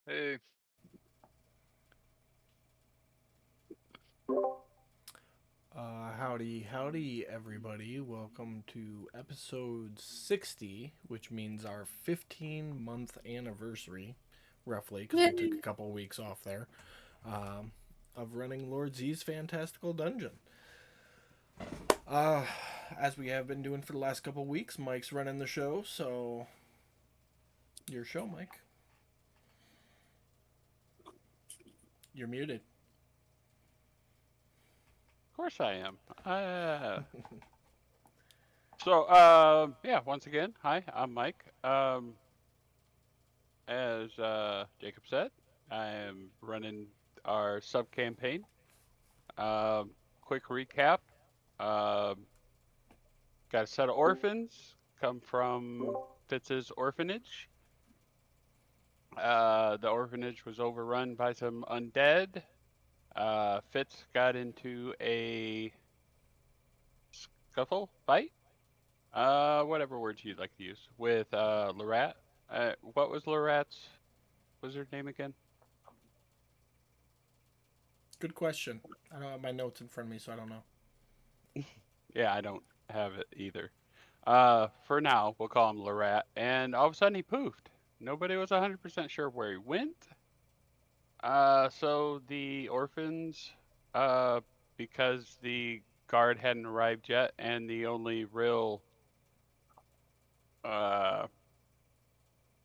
Hey, Howdy, everybody. Welcome to episode 60, which means our 15-month anniversary, roughly, because we took a Yay. couple weeks off there, um, of running Lord Z's Fantastical Dungeon. As we have been doing for the last couple weeks, Mike's running the show, so your show, Mike. You're muted. of course I am. Yeah, once again, hi, I'm Mike. As Jacob said, I am running our sub campaign. Quick recap. Um, got a set of orphans come from Fitz's orphanage. The orphanage was overrun by some undead. Fitz got into a scuffle fight. Whatever words you'd like to use with Lorat. What was Lorat's wizard name again? Good question. I don't have my notes in front of me, so I don't know. Yeah, I don't have it either. For now, we'll call him Lorat. And all of a sudden, he poofed. Nobody was 100% sure where he went. So the orphans, uh, because the guard hadn't arrived yet, and the only real uh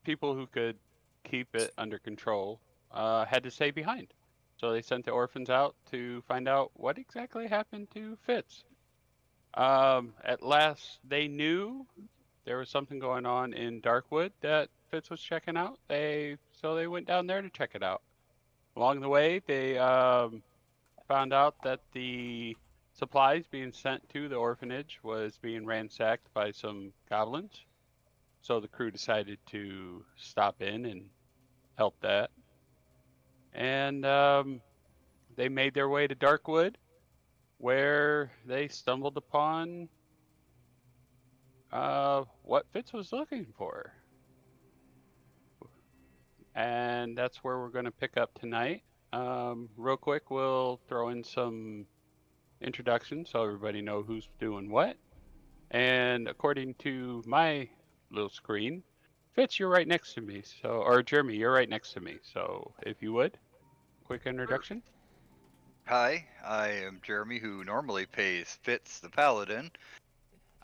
people who could keep it under control had to stay behind. So they sent the orphans out to find out what exactly happened to Fitz. At last, they knew there was something going on in Darkwood that Fitz was checking out. They went down there to check it out. Along the way, they found out that the supplies being sent to the orphanage was being ransacked by some goblins. So the crew decided to stop in and help that. And they made their way to Darkwood, where they stumbled upon what Fitz was looking for. And that's where we're going to pick up tonight. Real quick, we'll throw in some introductions so everybody know who's doing what. And according to my little screen, Fitz, you're right next to me. Or Jeremy, you're right next to me. So if you would, quick introduction. Hi, I am Jeremy, who normally plays Fitz the Paladin,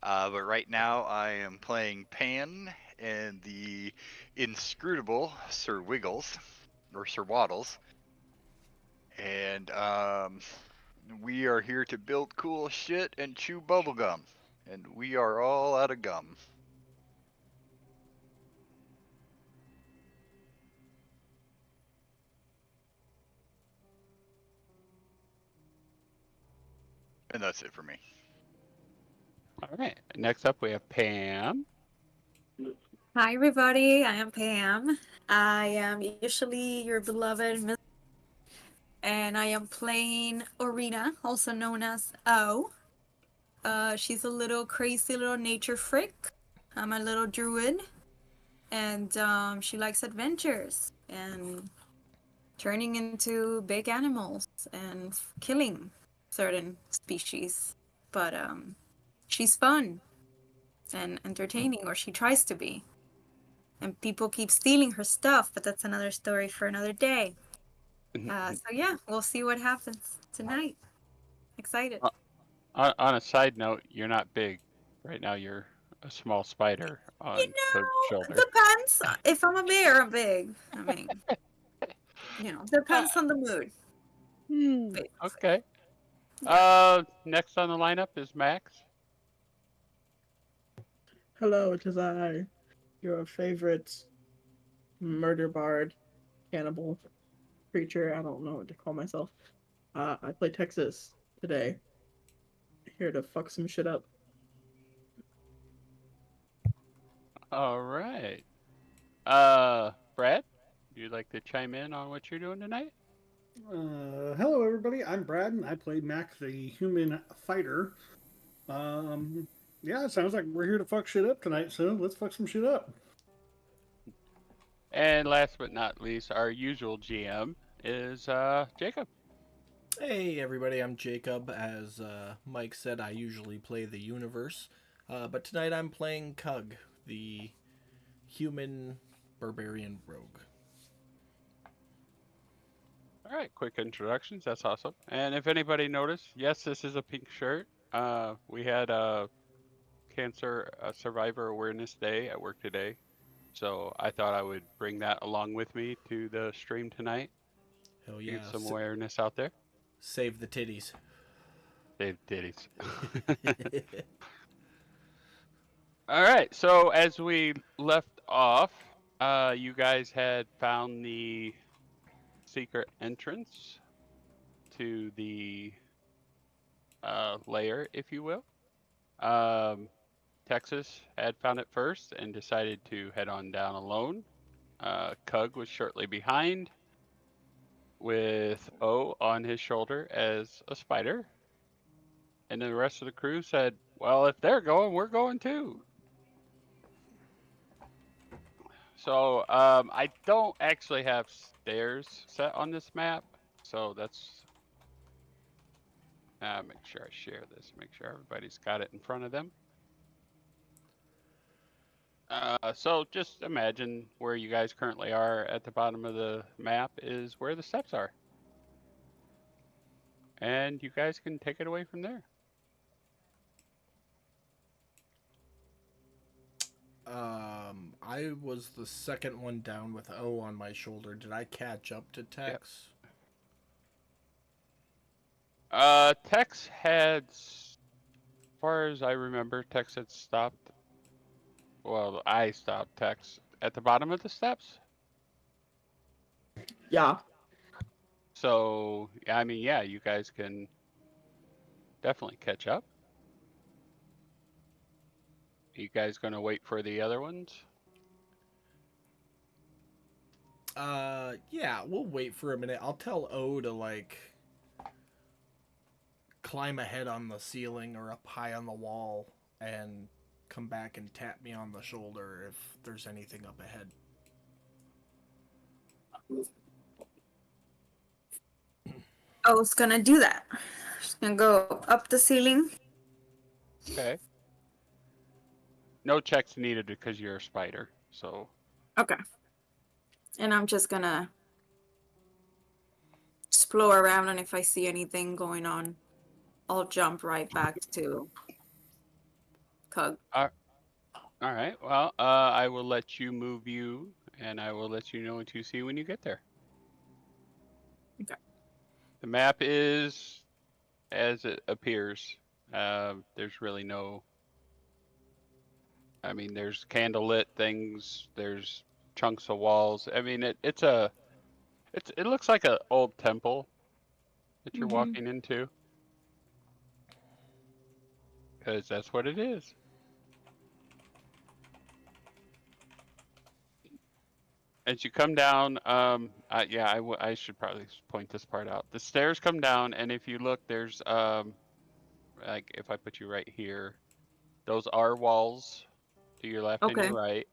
but right now I am playing Pan and the inscrutable Sir Wiggles, or Sir Waddles, and we are here to build cool shit and chew bubblegum, and we are all out of gum. And that's it for me. All right. Next up, we have Pam. Hi, everybody. I am Pam. I am usually your beloved Miss, and I am playing Orina, also known as O. She's a little crazy little nature freak. I'm a little druid, and she likes adventures and turning into big animals and killing certain species. But she's fun and entertaining, or she tries to be. And people keep stealing her stuff, but that's another story for another day. So yeah, we'll see what happens tonight. Excited. On a side note, you're not big. Right now, you're a small spider You on Cody's know, shoulder. depends. If I'm a bear, I'm big. I mean, Uh, depends on the mood, basically. okay. Yeah. Next on the lineup is Max. Hello, it is I, your favorite murder bard, cannibal creature. I don't know what to call myself. I play Texas today. Here to fuck some shit up. All right. Brad, you'd like to chime in on what you're doing tonight? Hello, everybody. I'm Brad, and I play Mac, the human fighter. Yeah, it sounds like we're here to fuck shit up tonight, so let's fuck some shit up. And last but not least, our usual GM is Jacob. Hey everybody, I'm Jacob. As Mike said, I usually play the universe, but tonight I'm playing Cug, the human barbarian rogue. All right, quick introductions. That's awesome. And if anybody noticed, yes, this is a pink shirt. We had a Cancer Survivor Awareness Day at work today, so I thought I would bring that along with me to the stream tonight Hell to get yeah, some awareness out there. save the titties. Dave Ditties. All right, so as we left off, you guys had found the secret entrance to the layer, if you will. Um, Texas had found it first and decided to head on down alone. Cug was shortly behind, with O on his shoulder as a spider. And then the rest of the crew said, well, if they're going, we're going too. So I don't actually have stairs set on this map. So that's, make sure I share this, make sure everybody's got it in front of them. So just imagine where you guys currently are at the bottom of the map is where the steps are. And you guys can take it away from there. I was the second one down with O on my shoulder. Did I catch up to Yep. Tex? Tex had, as far as I remember, Tex had stopped. Well, I stopped Tex at the bottom of the steps. Yeah. So, I mean, yeah, you guys can definitely catch up. You guys gonna wait for the other ones? Yeah, we'll wait for a minute. I'll tell O to climb ahead on the ceiling or up high on the wall and come back and tap me on the shoulder if there's anything up ahead. I was gonna do that. Just gonna go up the ceiling. Okay. No checks needed because you're a spider. So, Okay. And I'm just gonna explore around, and if I see anything going on, I'll jump right back to Cug. all right. Well, I will let you move you, and I will let you know what you see when you get there. Okay. The map is as it appears. There's really no. I mean, there's candlelit things. There's chunks of walls. I mean, it looks like an old temple that you're Mm-hmm. walking into, because that's what it is. As you come down, yeah, I should probably point this part out. The stairs come down, and if you look, there's like if I put you right here, those are walls to your left and Okay. your right.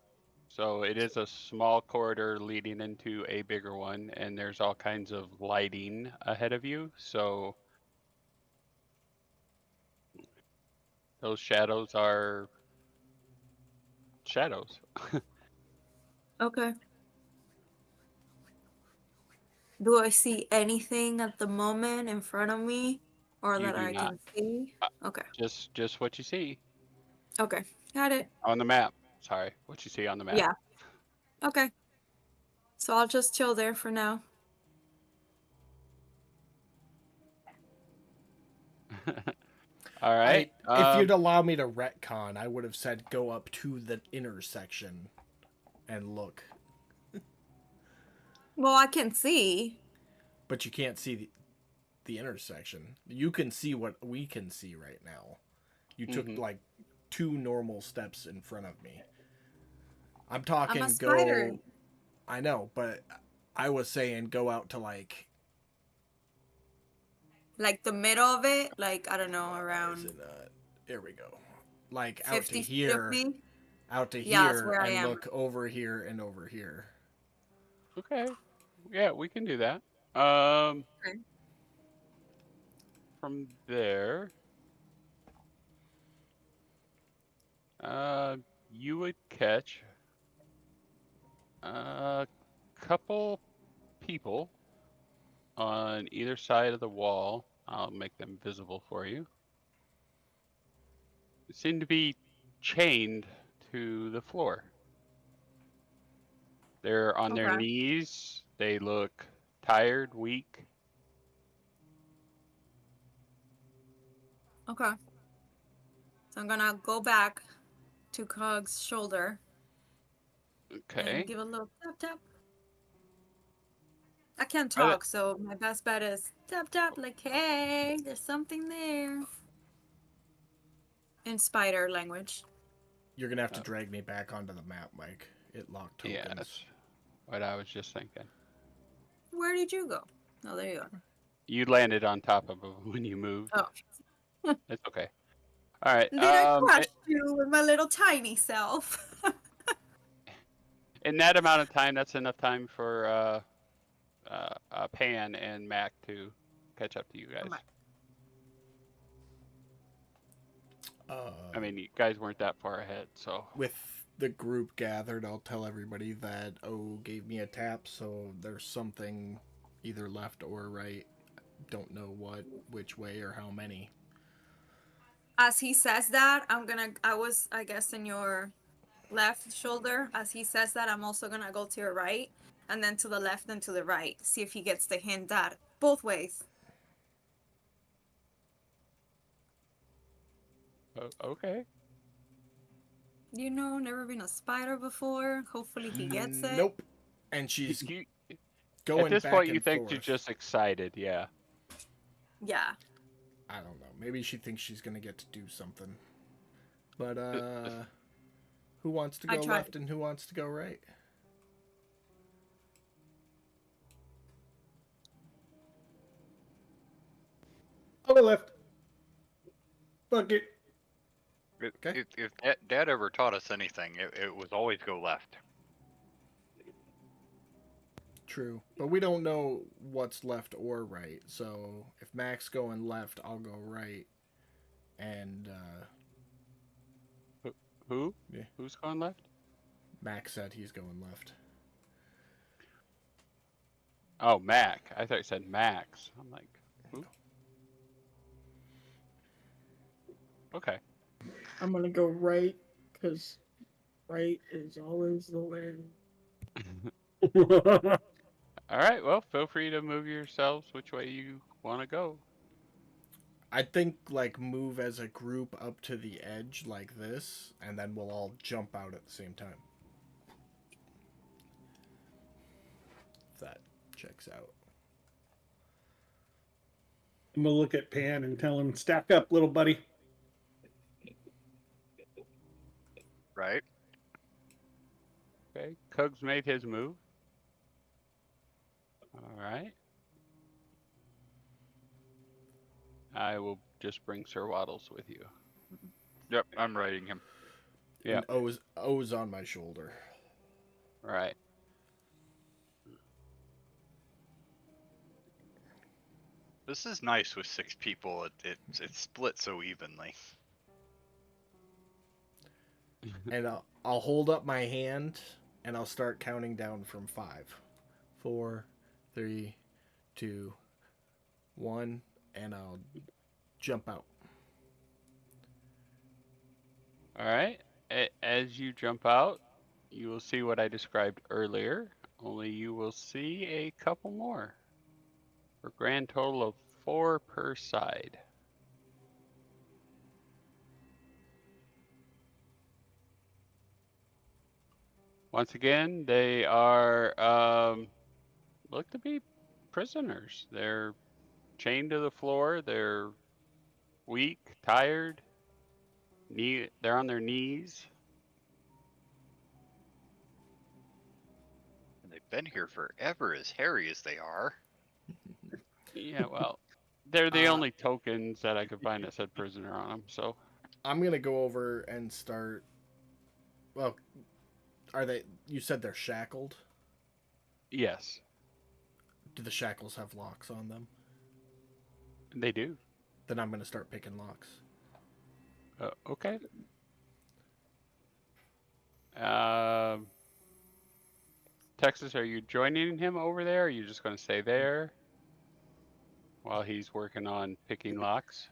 So it is a small corridor leading into a bigger one, and there's all kinds of lighting ahead of you. So those shadows are shadows. Okay. Do I see anything at the moment in front of me or You that do I not. can see? Uh, Okay. just what you see Okay. Got it. on the map. Sorry, what you see on the map. Yeah. Okay. So I'll just chill there for now. All right. If you'd allow me to retcon, I would have said go up to the intersection and look. Well, I can see. But you can't see the intersection. You can see what we can see right now. You took Mhm. like 2 normal steps in front of me. I'm I'm talking a spider. go. I know, but I was saying go out to Like the middle of it, like I don't know, is around it, there we go. Like out to 50 feet of me. out to Yeah, that's here, where I and am. look over here and over here. Okay. Yeah, we can do that. Um, Okay. from there, uh, you would catch a couple people on either side of the wall. I'll make them visible for you. They seem to be chained to the floor. They're on their Okay. knees. They look tired, weak. Okay. So I'm gonna go back to Cog's shoulder and Okay. give a little tap tap. I can't Are they, talk, so my best bet is tap tap, like, hey, there's something there. In spider language. You're gonna have to oh, drag me back onto the map, Mike. It locked yeah, tokens. that's what I was just thinking. Where did you go? Oh, there you are. You landed on top of them when you moved. Oh. It's okay. All right. Did I crush you with my little tiny self? In that amount of time, that's enough time for Pan and Mac to catch up to you Oh guys. my. I mean, you guys weren't that far ahead, so. With the group gathered, I'll tell everybody that O gave me a tap, so there's something either left or right. Don't know what, which way, or how many. As he says that, I was, I guess, in your left shoulder. As he says that, I'm also gonna go to your right, and then to the left and to the right. See if he gets the hint that both ways. Okay. You know, never been a spider before. Hopefully he gets it. Nope. And she's You, at going this back point, you and think she's forth. just excited, yeah. Yeah. I don't know. Maybe she thinks she's gonna get to do something. But Uh, who wants to I go tried. left and who wants to go right? I'll go left. Fuck it. Okay. If Dad ever taught us anything, it was always go left. True. But we don't know what's left or right. So if Mac's going left, I'll go right. And Who? yeah, Who's going left? Mac said he's going left. Oh, Mac. I thought you said Max. I'm like, who? Okay. I'm gonna go right because right is always the way. All right. Well, feel free to move yourselves which way you want to go. I think like move as a group up to the edge like this, and then we'll all jump out at the same time. If that checks out. I'm gonna look at Pan and tell him, stack up, little buddy. Right? Okay. Cug's made his move. All right. I will just bring Sir Waddles with you. Yep, I'm writing him. Yeah. And O's on my shoulder. All right. This is nice with 6 people. It's split so evenly. And I'll hold up my hand and I'll start counting down from 5, 4, 3, 2, 1, and I'll jump out. All right. As you jump out, you will see what I described earlier, only you will see a couple more. For a grand total of 4 per side. Once again, they are look to be prisoners. They're chained to the floor. They're weak, tired. They're on their knees. And they've been here forever, as hairy as they are. Yeah, well, they're the Uh, only tokens that I could find that said prisoner on them. So I'm going to go over and start. Well, are they. You said they're shackled? Yes, Do the shackles have locks on them? they do. Then I'm gonna start picking locks. Okay. Um, Texas, are you joining him over there? Or are you just going to stay there while he's working on picking locks?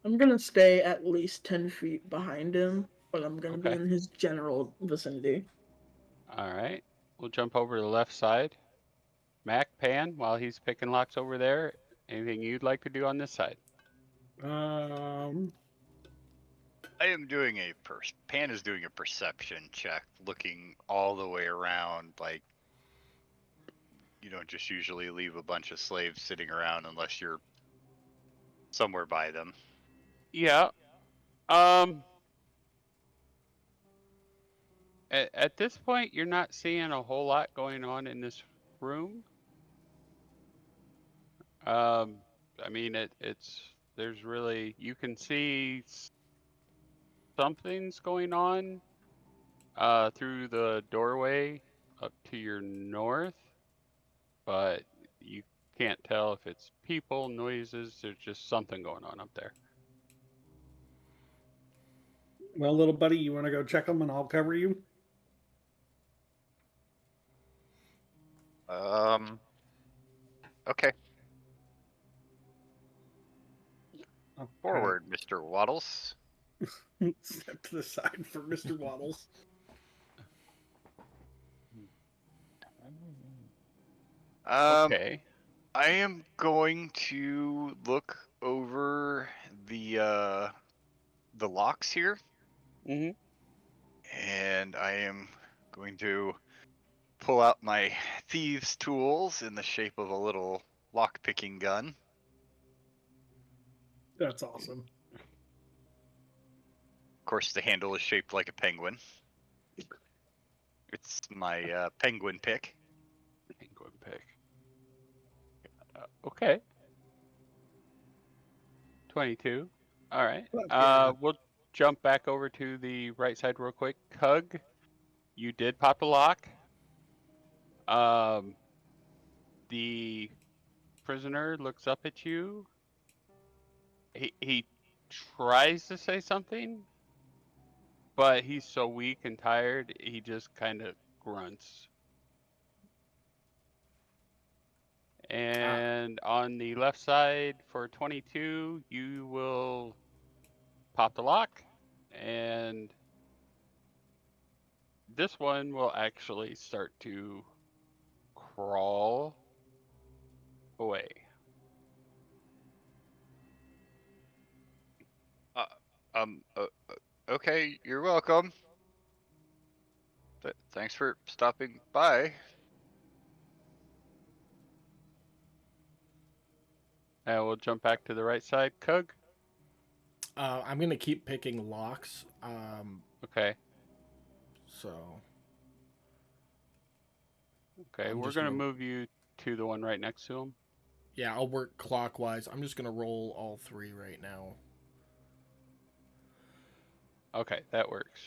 I'm gonna stay at least 10 feet behind him, but I'm gonna be Okay. in his general vicinity. All right. We'll jump over to the left side. Mac, Pan, while he's picking locks over there, anything you'd like to do on this side? Um, I am doing Pan is doing a perception check, looking all the way around. Like, you don't just usually leave a bunch of slaves sitting around unless you're somewhere by them. Yeah. Um, at this point, you're not seeing a whole lot going on in this room. Um, I mean, there's really, you can see something's going on through the doorway up to your north, but you can't tell if it's people, noises. There's just something going on up there. well, little buddy, you want to go check them and I'll cover you? Okay. I'll Forward, Mr. Waddles. step to the side for Mr. Waddles. Okay. I am going to look over the locks here, Mm-hmm. and I am going to pull out my thieves' tools in the shape of a little lock picking gun. That's awesome. Of course, the handle is shaped like a penguin. It's my penguin pick. Penguin pick. Okay. 22. All right. Fuck yeah. We'll jump back over to the right side real quick. Cug, you did pop the lock. Um, the prisoner looks up at you. He tries to say something, but he's so weak and tired, he just kind of grunts. And on the left side for 22, you will pop the lock, and this one will actually start to crawl away. Uh, um. Uh, okay, you're welcome. Thanks for stopping by. And we'll jump back to the right side. Cug. I'm gonna keep picking locks. Okay. So Okay. I'm We're just gonna gonna. move you to the one right next to him. Yeah, I'll work clockwise. I'm just gonna roll all three right now. Okay, that works.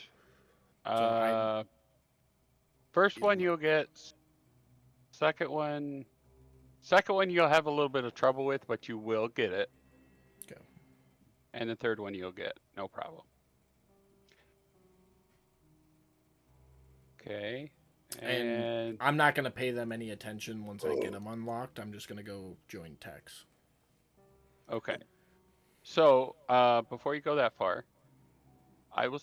So I'm. First one you'll get. Second one you'll have a little bit of trouble with, but you will get it. Okay. And the third one you'll get, no problem. Okay. And And I'm not gonna pay them any attention once I get them unlocked. I'm just gonna go join Tex. okay. So, before you go that far, I will.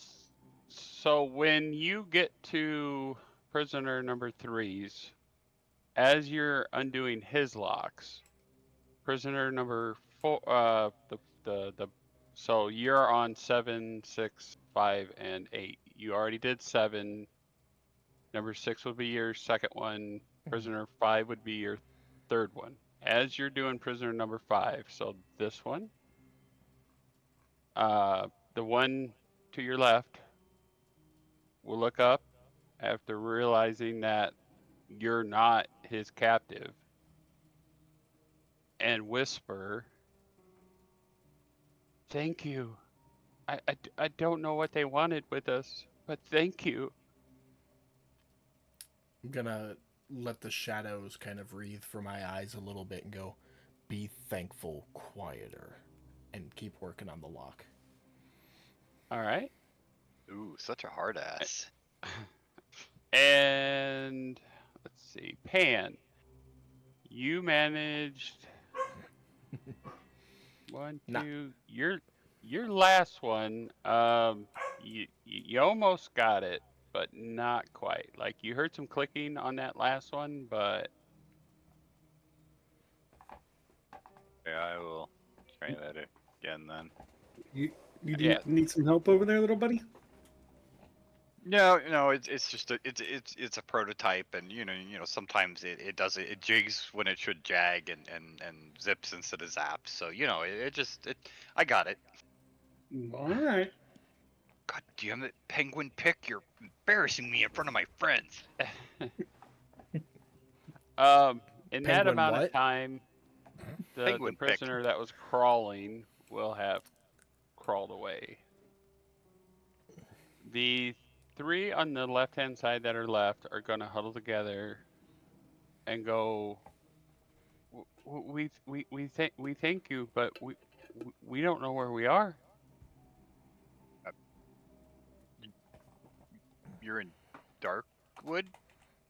So when you get to prisoner number three's, as you're undoing his locks, prisoner number four, so you're on 7, 6, 5, and 8. You already did 7. Number 6 would be your second one. Prisoner 5 would be your third one. As you're doing prisoner number 5, so this one, the one to your left will look up after realizing that you're not his captive and whisper, "Thank you. I don't know what they wanted with us, but thank you." I'm gonna let the shadows kind of wreathe for my eyes a little bit and go, "Be thankful, quieter," and keep working on the lock. All right. Ooh, such a hard ass. And let's see, Pan, you managed one, Not two. Your last one, you almost got it, but not quite. Like you heard some clicking on that last one, but Yeah, I will try that again then. You you yeah. need some help over there, little buddy? No, it's just it's a prototype, and sometimes it does it jigs when it should jag, and zips instead of zaps. So I got it. All right. God damn it, penguin pick! You're embarrassing me in front of my friends. Um, in that penguin. amount of What? time, the Penguin pick. prisoner that was crawling will have crawled away. The three on the left-hand side that are left are going to huddle together and go. We thank you, but we don't know where we are. Uh, y- You're in Darkwood,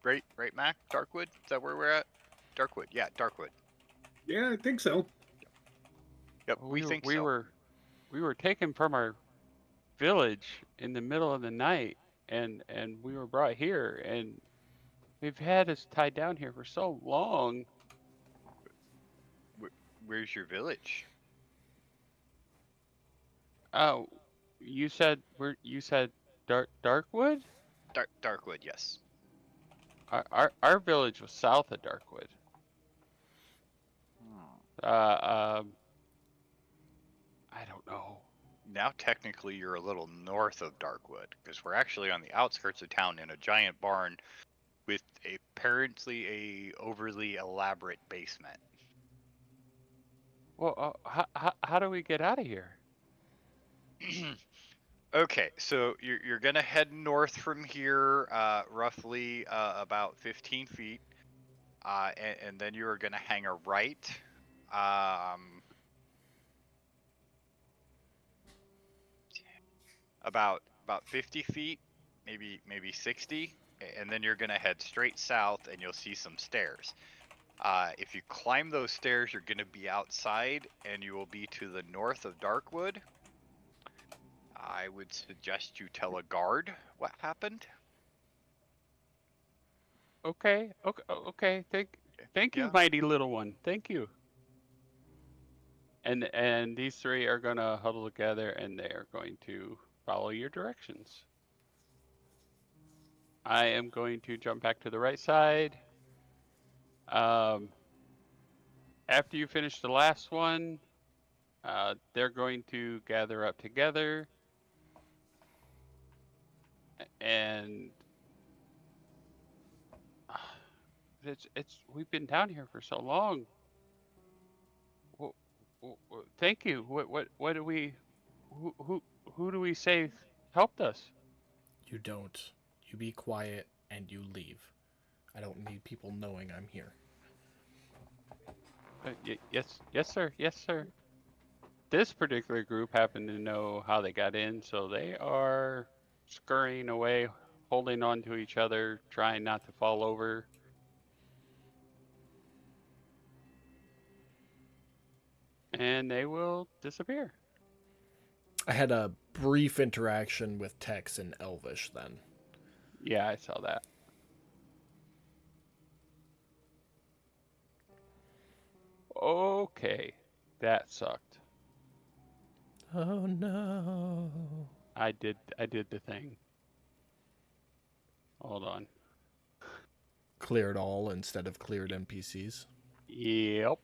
right, Mac? Darkwood? Is that where we're at? Darkwood, yeah, Darkwood. Yeah, I think so. Yep, we think We so. were taken from our village in the middle of the night, and we were brought here, and they've had us tied down here for so long. Where's your village? Oh, you said Darkwood? Darkwood, yes. Our village was south of Darkwood. Hmm. I don't know. Now technically you're a little north of Darkwood, because we're actually on the outskirts of town in a giant barn with apparently a overly elaborate basement. Well, how do we get out of here? Okay, so you're gonna head north from here, roughly about 15 feet, and then you are gonna hang a right, um, about 50 feet, maybe 60, and then you're gonna head straight south, and you'll see some stairs. If you climb those stairs, you're gonna be outside, and you will be to the north of Darkwood. I would suggest you tell a guard what happened. Okay. Thank you, Yeah. mighty little one. Thank you. And these three are gonna huddle together, and they are going to follow your directions. I am going to jump back to the right side. Um, after you finish the last one, they're going to gather up together, and it's we've been down here for so long. Well, thank you. What do we who who who do we say helped us? You don't. You be quiet and you leave. I don't need people knowing I'm here. Yes, sir. This particular group happened to know how they got in, so they are scurrying away, holding on to each other, trying not to fall over. And they will disappear. I had a brief interaction with Tex in Elvish then. Yeah, I saw that. Okay, that sucked. Oh no. I did the thing. Hold on. Cleared all instead of cleared NPCs. Yep.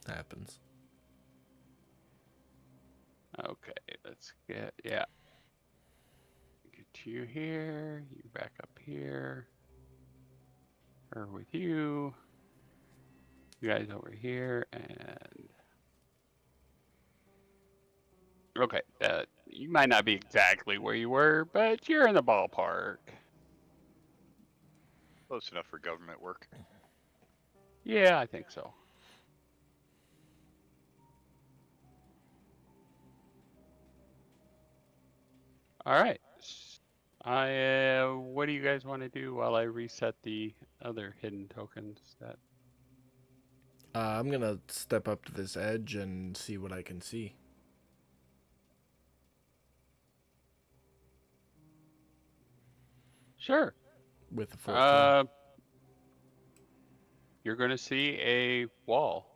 Happens. Okay, let's yeah. Get you here, you back up here. Her with you. You guys over here, and okay, you might not be exactly where you were, but you're in the ballpark. Close enough for government work. Yeah, I think so. All right. What do you guys want to do while I reset the other hidden tokens? That I'm gonna step up to this edge and see what I can see sure. with the 14. Uh, you're gonna see a wall.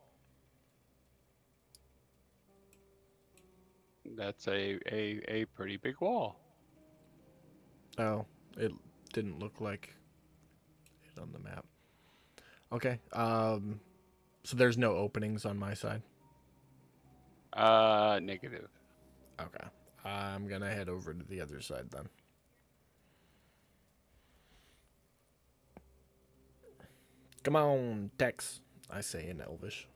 That's a pretty big wall. Oh, it didn't look like it on the map. Okay. So there's no openings on my side. Negative. Okay. I'm gonna head over to the other side then. Come on, Tex, I say in Elvish.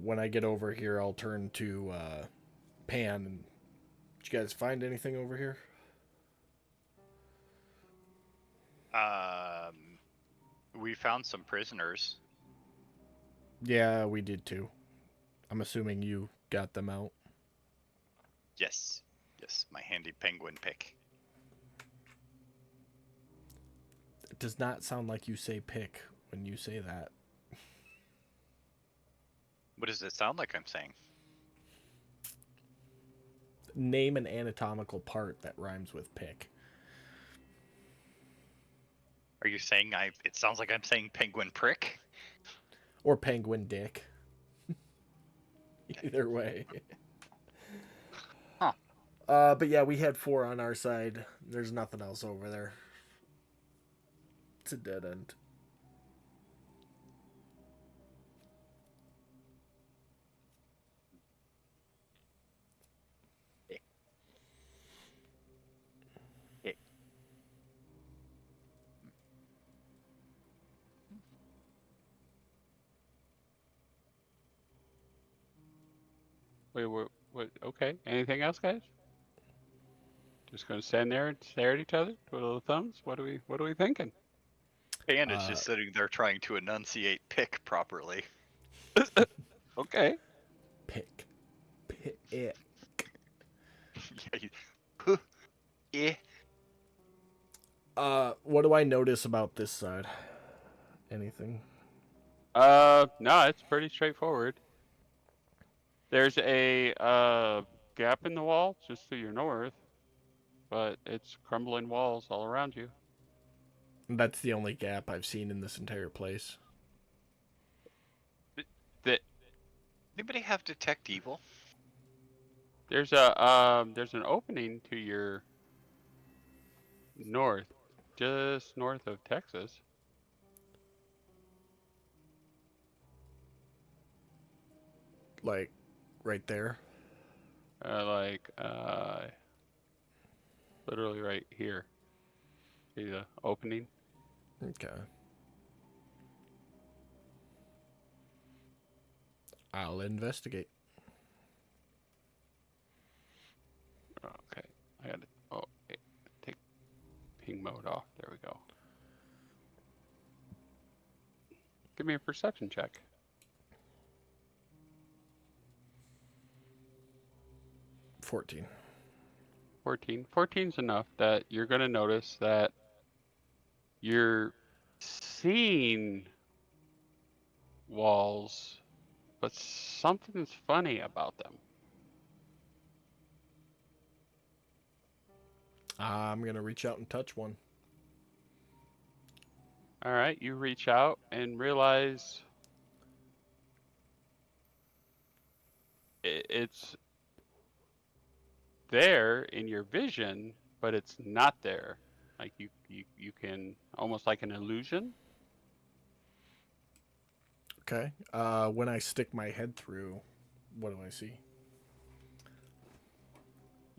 When I get over here, I'll turn to Pan. And did you guys find anything over here? We found some prisoners. Yeah, we did too. I'm assuming you got them out. Yes. Yes, my handy penguin pick. It does not sound like you say pick when you say that. What does it sound like I'm saying? Name an anatomical part that rhymes with pick. Are you saying it sounds like I'm saying penguin prick? Or penguin dick. Either way. Huh. But yeah, we had 4 on our side. There's nothing else over there. It's a dead end. Wait, what? Okay. Anything else, guys? Just gonna stand there and stare at each other, twiddle the thumbs. What are we thinking? Pan is just sitting there trying to enunciate pick properly. Okay. Pick. Pick. Yeah, huh, eh. What do I notice about this side? Anything? No, it's pretty straightforward. There's a gap in the wall just to your north, but it's crumbling walls all around you. That's the only gap I've seen in this entire place. That Anybody have detect evil? there's an opening to your north, just north of Texas. Like, right there. Like literally right here. See the opening? Okay. I'll investigate. Okay. I gotta take ping mode off. There we go. Give me a perception check. 14. 14. 14's enough that you're gonna notice that you're seeing walls, but something's funny about them. I'm gonna reach out and touch one. All right, you reach out and realize it's there in your vision, but it's not there. Like you can almost like an illusion. Okay. When I stick my head through, what do I see?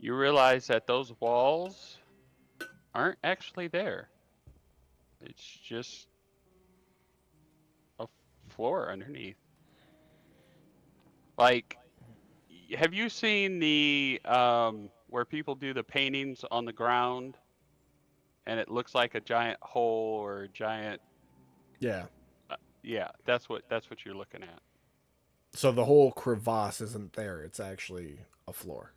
you realize that those walls aren't actually there. It's just a floor underneath. Like, have you seen the where people do the paintings on the ground and it looks like a giant hole or a giant Yeah. yeah, that's what you're looking at. So the whole crevasse isn't there. It's actually a floor.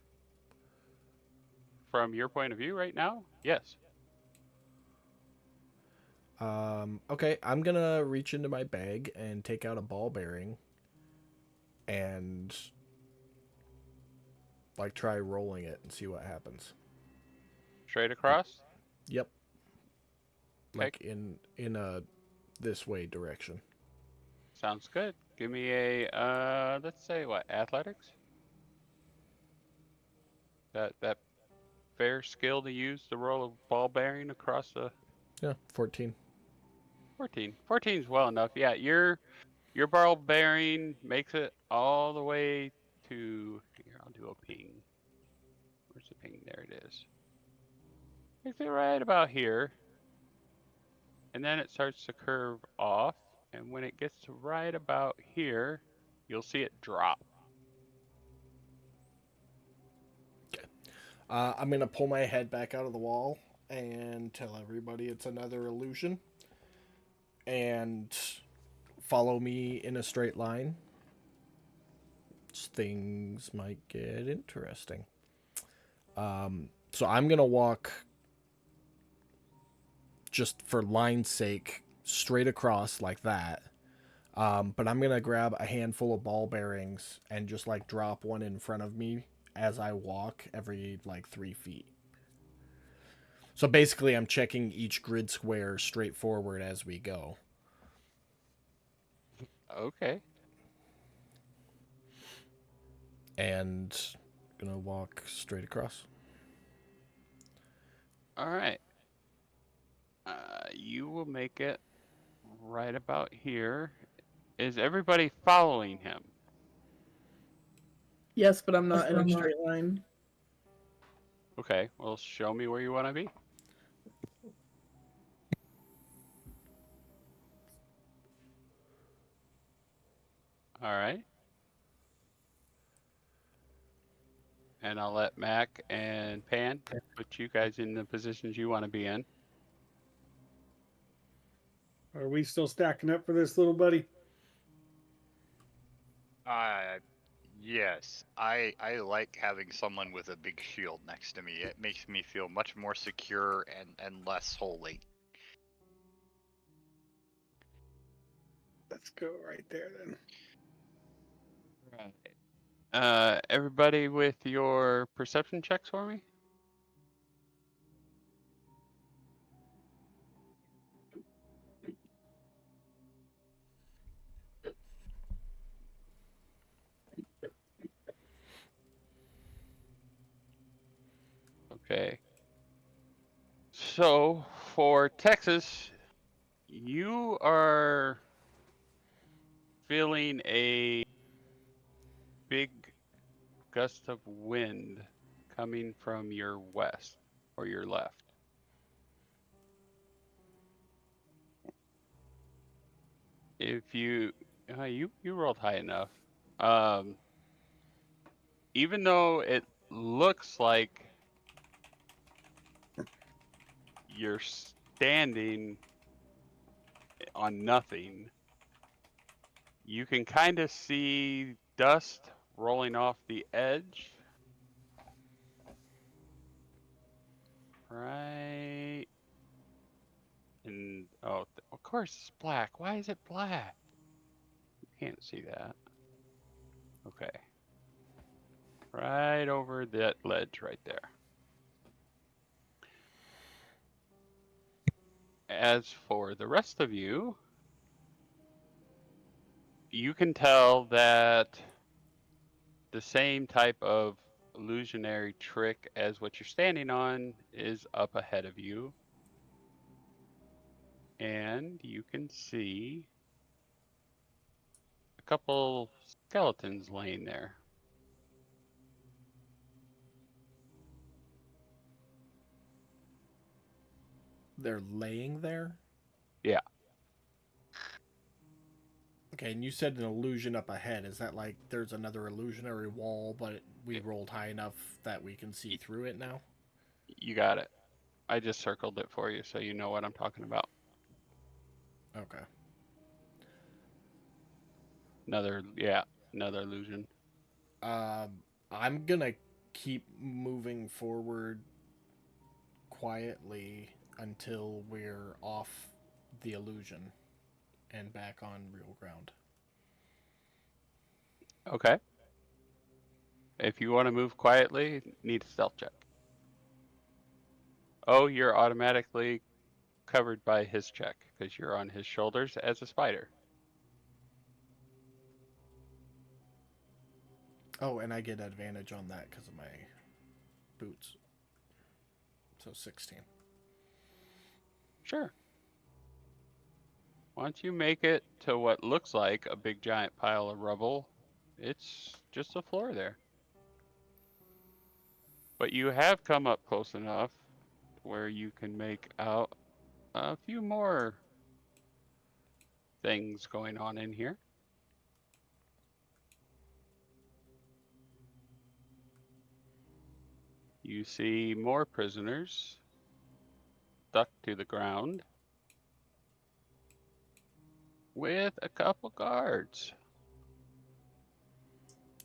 From your point of view right now? Yes. Okay, I'm gonna reach into my bag and take out a ball bearing and like try rolling it and see what happens. Straight Like, across? yep, Okay. like in a this way direction. Sounds good. Give me a let's say what, athletics? That fair skill to use to roll a ball bearing across the Yeah, 14. 14. 14 is well enough. Yeah, your ball bearing makes it all the way to here, I'll do a ping. Where's the ping? There it is. Makes it right about here. And then it starts to curve off. And when it gets to right about here, you'll see it drop. I'm gonna pull my head back out of the wall and tell everybody it's another illusion and follow me in a straight line. Things might get interesting. So I'm gonna walk just for line's sake straight across like that. But I'm gonna grab a handful of ball bearings and just like drop one in front of me as I walk every like 3 feet. So basically, I'm checking each grid square straight forward as we go. Okay. And gonna walk straight across. All right. You will make it right about here. Is everybody following him? Yes, but I'm not in a straight line. Okay, well, show me where you want to be. All right. And I'll let Mac and Pan put you guys in the positions you want to be in. Are we still stacking up for this, little buddy? Uh, yes. I like having someone with a big shield next to me. It makes me feel much more secure and less holy. Let's go right there then. Right. Everybody with your perception checks for me? Okay. So for Texas, you are feeling a big gust of wind coming from your west or your left. If you rolled high enough, um, even though it looks like you're standing on nothing, you can kind of see dust rolling off the edge. Right. And oh, of course it's black. Why is it black? Can't see that. Okay. Right over that ledge right there. As for the rest of you, you can tell that the same type of illusionary trick as what you're standing on is up ahead of you. And you can see a couple skeletons laying there. They're laying there? Yeah. Okay, and you said an illusion up ahead. Is that like there's another illusionary wall, but we rolled high enough that we can see through it now? You got it. I just circled it for you so you know what I'm talking about. Okay. Another illusion. I'm gonna keep moving forward quietly until we're off the illusion and back on real ground. Okay. If you want to move quietly, need a stealth check. Oh, you're automatically covered by his check because you're on his shoulders as a spider. Oh, and I get advantage on that because of my boots. So 16. Sure. Once you make it to what looks like a big giant pile of rubble, it's just a floor there. But you have come up close enough where you can make out a few more things going on in here. You see more prisoners stuck to the ground with a couple guards.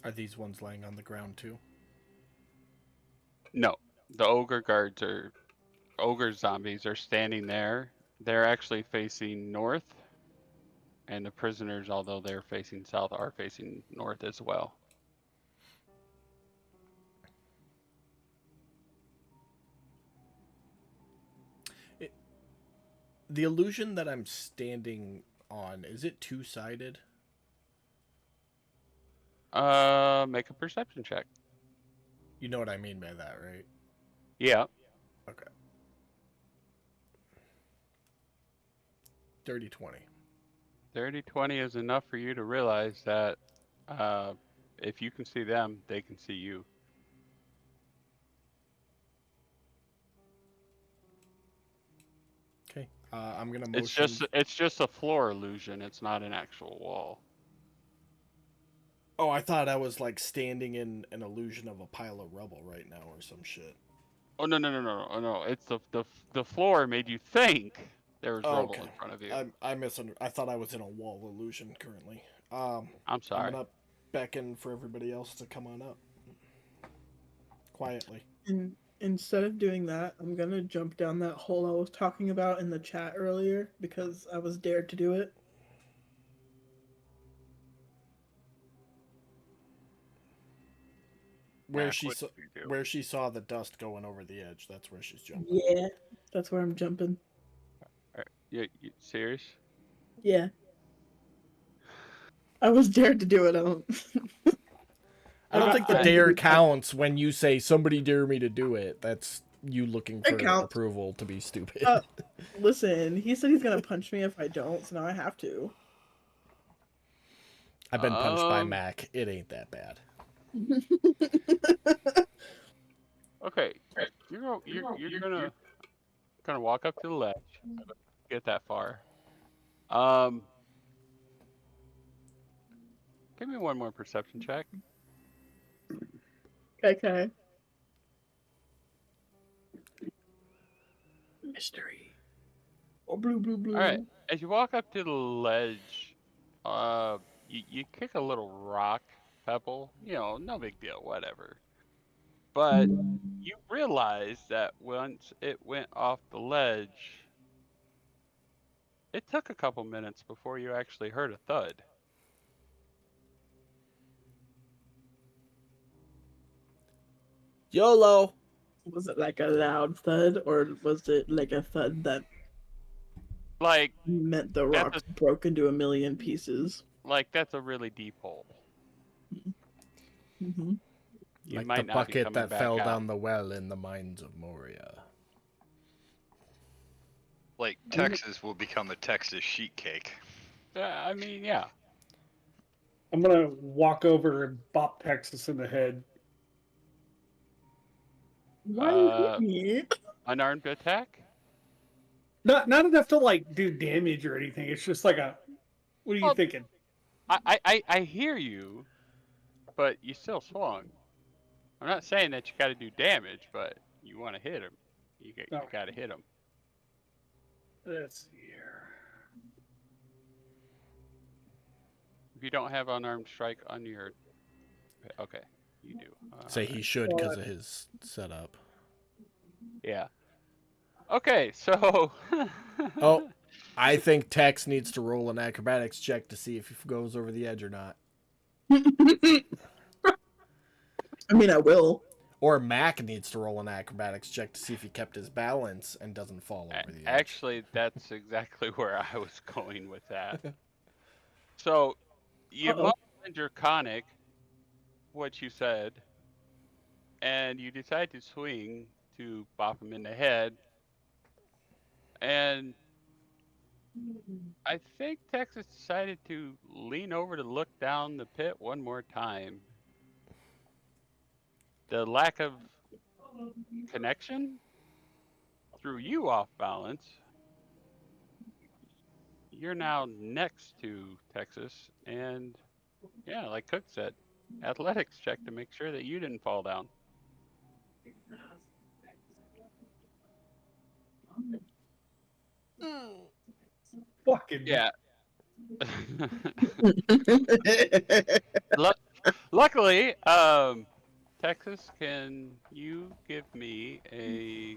Are these ones laying on the ground too? No, the ogre zombies are standing there. They're actually facing north, and the prisoners, although they're facing south, are facing north as well. The illusion that I'm standing on, is it two-sided? Make a perception check. You know what I mean by that, right? Yeah. Okay. Dirty 20. 30-20 is enough for you to realize that if you can see them, they can see you. Okay. I'm gonna motion. It's just a floor illusion. It's not an actual wall. Oh, I thought I was like standing in an illusion of a pile of rubble right now or some shit. Oh no! It's the floor made you think there was Oh, rubble okay. in front of you. I misunderstood. I thought I was in a wall illusion currently. I'm I'm sorry. gonna beckon for everybody else to come on up quietly. And instead of doing that, I'm gonna jump down that hole I was talking about in the chat earlier because I was dared to do it. Where Mac, she what saw, did you do? where she saw the dust going over the edge. That's where she's jumping. Yeah, that's where I'm jumping. You serious? Yeah, I was dared to do it. I don't. I don't think the I- dare counts when you say somebody dare me to do it. That's you looking It for counts. approval to be stupid. Listen, he said he's gonna punch me if I don't, so now I have to. I've been punched by Mac. It ain't that bad. Okay. You're gonna walk up to the ledge. Get that far. Um. Give me one more perception check. Okay. Mystery. Oh, blue. All right. As you walk up to the ledge, you kick a little rock pebble. You know, no big deal, whatever. But you realize that once it went off the ledge, it took a couple minutes before you actually heard a thud. YOLO. Was it like a loud thud, or was it like a thud that Like meant the that's rock broke into a million pieces? that's a really deep hole. Mm-hmm. You Like might the not be bucket coming that back fell out. down the well in the mines of Moria. Like Texas will become a Texas sheet cake. I mean, yeah. I'm gonna walk over and bop Texas in the head. Why you hit me? Unarmed attack. Not enough to like do damage or anything. It's just like a. What are you Well, thinking? I hear you, but you still swung. I'm not saying that you got to do damage, but you want to hit him. You Okay, got to hit him. let's see here. If you don't have unarmed strike on your, okay, you do. Say he should because of his setup. Yeah. Okay, so. Oh, I think Tex needs to roll an acrobatics check to see if he goes over the edge or not. I mean, I will. Or Mac needs to roll an acrobatics check to see if he kept his balance and doesn't fall over the edge. Actually, that's exactly where I was going with that. So you Uh-oh. mumbled draconic what you said, and you decide to swing to bop him in the head. And I think Texas decided to lean over to look down the pit one more time. The lack of connection threw you off balance. You're now next to Texas, and yeah, like Cook said, athletics check to make sure that you didn't fall down. Fucking. Yeah. Lu- Luckily, Texas, can you give me a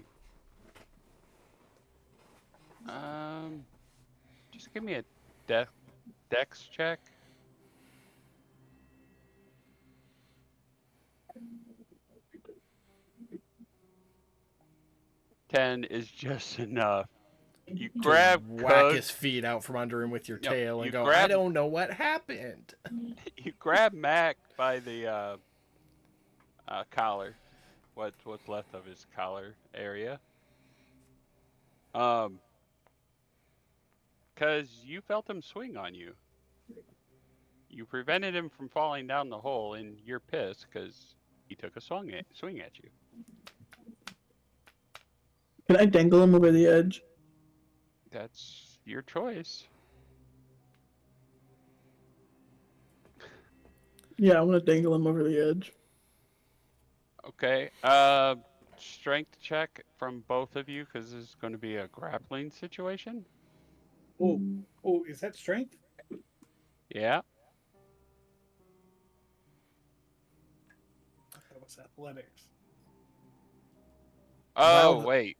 um, just give me a dex check? 10 is just enough. You To grab whack Cook, his feet out from under him with your no, tail and you go, I grab don't know what happened. you grab Mac by the collar. What's left of his collar area? Um, because you felt him swing on you. You prevented him from falling down the hole, and you're pissed because he took a swing at you. Can I dangle him over the edge? That's your choice. Yeah, I want to dangle him over the edge. Okay. Strength check from both of you because this is going to be a grappling situation. Oh, oh, is that strength? Yeah. That was athletics. Oh, Well, wait.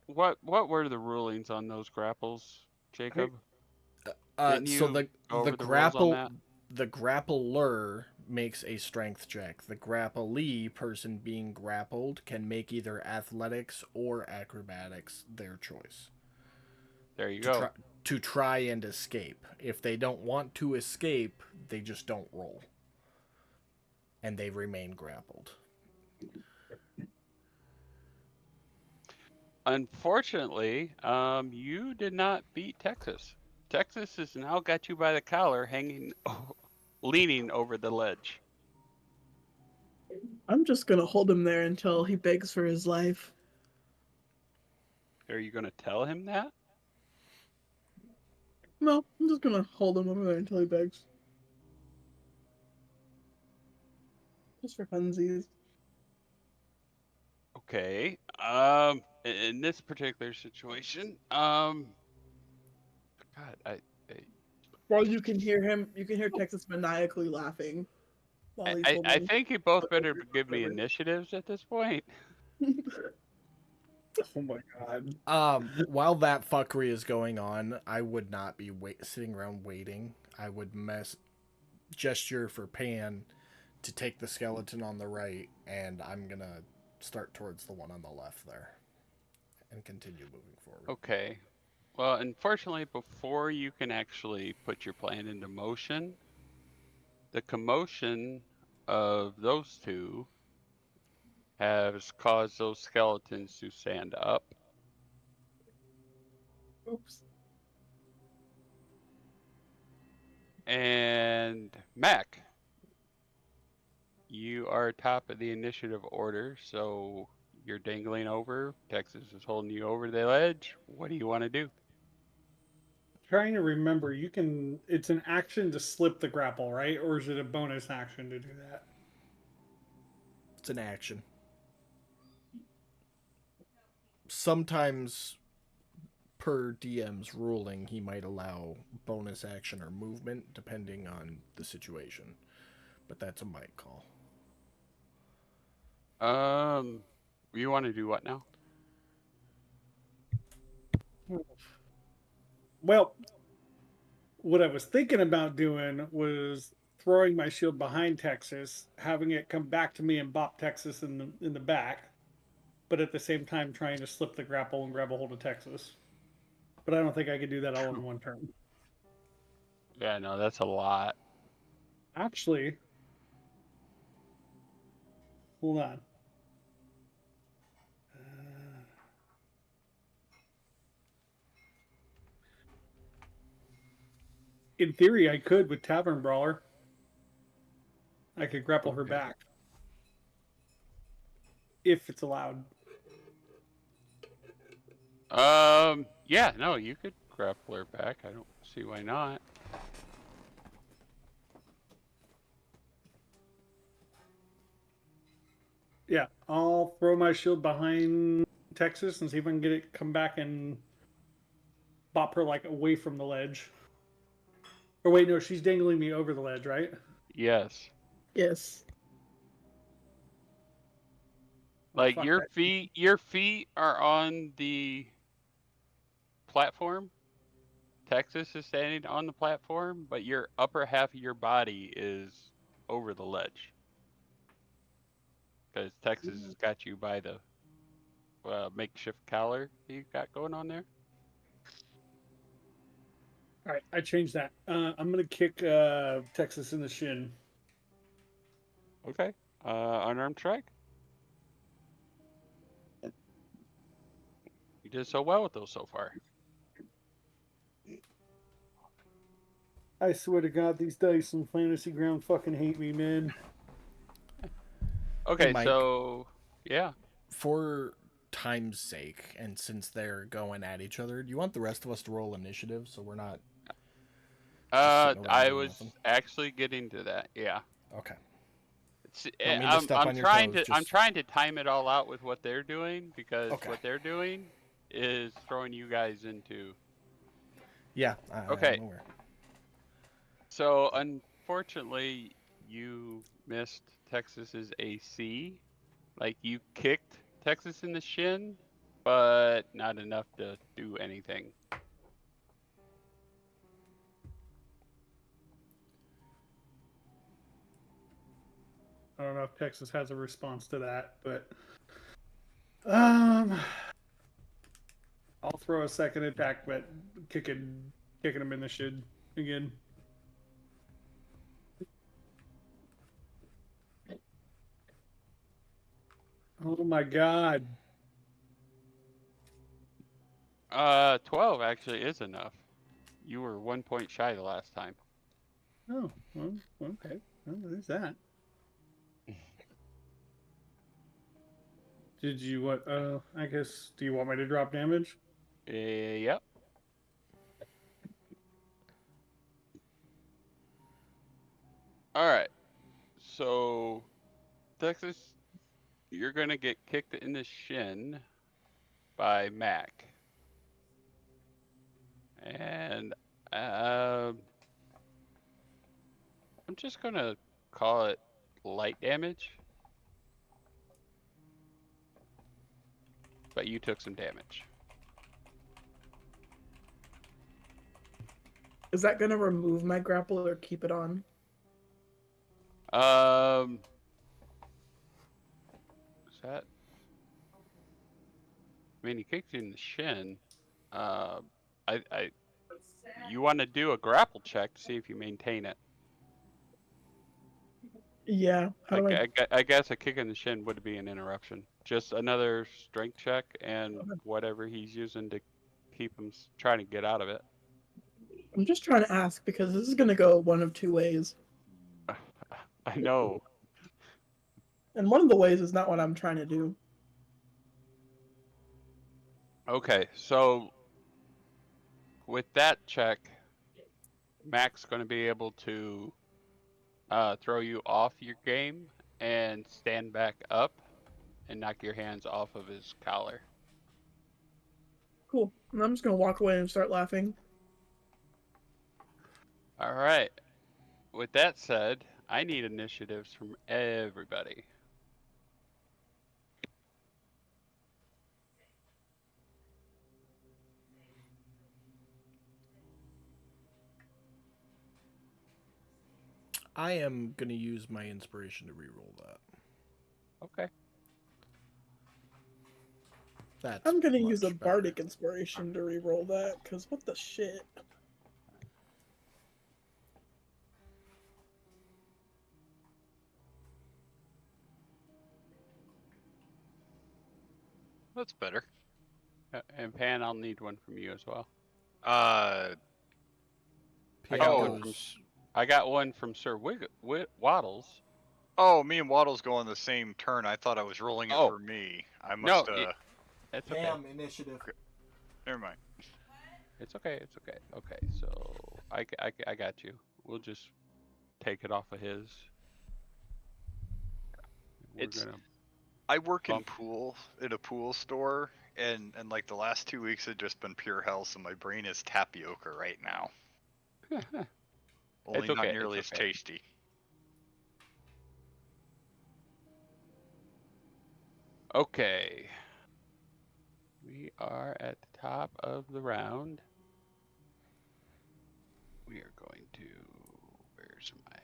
What were the rulings on those grapples, Jacob? Didn't so you go over the rules on that? the grappler makes a strength check. The grapplee person being grappled can make either athletics or acrobatics, their choice. There you To try go. to try and escape. If they don't want to escape, they just don't roll. And they remain grappled. Unfortunately, you did not beat Texas. Texas has now got you by the collar, hanging, leaning over the ledge. I'm just gonna hold him there until he begs for his life. Are you going to tell him that? No, I'm just gonna hold him over there until he begs. Just for funsies. Okay. In this particular situation, God, Well, you can hear Texas maniacally laughing while he's I holding think you both better him. give me initiatives at this point. Oh my god. While that fuckery is going on, I would not be sitting around waiting. I would gesture for Pan to take the skeleton on the right, and I'm gonna start towards the one on the left there, and continue moving forward. Okay. Well, unfortunately, before you can actually put your plan into motion, the commotion of those two has caused those skeletons to stand up. Oops. And Mac, you are top of the initiative order, so You're dangling over. Texas is holding you over the ledge. What do you want to do? Trying to remember, you can. It's an action to slip the grapple, right? Or is it a bonus action to do that? It's an action. Sometimes, per DM's ruling, he might allow bonus action or movement depending on the situation. But that's a might call. You want to do what now? Well, what I was thinking about doing was throwing my shield behind Texas, having it come back to me and bop Texas in the back, but at the same time trying to slip the grapple and grab a hold of Texas. But I don't think I could do that all in one turn. Yeah, no, that's a lot. Actually, hold on. In theory, I could with Tavern Brawler. I could grapple her Okay. back if it's allowed. Yeah, no, you could grapple her back. I don't see why not. Yeah, I'll throw my shield behind Texas and see if I can get it come back and bop her like away from the ledge. Or wait, no, she's dangling me over the ledge, right? Yes. Yes. Oh, Like fuck that. your feet are on the platform. Texas is standing on the platform, but your upper half of your body is over the ledge. Because Texas has got you by the makeshift collar you got going on there. All right, I changed that. I'm gonna kick Texas in the shin. Okay. Unarmed strike. You did so well with those so far. I swear to God, these dice in Fantasy Ground fucking hate me, man. Okay, Mike. so yeah. For time's sake, and since they're going at each other, do you want the rest of us to roll initiative so we're not just sitting around I doing was nothing? actually getting to that. Yeah. Okay. It's, Don't mean to step on your toes. I'm Just trying to time it all out with what they're doing because okay. what they're doing is throwing you guys into. Yeah, Okay. I'm aware. So unfortunately, you missed Texas's AC. Like you kicked Texas in the shin, but not enough to do anything. I don't know if Texas has a response to that, but um, I'll throw a second attack, but kicking him in the shin again. Oh my God. 12 actually is enough. You were 1 point shy the last time. Oh, well, okay. Well, there's that. Did you what? I guess. Do you want me to drop damage? Yep. All right. So, Texas, you're gonna get kicked in the shin by Mac, and I'm just gonna call it light damage. But you took some damage. Is that gonna remove my grapple or keep it on? Is that? I mean, he kicked you in the shin. I you want to do a grapple check to see if you maintain it. Yeah. How do I? I guess a kick in the shin would be an interruption. Just another strength check and Okay. whatever he's using to keep him trying to get out of it. I'm just trying to ask because this is gonna go one of two ways, I know. and one of the ways is not what I'm trying to do. Okay, so with that check, Mac's going to be able to throw you off your game and stand back up and knock your hands off of his collar. Cool. And I'm just gonna walk away and start laughing. All right. With that said, I need initiatives from everybody. I am gonna use my inspiration to reroll that. Okay. That's I'm gonna use a much better. bardic inspiration to reroll that, because what the shit? That's better. And Pan, I'll need one from you as well. Uh, I Pan got Oh. one from I got one from Sir Waddles. oh, me and Waddles go on the same turn. I thought I was rolling it Oh. for me. I No, must. it's okay. Pam, initiative. Never mind. It's okay. It's okay. Okay, so I got you. We'll just take it off of his. We're It's- gonna. I work in Bump. a pool store, and like the last 2 weeks have just been pure hell. So my brain is tapioca right now. Only It's not okay. nearly It's as okay. tasty. Okay. We are at the top of the round. We are going to. Where's my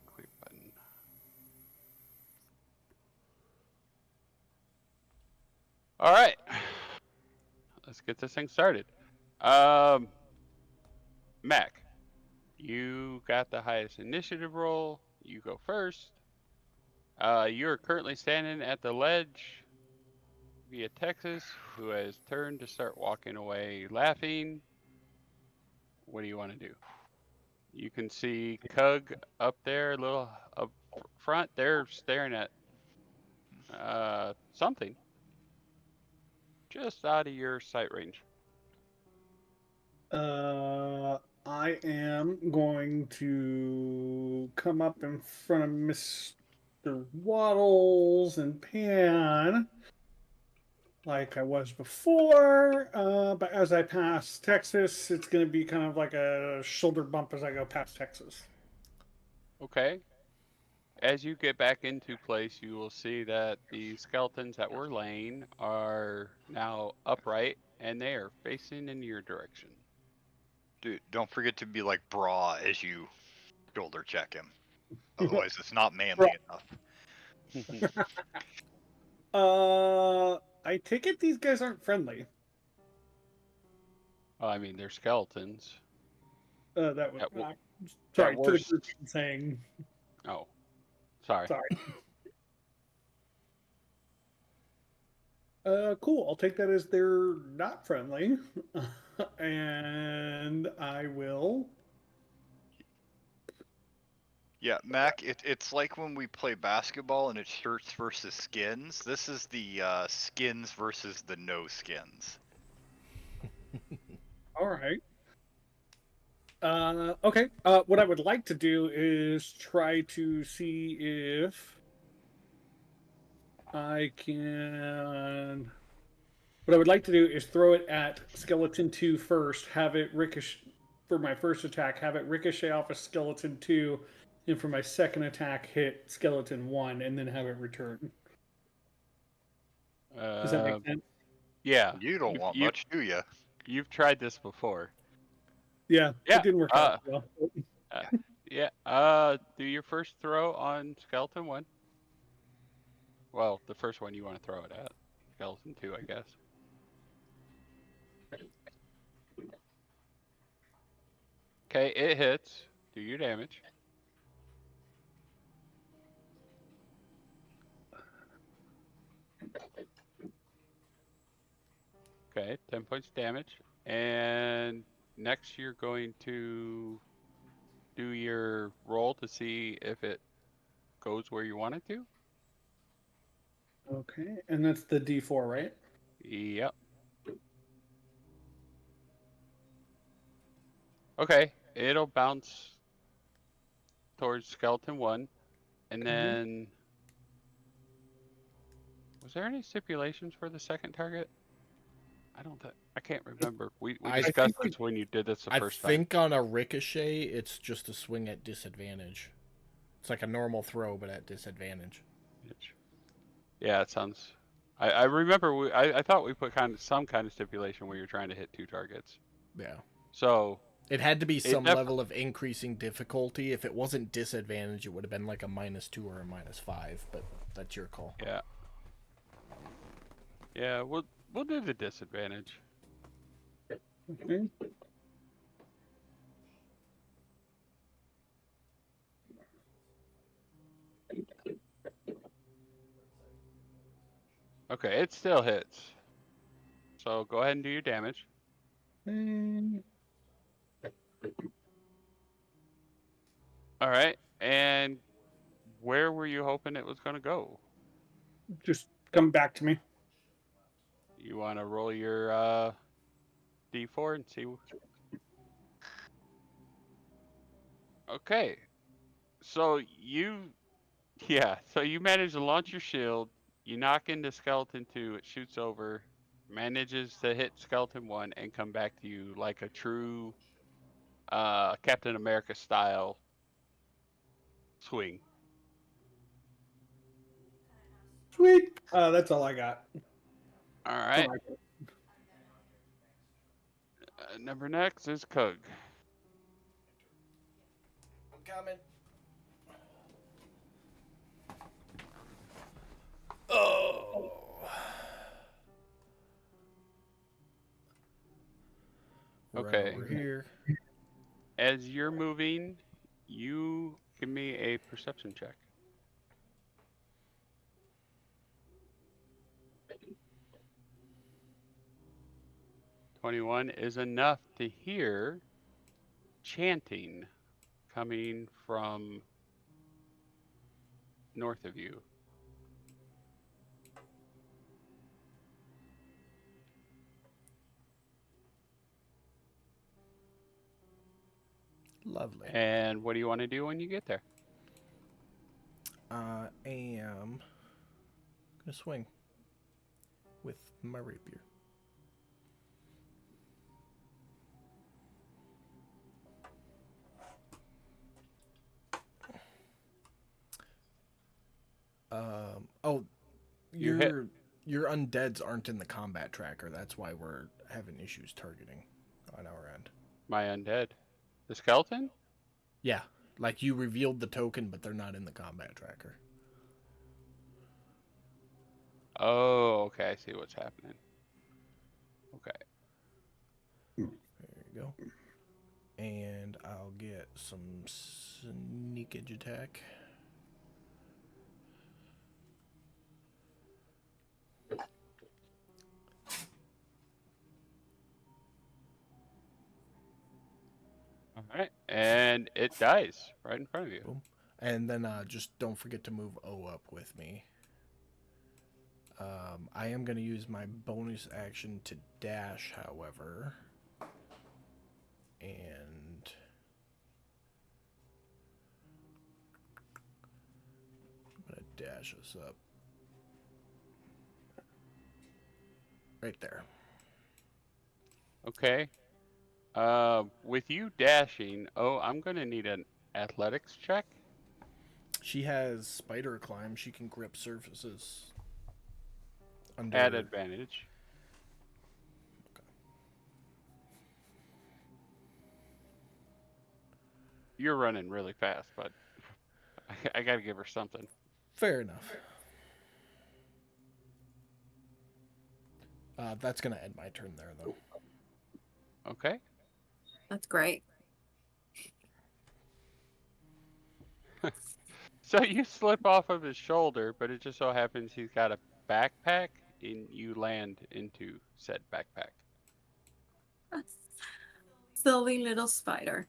clear button? All right. Let's get this thing started. Mac, you got the highest initiative roll. You go first. You're currently standing at the ledge via Texas, who has turned to start walking away laughing. What do you want to do? You can see Cug up there, a little up front. They're staring at something just out of your sight range. I am going to come up in front of Mr. Waddles and Pan like I was before. But as I pass Texas, it's going to be kind of like a shoulder bump as I go past Texas. Okay. As you get back into place, you will see that the skeletons that were laying are now upright and they are facing in your direction. Dude, don't forget to be like bra as you shoulder check him. Otherwise, it's not manly enough. I take it these guys aren't friendly. I mean, they're skeletons. That was At, w- sorry at to the worst. group saying Oh, sorry. sorry. Cool. I'll take that as they're not friendly, and I will. Yeah, Mac, it's like when we play basketball and it's shirts versus skins. This is the skins versus the no skins. All right. Okay. What I would like to do is try to see if I can. What I would like to do is throw it at Skeleton 2 first, have it ricochet for my first attack, have it ricochet off of Skeleton 2, and for my second attack, hit Skeleton 1, and then have it return. Does that make sense? Yeah. You don't want much, do you? You've tried this before. Yeah, Yeah. it didn't work out well. Yeah. Do your first throw on skeleton 1. Well, the first one you want to throw it at. Skeleton 2, I guess. Okay, it hits. Do your damage. Okay, 10 points damage. And next you're going to do your roll to see if it goes where you want it to. Okay, and that's the D4, right? Yep. Okay, it'll bounce towards skeleton 1, and then was there any stipulations for the second target? I can't remember. We I discussed think we- this when you did this the I first time. think on a ricochet, it's just a swing at disadvantage. It's like a normal throw, but at disadvantage. Yeah, it sounds. I remember I thought we put some kind of stipulation where you're trying to hit 2 targets. Yeah. So It had to be It some def- level of increasing difficulty. If it wasn't disadvantage, it would have been like a -2 or a -5, but that's your call. yeah, yeah, we'll do the disadvantage. Okay. Okay, it still hits. So go ahead and do your damage. And All right, and where were you hoping it was going to go? just come back to me. You want to roll your d4 and see. Okay, so you manage to launch your shield. You knock into skeleton 2. It shoots over, manages to hit skeleton 1, and come back to you like a true Captain America style swing. Sweet. That's all I got. All For right. my- Number next is Kug. I'm coming. Oh. Okay. Over here. As you're moving, you give me a perception check. "21 is enough to hear chanting coming from north of you. Lovely. And what do you want to do when you get there? I am gonna swing with my rapier. Oh, You hit. your undeads aren't in the combat tracker. That's why we're having issues targeting on our end. My undead. The skeleton? Yeah, like you revealed the token, but they're not in the combat tracker. Oh, okay. I see what's happening. Okay. There you go. And I'll get some sneakage attack. All right. And it dies right in front of you. Boom. And then just don't forget to move O up with me. I am going to use my bonus action to dash, however. And I'm going to dash us up. Right there. Okay. With you dashing, I'm gonna need an athletics check. She has spider climb. She can grip surfaces. At advantage. You're running really fast, but I gotta give her something. Fair enough. That's going to end my turn there, though. Okay. That's great. So you slip off of his shoulder, but it just so happens he's got a backpack, and you land into said backpack. Silly little spider.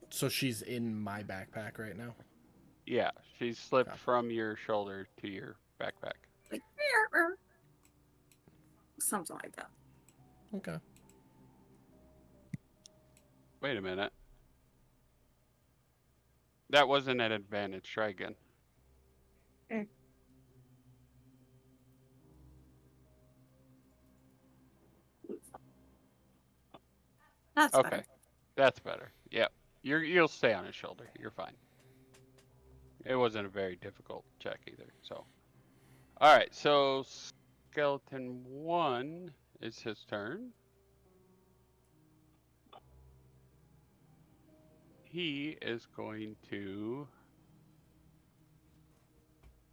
So she's in my backpack right now? Yeah, she slipped Okay. from your shoulder to your backpack. Like, something like that. Okay. Wait a minute. That wasn't an advantage. Try again. That's Okay, better. that's better. Yep. You'll stay on his shoulder. You're fine. It wasn't a very difficult check either. So, all right. So skeleton 1 is his turn. He is going to.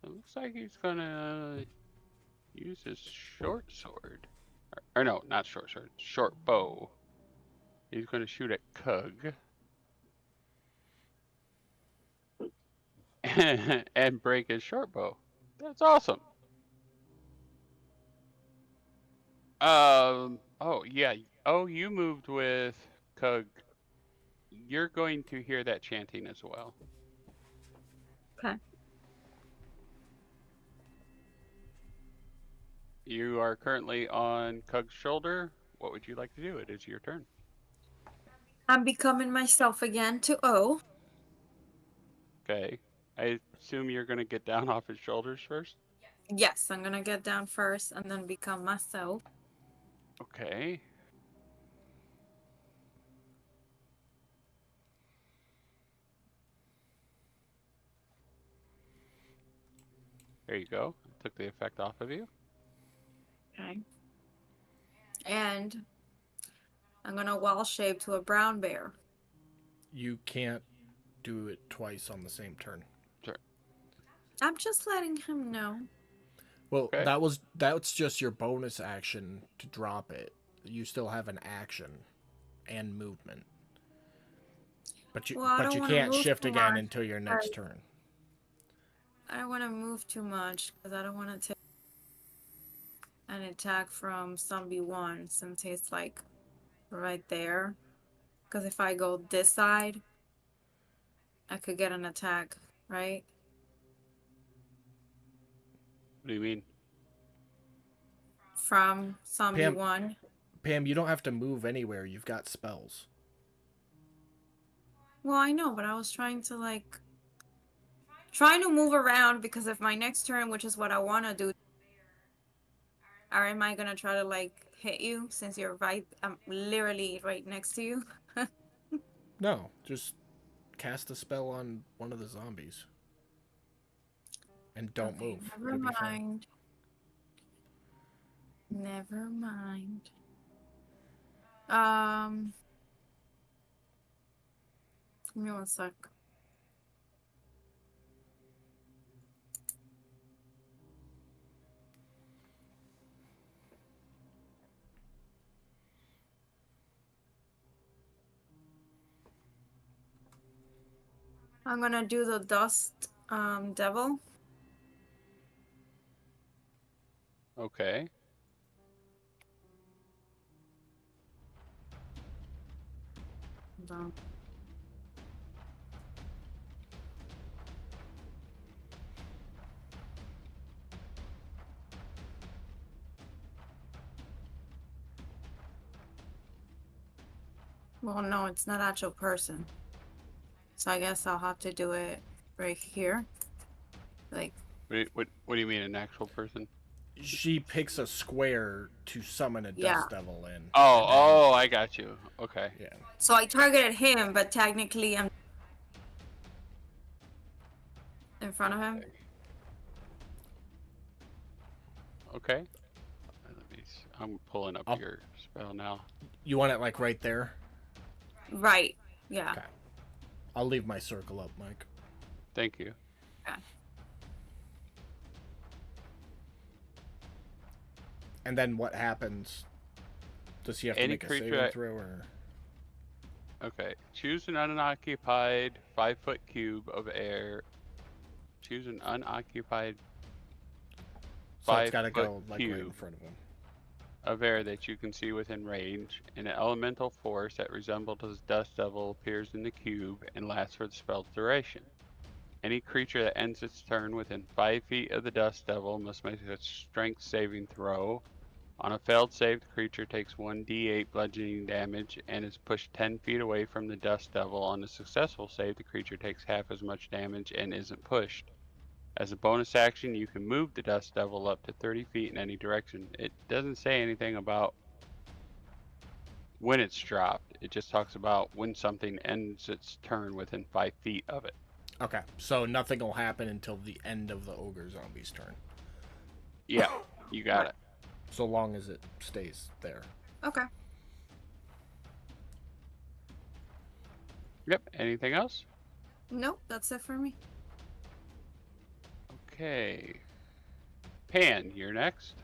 It looks like he's gonna use his short sword. Or no, not short sword. Short bow. He's gonna shoot at Kug. And break his short bow. That's awesome. Oh yeah. Oh, you moved with Kug. You're going to hear that chanting as well. Okay. You are currently on Kug's shoulder. What would you like to do? It is your turn. I'm becoming myself again to O. Okay. I assume you're gonna get down off his shoulders first. Yes, I'm gonna get down first and then become myself. Okay. There you go. Took the effect off of you. Okay. And I'm gonna wall shape to a brown bear. You can't do it twice on the same turn. Sure. I'm just letting him know. Well, Okay. that's just your bonus action to drop it. You still have an action and movement. But Well, I don't you want to can't move shift too again much. until your next turn. I don't want to move too much because I don't want to take an attack from zombie 1 since he's like right there. Because if I go this side, I could get an attack, right? What do you mean? From zombie Pam, 1. Pam, you don't have to move anywhere. You've got spells. Well, I know, but I was trying to like trying to move around because if my next turn, which is what I want to do, or am I gonna try to like hit you since you're right? I'm literally right next to you. No, just cast a spell on one of the zombies. And don't Okay, move. never You'll be fine. mind. Never mind. Give me one sec. I'm gonna do the dust devil. Okay. Hold on. Well, no, it's not actual person. So I guess I'll have to do it right here. Like, What do you mean, an actual person? She picks a square to summon a Yeah. dust devil in. Oh, I got you. Okay. Yeah. so I targeted him, but technically I'm in front of him. Okay. I'm pulling up your spell now. You want it like right there? Right. Yeah. Okay. I'll leave my circle up, Mike. Thank you. Okay. And then what happens? Does he have to Any make a creature saving throw or? Okay. Choose an unoccupied 5-foot cube of air. Choose an unoccupied So it's got to 5-foot go like right in cube front of him. of air that you can see within range, and an elemental force that resembles a dust devil appears in the cube and lasts for the spell's duration. Any creature that ends its turn within 5 feet of the dust devil must make a strength saving throw. On a failed save, the creature takes 1d8 bludgeoning damage and is pushed 10 feet away from the Dust Devil. On a successful save, the creature takes half as much damage and isn't pushed. As a bonus action, you can move the Dust Devil up to 30 feet in any direction. It doesn't say anything about when it's dropped. It just talks about when something ends its turn within 5 feet of it. Okay, so nothing will happen until the end of the ogre zombie's turn, Yeah, you got Right. it. so long as it stays there. Okay. Yep, anything else? Nope, that's it for me. Okay. Pan, you're next.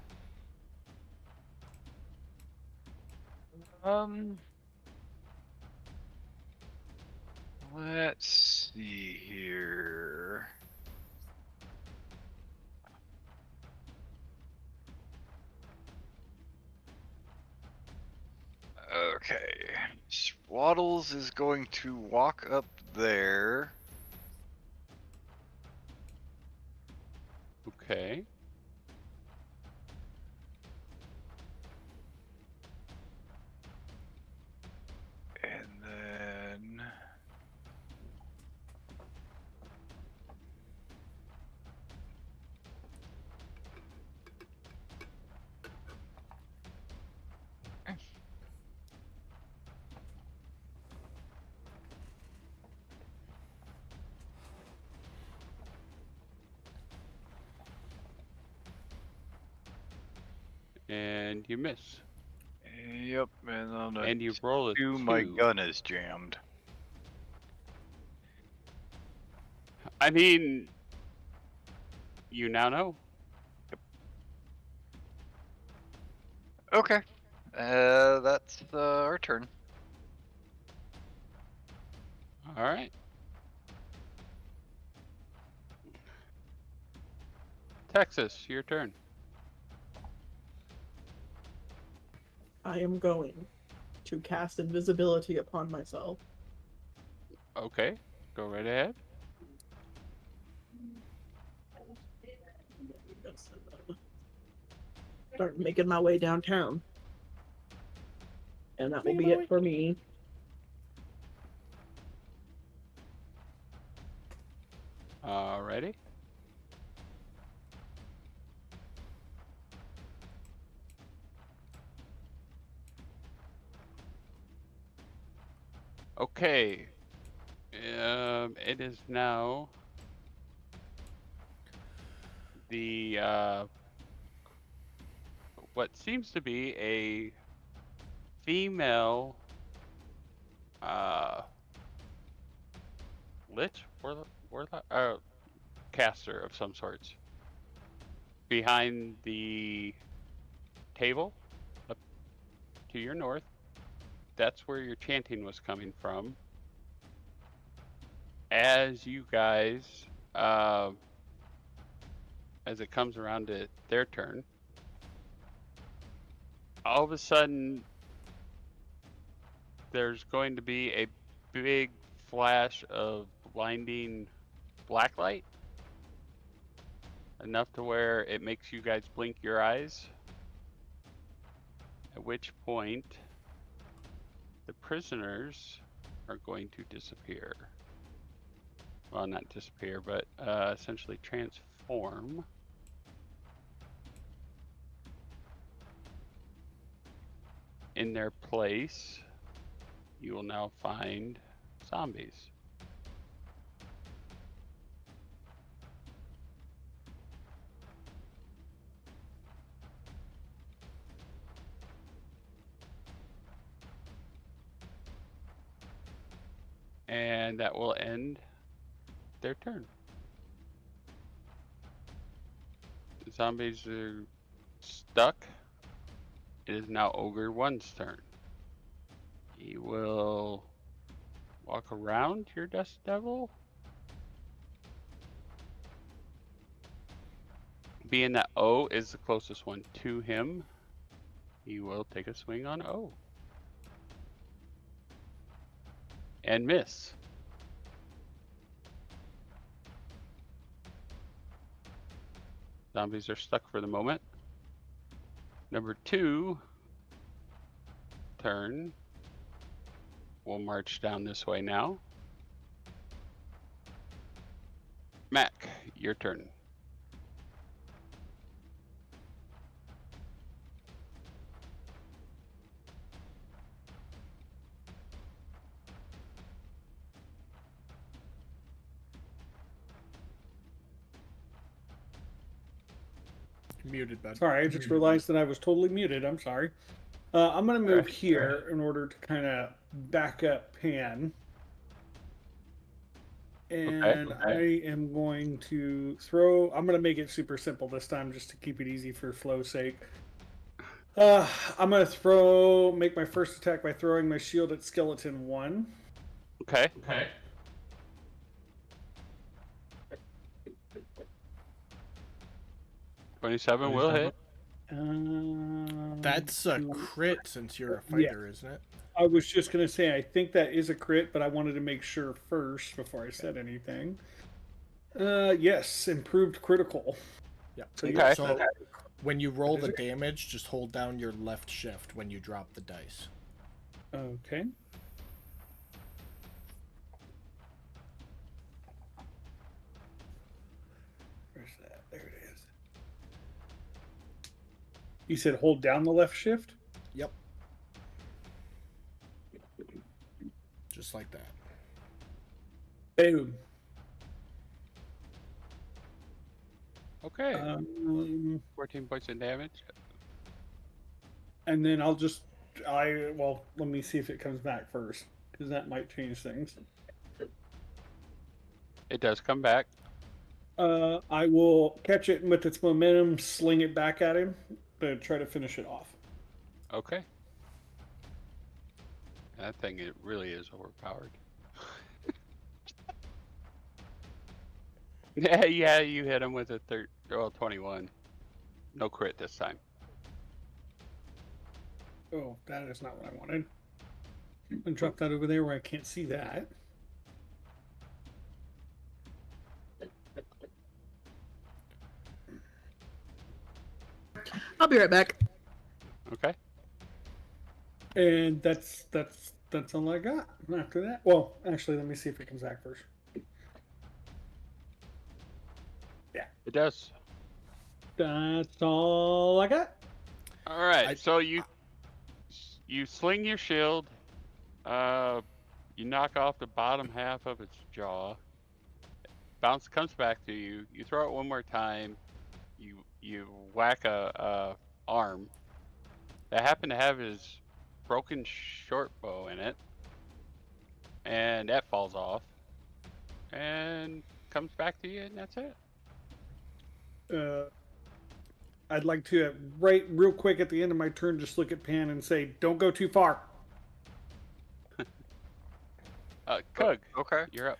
Let's see here. Okay. Swaddles is going to walk up there. Okay. And then And you miss. yep, and on a And you roll a 2, 2. my gun is jammed. I mean, you now know. Okay. That's our turn. All right. Texas, your turn. I am going to cast invisibility upon myself. Okay, go right ahead. Start making my way downtown. And that will be it for me. Alrighty. Okay. It is now the what seems to be a female lich warlock caster of some sorts behind the table up to your north. That's where your chanting was coming from. As you guys, as it comes around to their turn, all of a sudden there's going to be a big flash of blinding black light, enough to where it makes you guys blink your eyes, at which point the prisoners are going to disappear. Well, not disappear, but essentially transform. In their place, you will now find zombies. And that will end their turn. The zombies are stuck. It is now Ogre 1's turn. He will walk around your Dust Devil. Being that O is the closest one to him, he will take a swing on O. And miss. Zombies are stuck for the moment. Number 2 turn. We'll march down this way now. Mac, your turn. Muted, bud. Sorry, I just realized that I was totally muted. I'm sorry. I'm going to move here in order to kind of back up Pan. And I am going to throw. I'm going to make it super simple this time just to keep it easy for flow's sake. I'm going to make my first attack by throwing my shield at Skeleton 1. Okay. 27 will hit. That's a crit since you're a fighter, isn't it? I was just going to say, I think that is a crit, but I wanted to make sure first before I said anything. Yes, improved critical. Yeah. So, Okay. So when you roll the damage, just hold down your left shift when you drop the dice. Okay. Where's that? There it is. You said hold down the left shift? Yep. Just like that. Boom. Okay. 14 points of damage. And then let me see if it comes back first, because that might change things. It does come back. I will catch it with its momentum, sling it back at him, to try to finish it off. Okay. That thing, it really is overpowered. Yeah, you hit him with a 21. No crit this time. Oh, that is not what I wanted. And drop that over there where I can't see that. I'll be right back. Okay. And that's all I got. After that, well, actually, let me see if it comes back first. Yeah, It does. that's all I got. All right. So you sling your shield. You knock off the bottom half of its jaw. Bounce comes back to you. You throw it one more time. You whack a arm that happened to have his broken short bow in it, and that falls off and comes back to you, and that's it. I'd like to, real quick at the end of my turn, just look at Pan and say, "Don't go too far." Kug, Okay. you're up.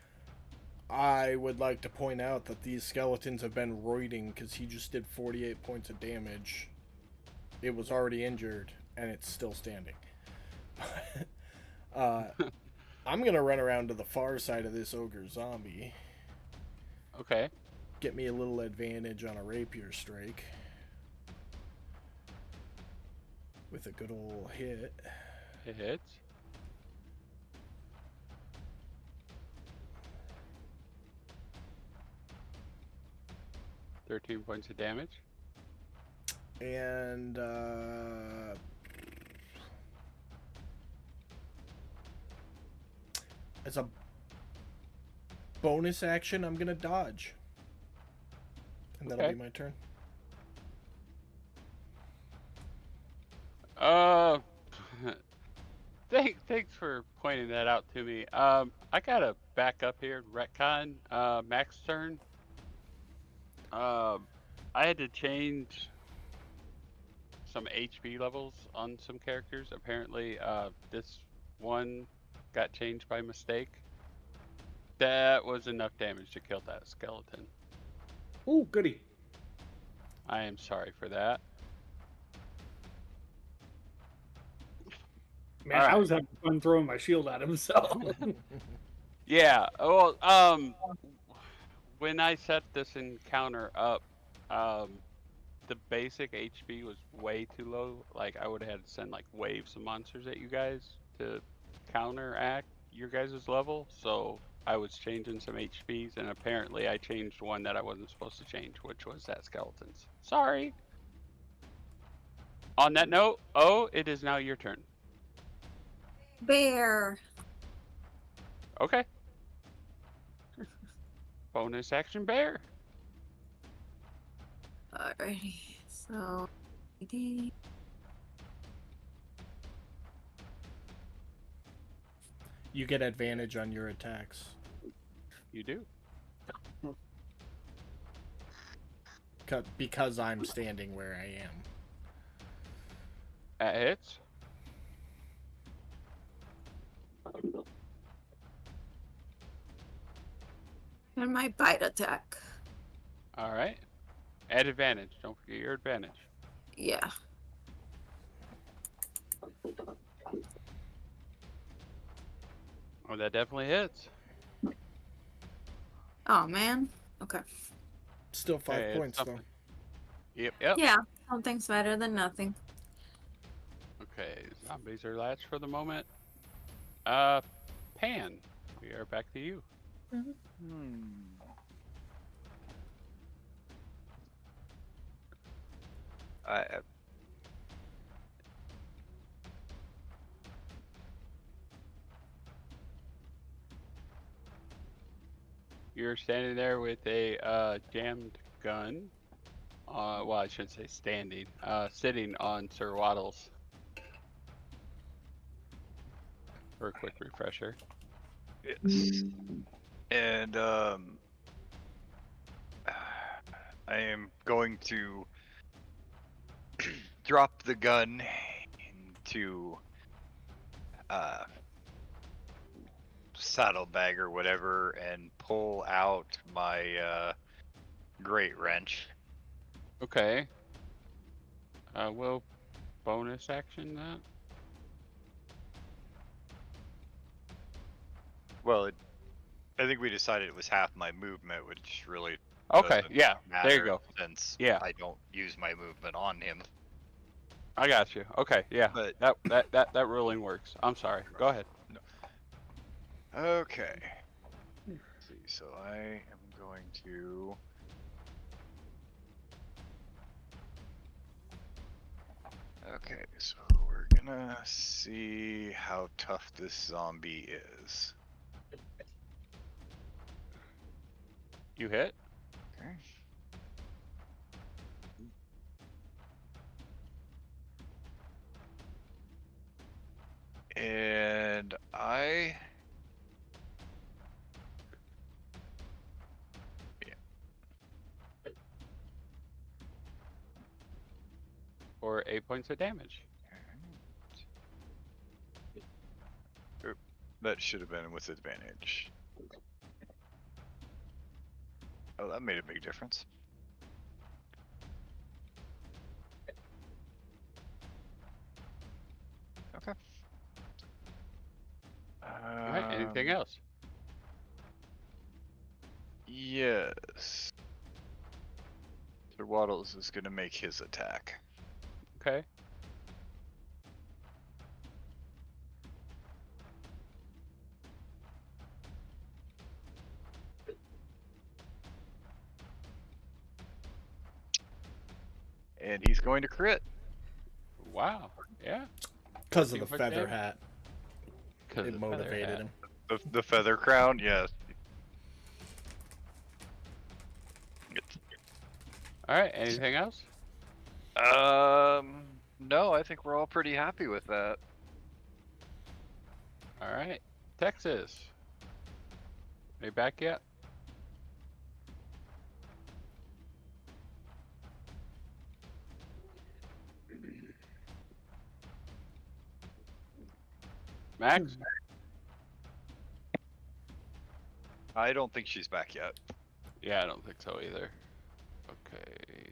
I would like to point out that these skeletons have been roiding because he just did 48 points of damage. It was already injured, and it's still standing. I'm going to run around to the far side of this ogre zombie. Okay. Get me a little advantage on a rapier strike. With a good old hit. It hits. $13 points of damage. And as a bonus action, I'm gonna dodge, and that'll be my turn. Thanks for pointing that out to me. I gotta back up here and retcon Mac's turn. I had to change some HP levels on some characters. Apparently, this one got changed by mistake. That was enough damage to kill that skeleton. Oh, goody. I am sorry for that. Man, I was having fun throwing my shield at him, so. Yeah. Well, when I set this encounter up, the basic HP was way too low. Like I would have had to send like waves of monsters at you guys to counteract your guys' level. So I was changing some HPs, and apparently I changed one that I wasn't supposed to change, which was that skeletons. Sorry. On that note, oh, it is now your turn. Bear. Okay. Bonus action bear. Alrighty. So. You get advantage on your attacks. You do. Because I'm standing where I am. That hits. And my bite attack. All right. Add advantage. Don't forget your advantage. Yeah. Oh, that definitely hits. Oh man. Okay. Still 5 Hey, it's points, though. something. Yep. Yeah. Something's better than nothing. Okay, zombies are latched for the moment. Pan, we are back to you. I You're standing there with a jammed gun. Well, I shouldn't say standing. Sitting on Sir Waddles. For a quick refresher. yes. And I am going to drop the gun into saddlebag or whatever and pull out my great wrench. Okay. We'll bonus action that. Well, I think we decided it was half my movement, which really Okay, doesn't yeah, matter there you go. since Yeah. I don't use my movement on him. I got you. Okay, yeah. But That ruling works. I'm sorry. Go ahead. no. Okay. Let's see. So I am going to. Okay, so we're gonna see how tough this zombie is. You hit. Okay. And I. For 8 points of damage. Oop, that should have been with advantage. Oh, that made a big difference. Okay. Alright, anything else? Yes. Sir Waddles is going to make his attack. Okay. And he's going to crit. Wow. Yeah. Because of the 14 points feather damage. hat. 'Cause It of the feather motivated hat. him. The feather crown, yes. Alright, anything else? No, I think we're all pretty happy with that. Alright. Texas. Are you back yet? Max? I don't think she's back yet. Yeah, I don't think so either. Okay.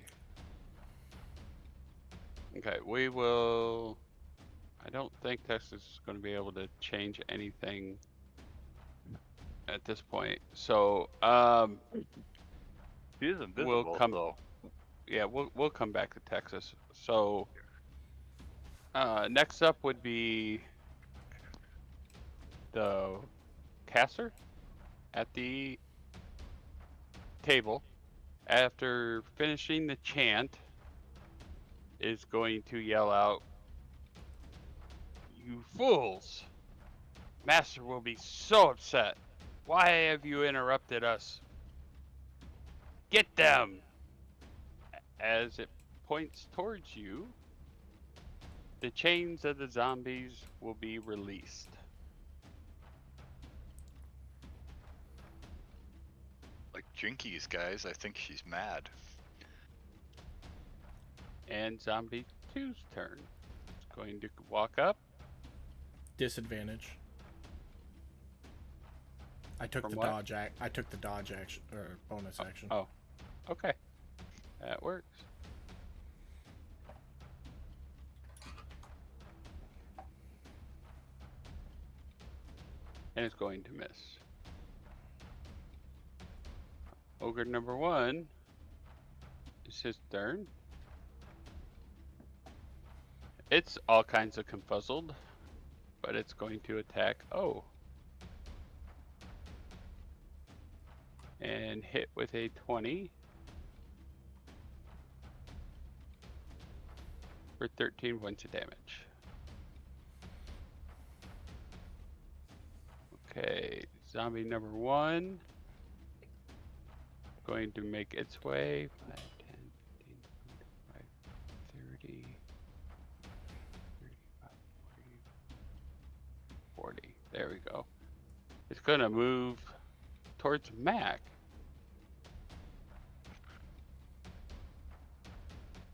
Okay, we will. I don't think Texas is going to be able to change anything at this point. So, She is we'll invisible, come. though. yeah, we'll come back to Texas. So next up would be the caster at the table. After finishing the chant, is going to yell out, "You fools! Master will be so upset. Why have you interrupted us? Get them!" As it points towards you, the chains of the zombies will be released. Like Jinkies, guys. I think she's mad. And zombie two's turn. It's going to walk up. Disadvantage. I took From the what? dodge act. I took the dodge action or bonus action. Oh, okay. That works. And it's going to miss. Ogre number 1 is his turn. It's all kinds of confuzzled, but it's going to attack O. And hit with a 20 for 13 points of damage. Okay, zombie number 1 going to make its way 5, 10, 15, 25, 30, 35, 40. There we go. It's going to move towards Mac.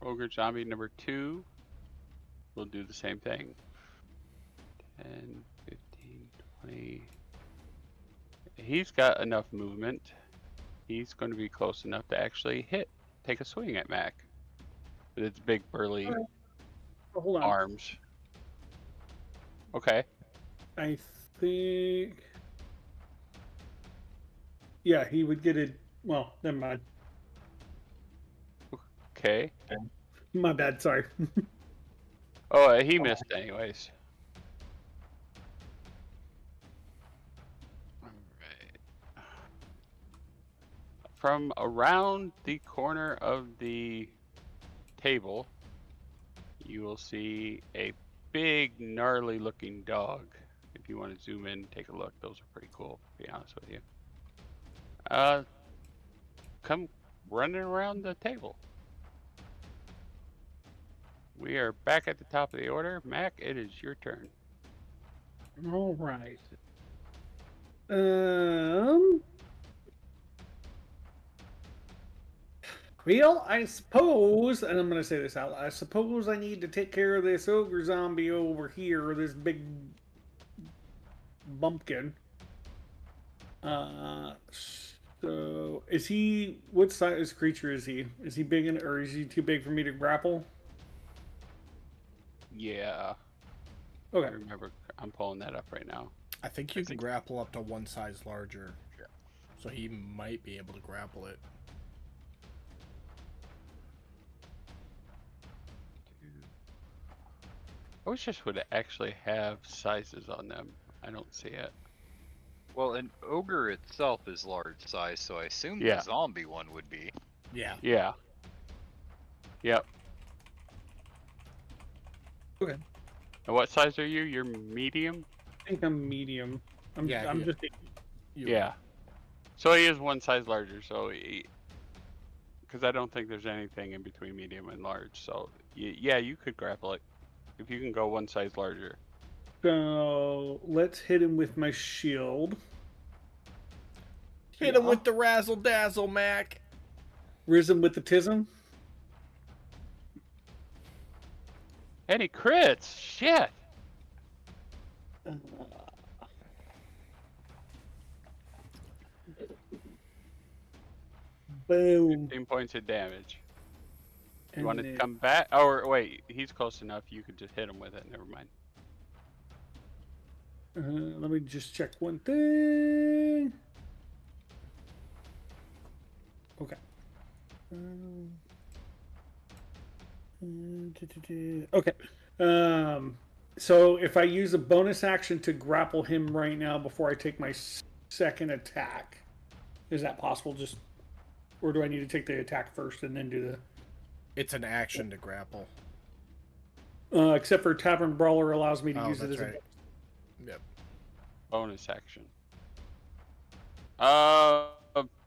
Ogre zombie number 2 will do the same thing. 10, 15, 20. He's got enough movement. He's going to be close enough to actually take a swing at Mac with its big burly Oh, hold on. arms. Okay. I think. Yeah, he would get it. Well, never mind. Okay. My bad. Sorry. Oh, he missed anyways. Alright. From around the corner of the table, you will see a big, gnarly looking dog. If you want to zoom in and take a look, those are pretty cool, to be honest with you. Come running around the table. We are back at the top of the order. Mac, it is your turn. All right. Well, I suppose, and I'm going to say this out loud, I suppose I need to take care of this ogre zombie over here, this big bumpkin. So, is he, what size creature is he? Is he big, or is he too big for me to grapple? Yeah. Okay. Remember, I'm pulling that up right now. I think you can grapple up to one size larger. Yeah. So he might be able to grapple it. I wish this would actually have sizes on them. I don't see it. Well, an ogre itself is large size, so I assume Yeah. the zombie one would be. Yeah. Yeah. Yep. Okay. And what size are you? You're medium? I think I'm medium. I'm Yeah, just. Yeah. So he is one size larger, so because I don't think there's anything in between medium and large. So yeah, you could grapple it if you can go one size larger. So let's hit him with my shield. Hit him with the razzle dazzle, Mac. Risen with the tism. Any crits? Shit. Boom. 15 points of damage. You And want to then- come back? Or wait, he's close enough. You could just hit him with it. Never mind. Let me just check one thing. Okay. Okay. So if I use a bonus action to grapple him right now before I take my second attack, is that possible? Just, or do I need to take the attack first and then do the? It's an action to grapple. Except for Tavern Brawler allows me to use it that's as right. a. Yep. Bonus action.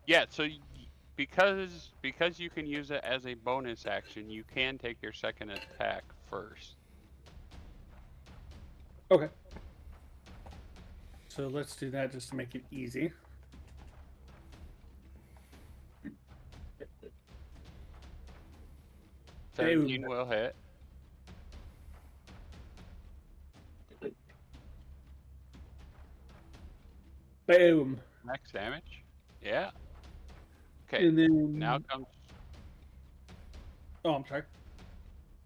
Yeah. So because you can use it as a bonus action, you can take your second attack first. Okay. So let's do that just to make it easy. Boom. 17 will hit. Boom. Max damage. Yeah. Okay. And then Now comes Oh, I'm sorry.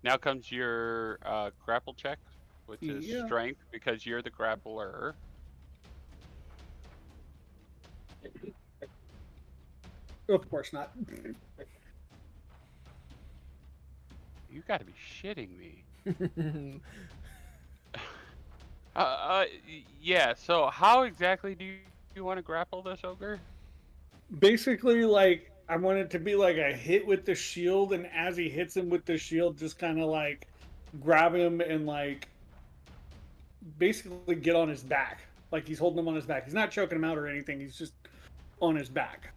now comes your grapple check, which is Yeah. strength because you're the grappler. Of course not. You got to be shitting me. Yeah. So how exactly do you want to grapple this ogre? Basically, like, I want it to be like a hit with the shield, and as he hits him with the shield, just kind of like grab him and like basically get on his back. Like he's holding him on his back. He's not choking him out or anything. He's just on his back.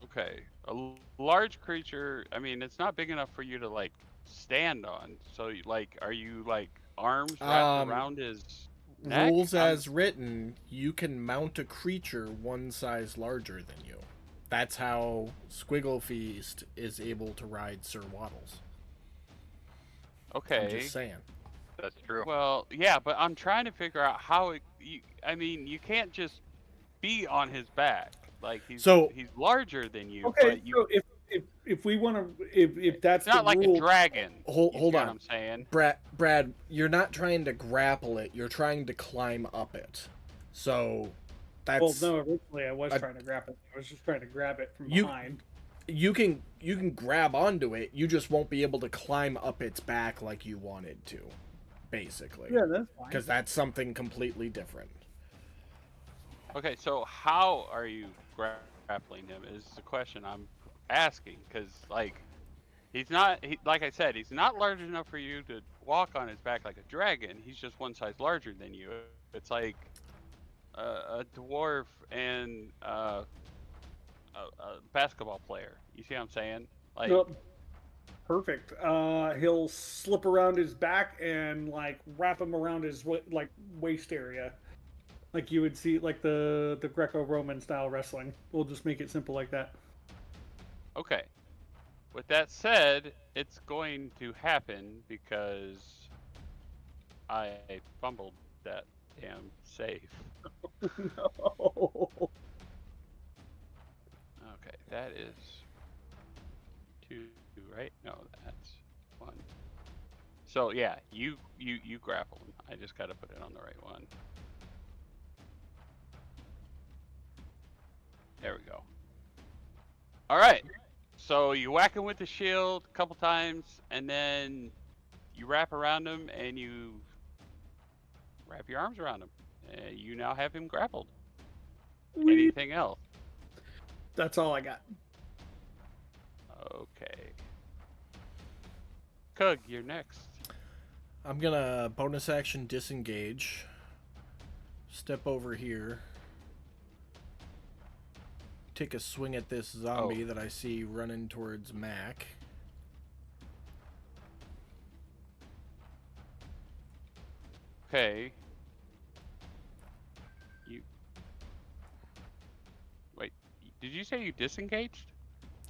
Okay. A large creature. I mean, it's not big enough for you to like stand on. So, like, are you like arms wrapped around his neck? Rules as written, you can mount a creature one size larger than you. That's how Squiggle Feast is able to ride Sir Waddles. Okay. I'm just saying. That's true. Well, yeah, but I'm trying to figure out how I mean, you can't just be on his back. Like he's larger than you. Okay, but you, so if we want to, if that's it's not the like rule, a dragon. Hold you see on. What I'm saying, Brad, you're not trying to grapple it. You're trying to climb up it. So that's. Well, no, originally I was trying to grab it. I was just trying to grab it from behind. You can grab onto it. You just won't be able to climb up its back like you wanted to, basically. Yeah, that's fine. Because that's something completely different. Okay, so how are you grappling him is the question I'm asking. Because like he's not, like I said, he's not large enough for you to walk on his back like a dragon. He's just one size larger than you. It's like a dwarf and a basketball player. You see what I'm saying? Like, Nope. Perfect. He'll slip around his back and like wrap him around his like waist area, like you would see like the Greco-Roman style wrestling. We'll just make it simple like that. Okay. With that said, it's going to happen because I fumbled that damn save. No. Okay, that is 2, right? No, that's 1. So yeah, you grapple him. I just got to put it on the right one. There we go. All right. So you whack him with the shield a couple times, and then you wrap around him, and you wrap your arms around him. And you now have him grappled. Anything else? That's all I got. Okay. Kug, you're next. I'm gonna bonus action disengage. Step over here. Take a swing at this zombie that I see running towards Mac. Okay. Wait, did you say you disengaged?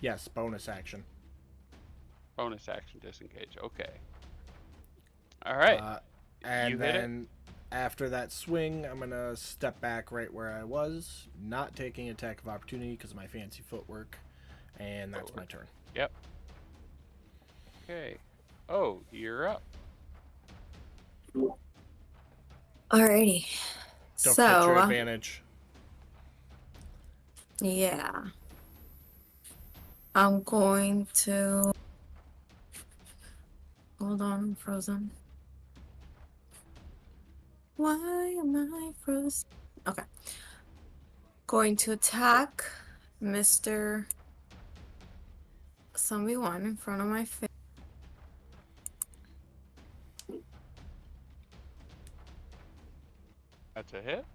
Yes, bonus action. Bonus action disengage. Okay. All right. And then after that swing, I'm going to step back right where I was, not taking attack of opportunity because of my fancy footwork. And that's my turn. Yep. Okay. Oh, you're up. Alrighty. Don't forget your So, advantage. yeah. I'm going to Hold on, I'm frozen. Why am I frozen? Okay. Going to attack Mr. Zombie 1 in front of my face. That's a hit.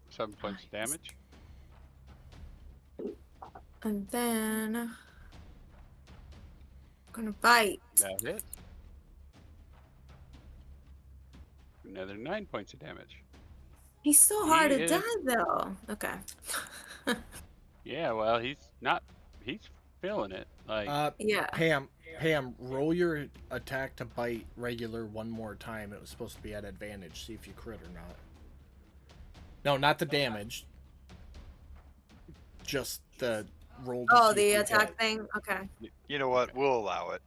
Seven points of damage. And then I'm gonna bite. That hit. Another 9 points of damage. He's so He hard to is- die though. Okay. Yeah, well, he's not. He's feeling it. Like, Yeah. Pam, roll your attack to bite regular one more time. It was supposed to be at advantage. See if you crit or not. No, not the damage. Just the roll. To Oh, see the if you attack hit. thing? Okay. You know what? We'll allow it.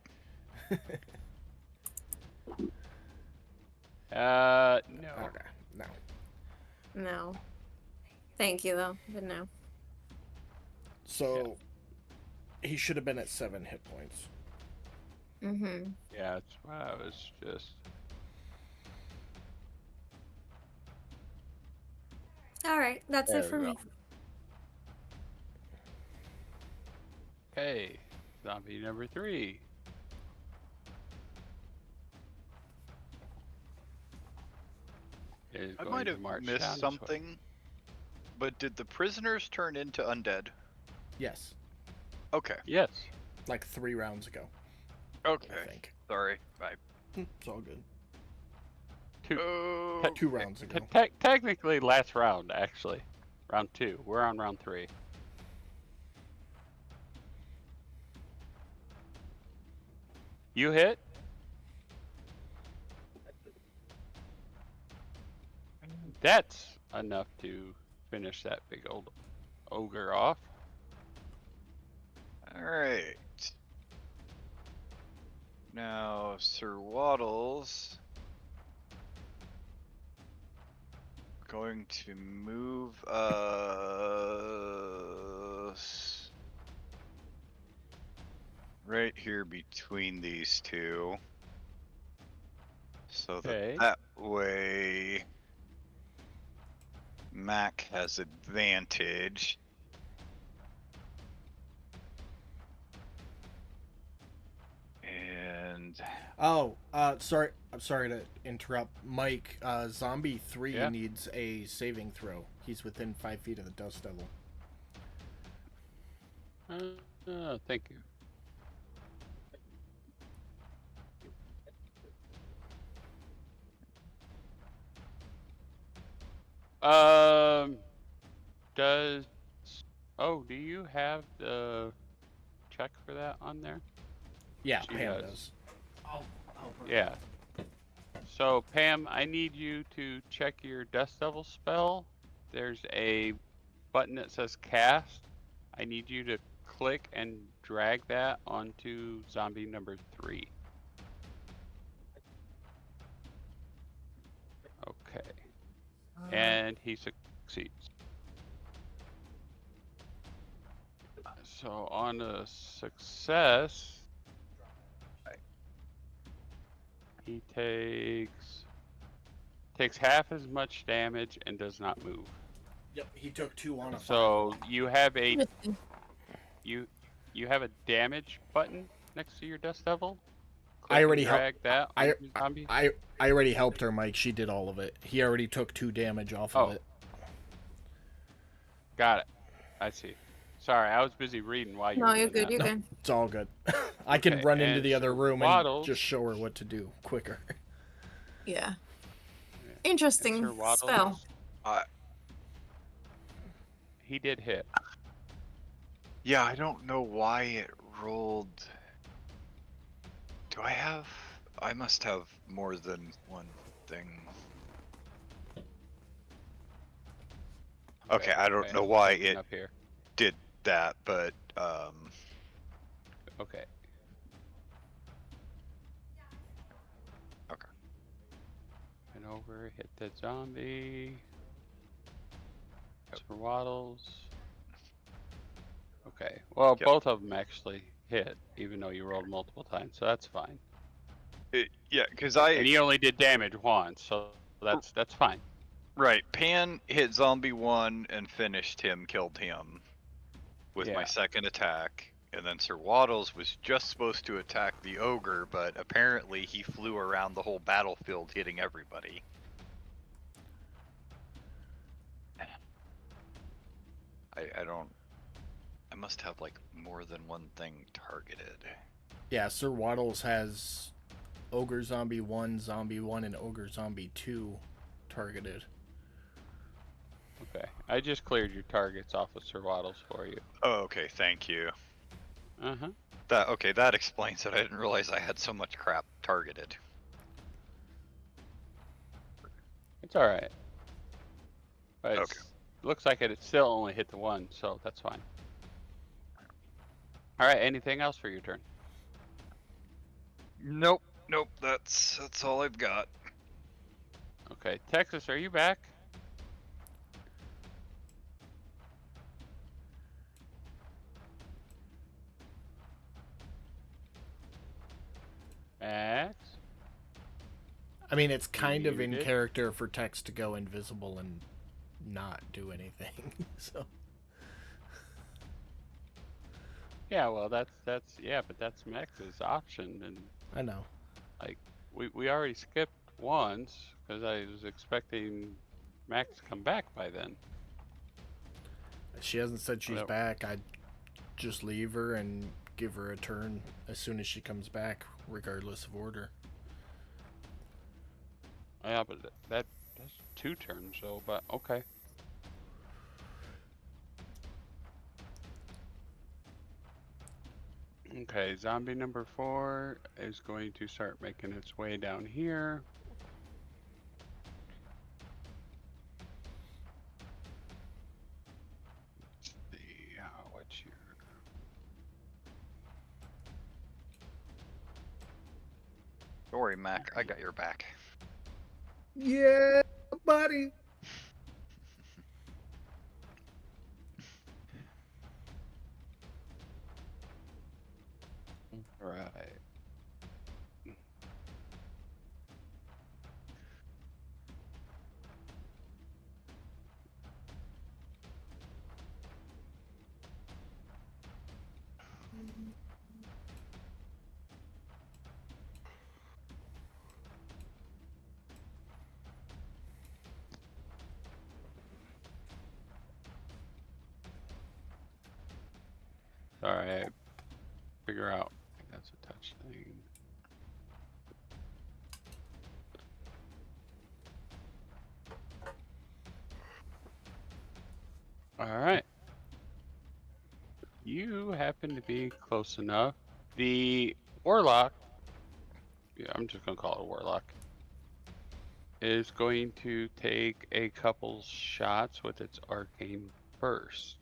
no. Okay, no. No. Thank you though, but no. So he should have been at 7 hit points. Mm-hmm. Yeah, that's why I was just. Alright, that's There it for we me. go. Okay, zombie number 3. Is I going might to have march missed down this way. something, but did the prisoners turn into undead? Yes, Okay. Yes. like 3 rounds ago. Okay. I think. Sorry. It's all good. Oh. 2 rounds ago. Technically, last round, actually. Round 2. We're on round 3. You hit? That's enough to finish that big old ogre off. Alright. Now, Sir Waddles going to move right here between these two. So Okay. that way Mac has advantage. And Oh, sorry. I'm sorry to interrupt, Mike. Zombie 3 Yeah. needs a saving throw. He's within 5 feet of the dust devil. Thank you. Does do you have the check for that on there? Yeah, She Pam does. does. I'll put it Yeah. So Pam, I need you to check your Dust Devil spell. There's a button that says cast. I need you to click and drag that onto zombie number 3. Okay. And he succeeds. So on a success, he takes half as much damage and does not move. Yep, he took 2 on a 5. So you have a you have a damage button next to your Dust Devil. Click I already and drag that I, onto zombie. I already helped her, Mike. She did all of it. He already took 2 damage off of it. Got it. I see. Sorry, I was busy reading while you No, were you're doing good, you're that. good. It's all good. I can Okay, run into and the other Sir room Waddles- and just show her what to do quicker. Yeah. And Interesting Sir Waddles, spell. he did hit. yeah, I don't know why it rolled. Do I have? I must have more than one thing. Okay, I don't know why it Up here. did that, but Okay. Okay. And over, hit that zombie. Sir Waddles. Okay. Well, Yep. both of them actually hit, even though you rolled multiple times, so that's fine. Yeah, because And you only did damage once, so that's fine. Right, Pan hit Zombie 1 and finished him, killed him with my Yeah. second attack. And then Sir Waddles was just supposed to attack the ogre, but apparently he flew around the whole battlefield hitting everybody. I don't... I must have, like, more than one thing targeted. Yeah, Sir Waddles has Ogre Zombie 1, Zombie 1, and Ogre Zombie 2 targeted. Okay. I just cleared your targets off of Sir Waddles for you. Oh, okay, thank you. Uh-huh. That explains it. I didn't realize I had so much crap targeted. It's alright. But Okay. looks like it still only hit the one, so that's fine. Alright, anything else for your turn? Nope, that's all I've got. Okay, Texas, are you back? Max? I mean, it's kind of in Muted. character for Tex to go invisible and not do anything. So Yeah, well, that's yeah, but that's Max's option, and I know. like we already skipped once because I was expecting Max to come back by then. She hasn't said she's Whatever. back. I'd just leave her and give her a turn as soon as she comes back, regardless of order. Yeah, but that's 2 turns, so but okay. Okay, zombie number 4 is going to start making its way down here. Let's see, what's your... Don't worry, Mac, I got your back. Yeah, buddy. Right. Alright, figure out. That's a touch thing. Alright. You happen to be close enough. The warlock, yeah, I'm just gonna call it a warlock, is going to take a couple shots with its arcane burst.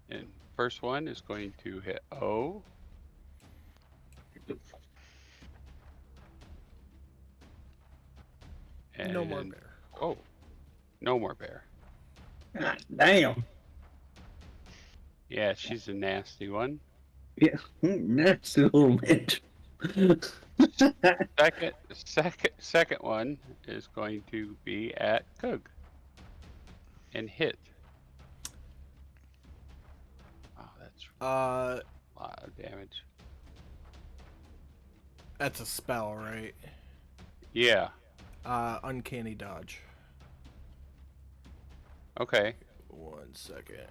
And first one is going to hit O. And No more bear. oh, no more bear. God damn. Yeah, she's a nasty one. Yeah, that's a little bit. Second one is going to be at Kug and hit. Oh, that's a lot of damage. That's a spell, right? Yeah. Uncanny dodge. Okay. 1 second.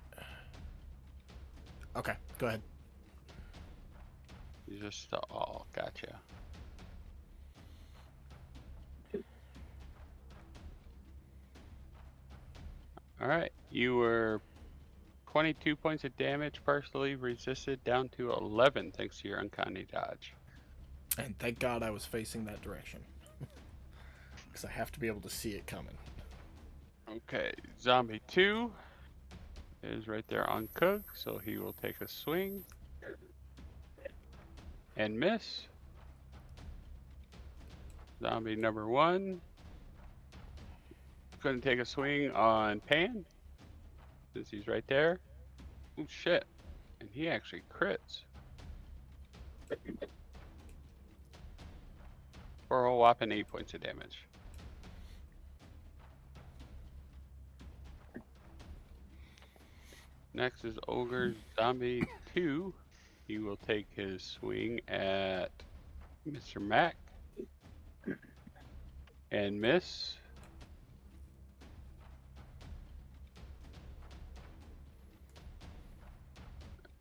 Okay, go ahead. You just oh, gotcha. All right. You were 22 points of damage, partially resisted, down to 11 thanks to your uncanny dodge. And thank God I was facing that direction. Because I have to be able to see it coming. Okay, zombie 2 is right there on Cook, so he will take a swing and miss. Zombie number 1 going to take a swing on Pan since he's right there. Oh shit! And he actually crits for a whopping 8 points of damage. Next is Ogre Zombie 2. He will take his swing at Mr. Mac and miss.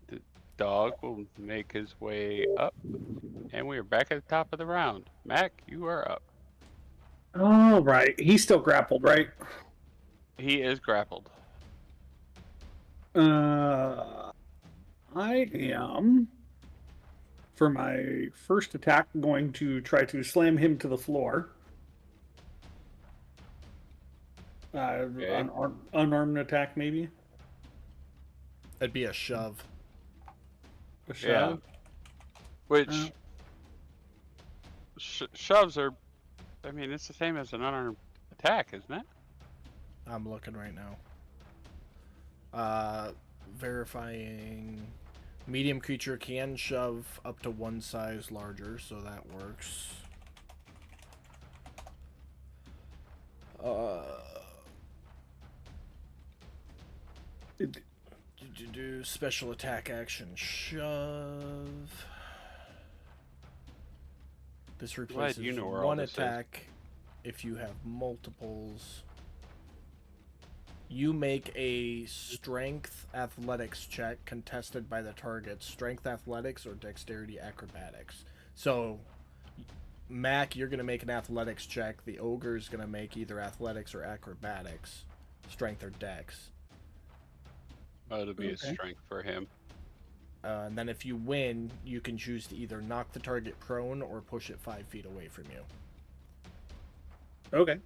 The dog will make his way up, and we are back at the top of the round. Mac, you are up. All right. He's still grappled, right? He is grappled. I am, for my first attack, going to try to slam him to the floor. Okay. Unarmed attack, maybe? It'd be a shove. A Yeah. shove? Which shoves are, I mean, it's the same as an unarmed attack, isn't it? I'm looking right now. Verifying. Medium creature can shove up to one size larger, so that works. Special attack action shove. This replaces you know where all one this is. attack if you have multiples. You make a strength athletics check contested by the target. Strength athletics or dexterity acrobatics. So, Mac, you're going to make an athletics check. The ogre's going to make either athletics or acrobatics. Strength or dex. It'll be a strength for him. And then if you win, you can choose to either knock the target prone or push it 5 feet away from you. Okay.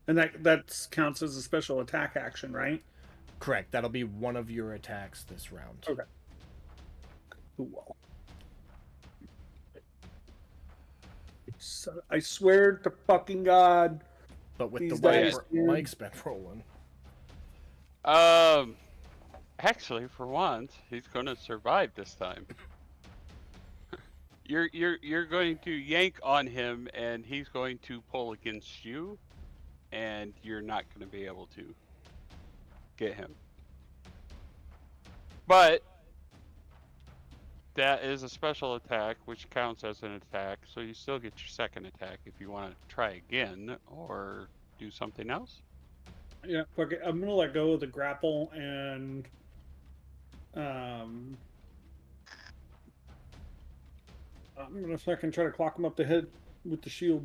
And that counts as a special attack action, right? Correct. That'll be one of your attacks this round. Okay. Cool. So, I swear to fucking God. But with These the way dice, Mike's been rolling. Actually, for once, he's going to survive this time. You're going to yank on him, and he's going to pull against you, and you're not going to be able to get him. But that is a special attack, which counts as an attack, so you still get your second attack if you want to try again or do something else. Yeah, fuck it. I'm gonna let go of the grapple and I'm gonna fucking try to clock him up the head with the shield.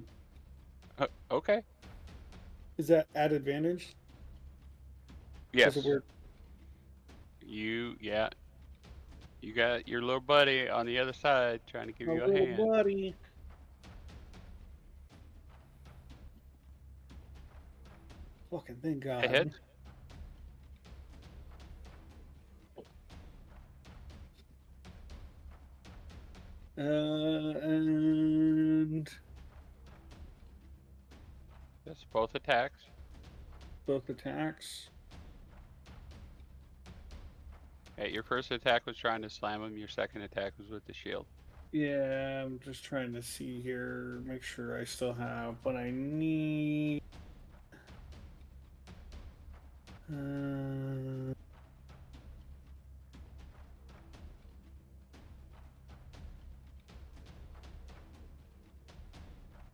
Okay. Is that at advantage? Yes. Does it work? Yeah. You got your little buddy on the other side trying to give you a hand. Buddy. Fucking thank God. It hits. And That's both attacks. both attacks. Yeah, your first attack was trying to slam him. Your second attack was with the shield. Yeah, I'm just trying to see here, make sure I still have what I need.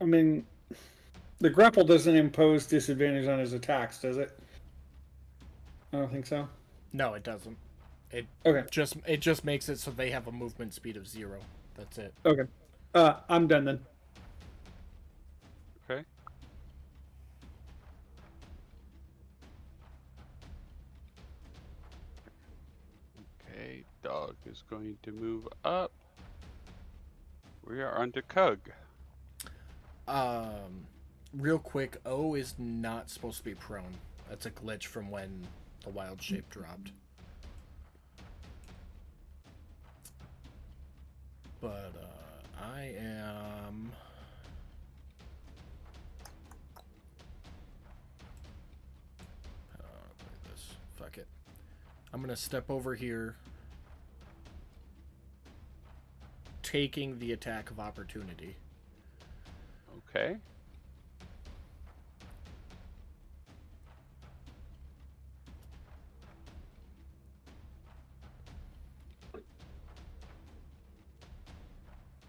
I mean, the grapple doesn't impose disadvantage on his attacks, does it? I don't think so. No, it doesn't. It Okay. just makes it so they have a movement speed of 0. That's it. Okay. I'm done then. Okay. Okay, dog is going to move up. We are on to Cug. Real quick, O is not supposed to be prone. That's a glitch from when the wild shape dropped. But I am play this. Fuck it. I'm gonna step over here, taking the attack of opportunity. Okay.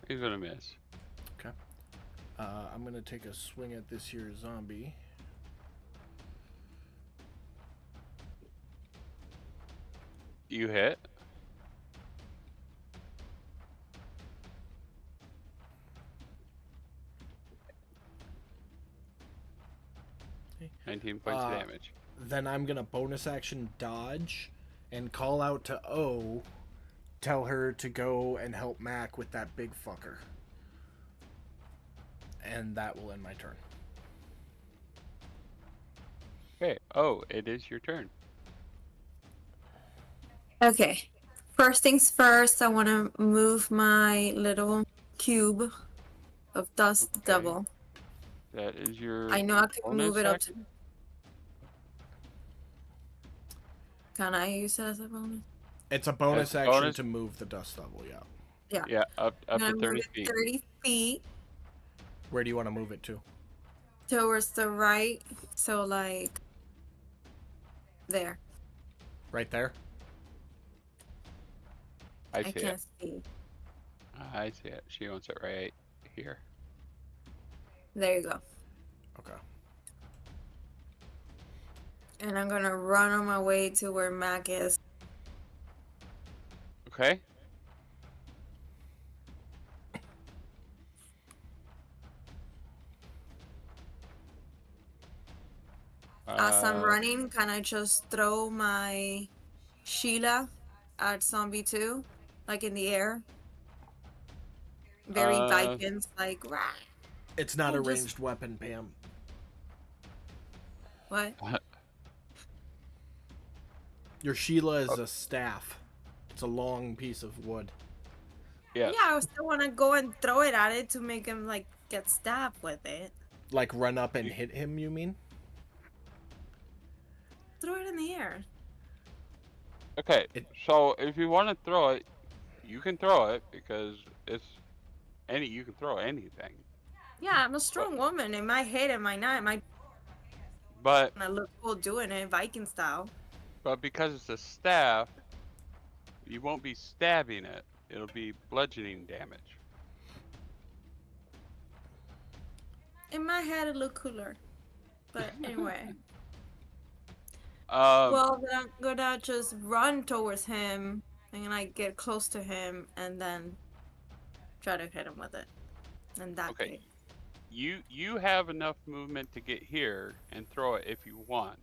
He's gonna miss. Okay. I'm gonna take a swing at this here zombie. You hit. Okay. 19 points of damage. Then I'm gonna bonus action dodge and call out to O. Tell her to go and help Mac with that big fucker. And that will end my turn. Okay. Oh, it is your turn. Okay. First things first, I want to move my little cube of dust Okay. devil. That is your I know I can move bonus it up to. action? Can I use it as a bonus? It's a bonus As a action bonus? to move the dust level, yeah. Yeah. Yeah, up I'm to gonna move 30 it feet. 30 feet Where do you want to move it to? towards the right. So, like, there. Right there? I I see it. can't see. I see it. She wants it right here. There you go. Okay. And I'm gonna run on my way to where Mac is. Okay. As I'm running, can I just throw my Sheila at zombie 2? Like in the air? Very Vikings, like, rah! It's not a Oh, just- ranged weapon, Pam. What? Your Sheila is a staff. It's a long piece of wood. Yes. Yeah, I still want to go and throw it at it to make him, like, get stabbed with it. Like run up and hit him, you mean? Throw it in the air. Okay. So if you want to throw it, you can throw it because you can throw anything. Yeah, I'm a strong woman. It might hit, it might not. It might But look cool doing it, Viking style. because it's a staff, you won't be stabbing it. It'll be bludgeoning damage. In my head, it looked cooler. But anyway. Um, Well, then I'm gonna just run towards him and like get close to him and then try to hit him with it. In that okay. case. You have enough movement to get here and throw it if you want.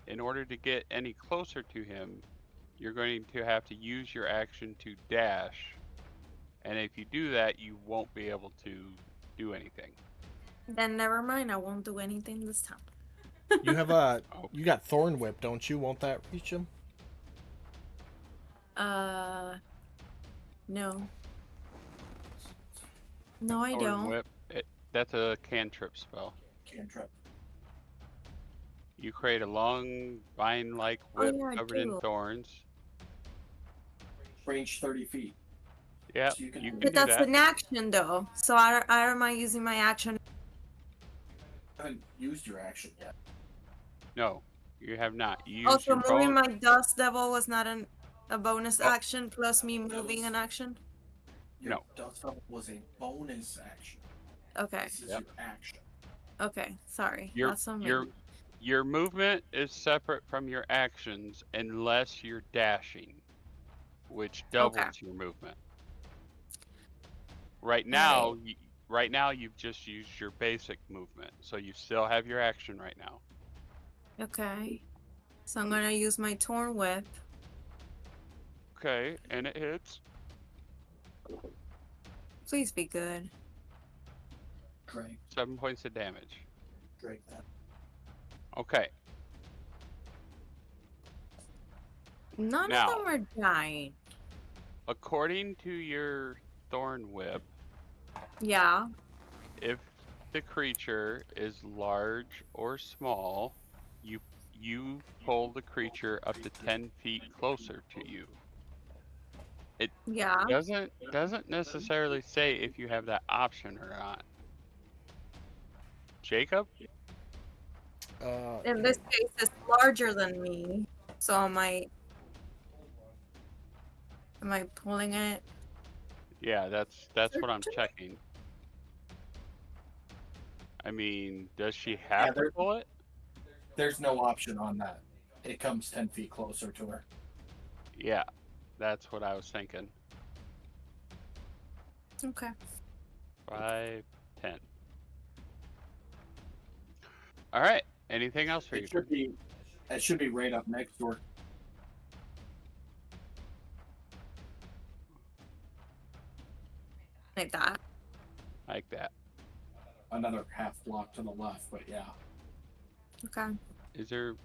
In order to get any closer to him, you're going to have to use your action to dash. And if you do that, you won't be able to do anything. Then never mind, I won't do anything this time. You have a you got Thorn Whip, don't you? Won't that reach him? No. No, I Thorn don't. Whip, that's a cantrip spell. Cantrip. You create a long vine-like whip yeah, I covered in do. thorns. Range 30 feet. Yeah, So you can do But that's that. an action though. So I don't mind using my action. I haven't used your action yet. No, you have not. You used Also, your moving bone. my dust devil was not a bonus Oh. action plus me moving an action. Your No. Dust Devil was a bonus action. Okay. This is Yep. your action. Okay. Sorry. Your That's on me. your movement is separate from your actions unless you're dashing, which doubles your movement. Right now, you've just used your basic movement, so you still have your action right now. Okay. So I'm gonna use my torn whip. Okay, and it hits. Please be good. Drake. 7 points of damage. Drake that. Okay. None Now. of them are dying. According to your thorn whip, Yeah. if the creature is large or small, you pull the creature up to 10 feet closer to you. It Yeah. doesn't necessarily say if you have that option or not. Jacob? In this case, it's larger than me. So am I pulling it? Yeah, that's what I'm checking. I mean, does she have to pull it? There's no option on that. It comes 10 feet closer to her. Yeah, that's what I was thinking. Okay. 5, 10. All right. Anything else for you? It should be right up next door. Like that. Like that. Another half block to the left, but yeah. Okay. Is there?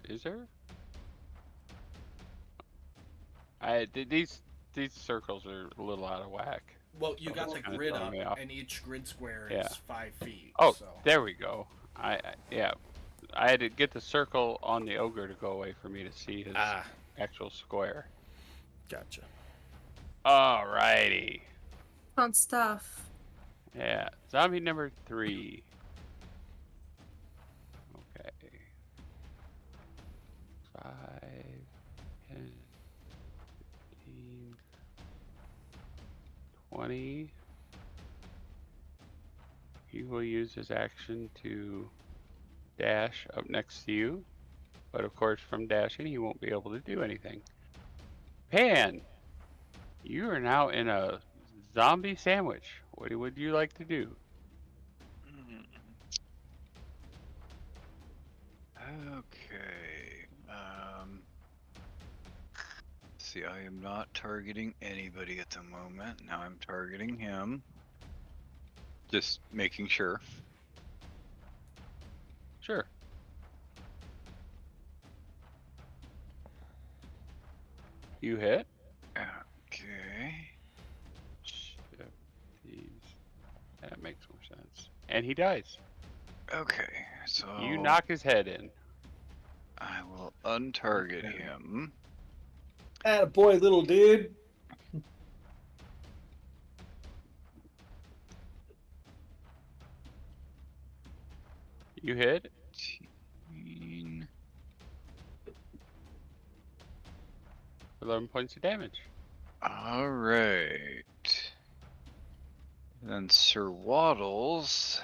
These circles are a little out of whack. Well, you So got it's the kinda grid throwing up, me off. and each grid square Yeah. is 5 feet. Oh, so. there we go. Yeah. I had to get the circle on the ogre to go away for me to see his actual square. Gotcha. Alrighty. Fun stuff. Yeah. Zombie number 3. Okay. 5, 10, 15, 20. He will use his action to dash up next to you. But of course, from dashing, he won't be able to do anything. Pan, you are now in a zombie sandwich. What would you like to do? Okay. See, I am not targeting anybody at the moment. Now I'm targeting him. Just making sure. Sure. You hit. Okay. That makes more sense. And he dies. Okay, so You knock his head in. I will untarget him. Attaboy, little dude. You hit. 18. 11 points of damage. All right. Then Sir Waddles.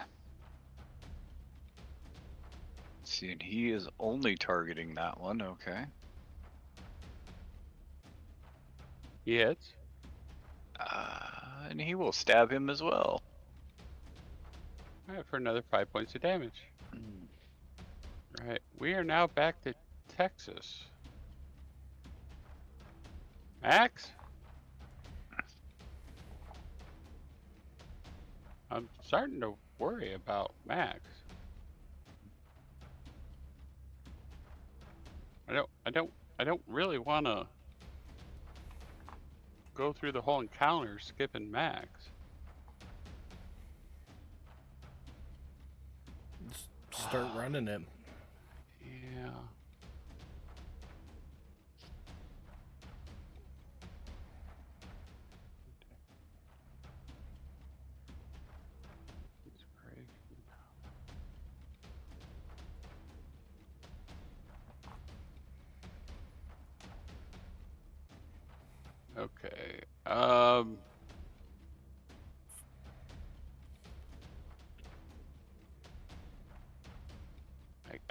See, and he is only targeting that one. Okay. He hits. And he will stab him as well. All right, for another 5 points of damage. All right, we are now back to Texas. Max? I'm starting to worry about Max. I don't really want to go through the whole encounter skipping Max. Start running it. Yeah. It's great. Okay.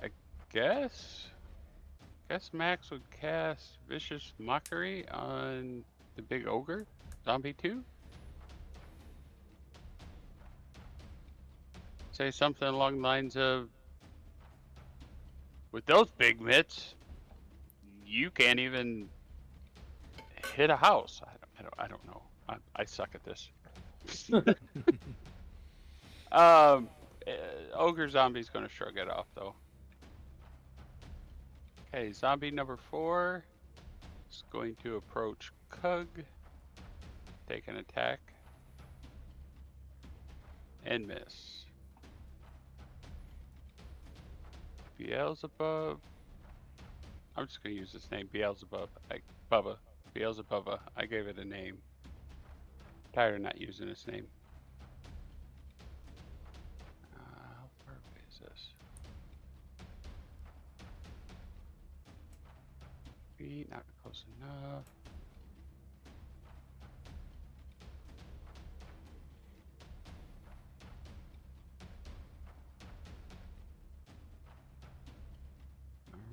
I guess Max would cast Vicious Mockery on the big ogre, Zombie 2. Say something along the lines of, with those big mitts, you can't even hit a house. I don't know. I suck at this. Um, ogre zombie's gonna shrug it off though. Okay, zombie number 4 is going to approach Cug, take an attack, and miss. Beelzebub I'm just gonna use this name, Beelzebub. Bubba. Beelzebubba. I gave it a name. Tired of not using this name. How far away is this? Not close enough.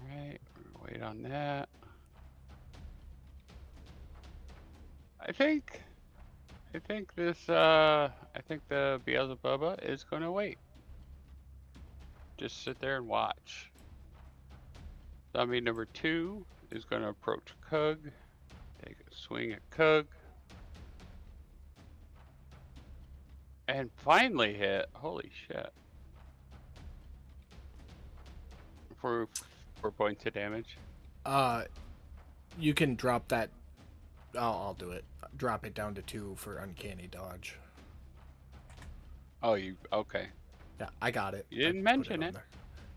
Alright, we're gonna wait on that. I think the Beelzebubba is gonna wait. Just sit there and watch. Zombie number 2 is gonna approach Kug. Take a swing at Kug. And finally hit. Holy shit. For 4 points of damage. You can drop that. I'll do it. Drop it down to 2 for uncanny dodge. Oh, you okay? Yeah, I got it. You didn't I put mention on it. there.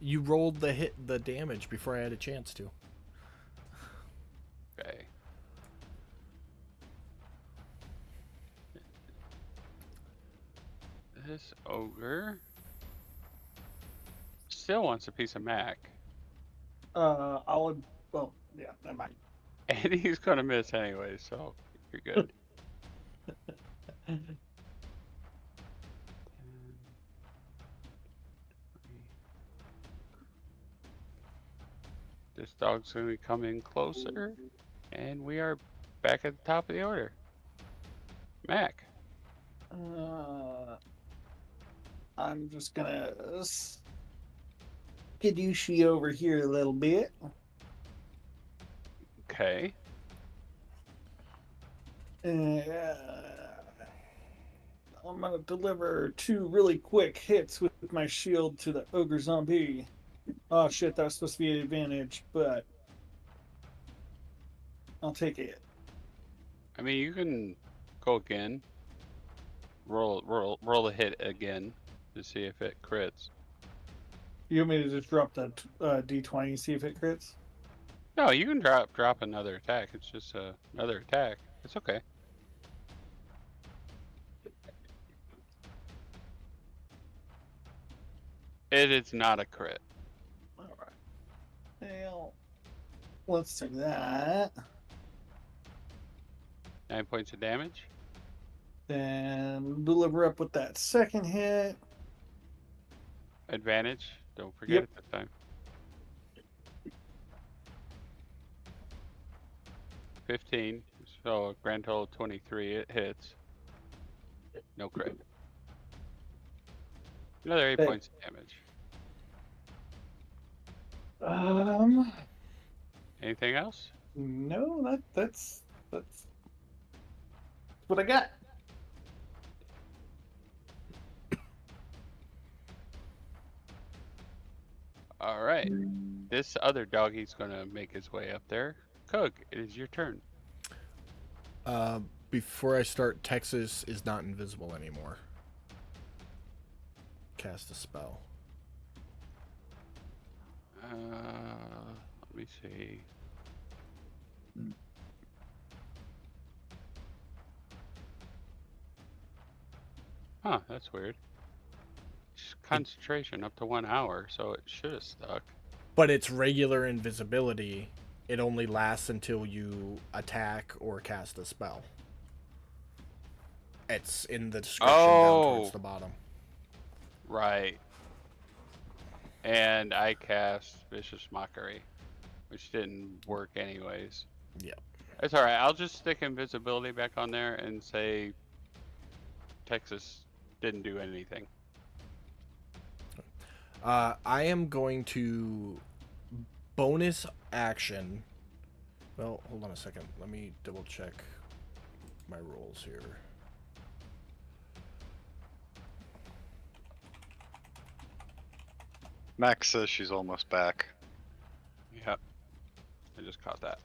You rolled the damage before I had a chance to. Okay. This ogre still wants a piece of Mac. Well, yeah, never mind. And he's gonna miss anyway, so you're good. 10, 20. This dog's gonna be coming closer, and we are back at the top of the order. Mac. I'm just gonna skadooshi over here a little bit. Okay. I'm gonna deliver 2 really quick hits with my shield to the ogre zombie. Oh shit, that was supposed to be an advantage, but I'll take it. I mean, you can go again. Roll the hit again to see if it crits. You want me to just drop the d20 see if it crits? No, you can drop another attack. It's just another attack. It's okay. It is not a crit. All right. Well, let's do that. 9 points of damage. Then deliver up with that second hit. Advantage. Don't forget Yep. it this time. 15. So a grand total of 23. It hits. No crit. Another 8 Hey. points of damage. Anything else? No, that's what I got. All right. This other doggy's gonna make his way up there. Kug, it is your turn. Before I start, Texas is not invisible anymore. Cast a spell. Let me see. Huh, that's weird. Concentration up to 1 hour, so it should have stuck. But it's regular invisibility. It only lasts until you attack or cast a spell. It's in the description down towards the bottom. Right. And I cast Vicious Mockery, which didn't work anyways. Yep. That's alright, I'll just stick invisibility back on there and say Texas didn't do anything. I am going to bonus action. Well, hold on a second. Let me double check my rolls here. Max says she's almost back. Yep. I just caught that.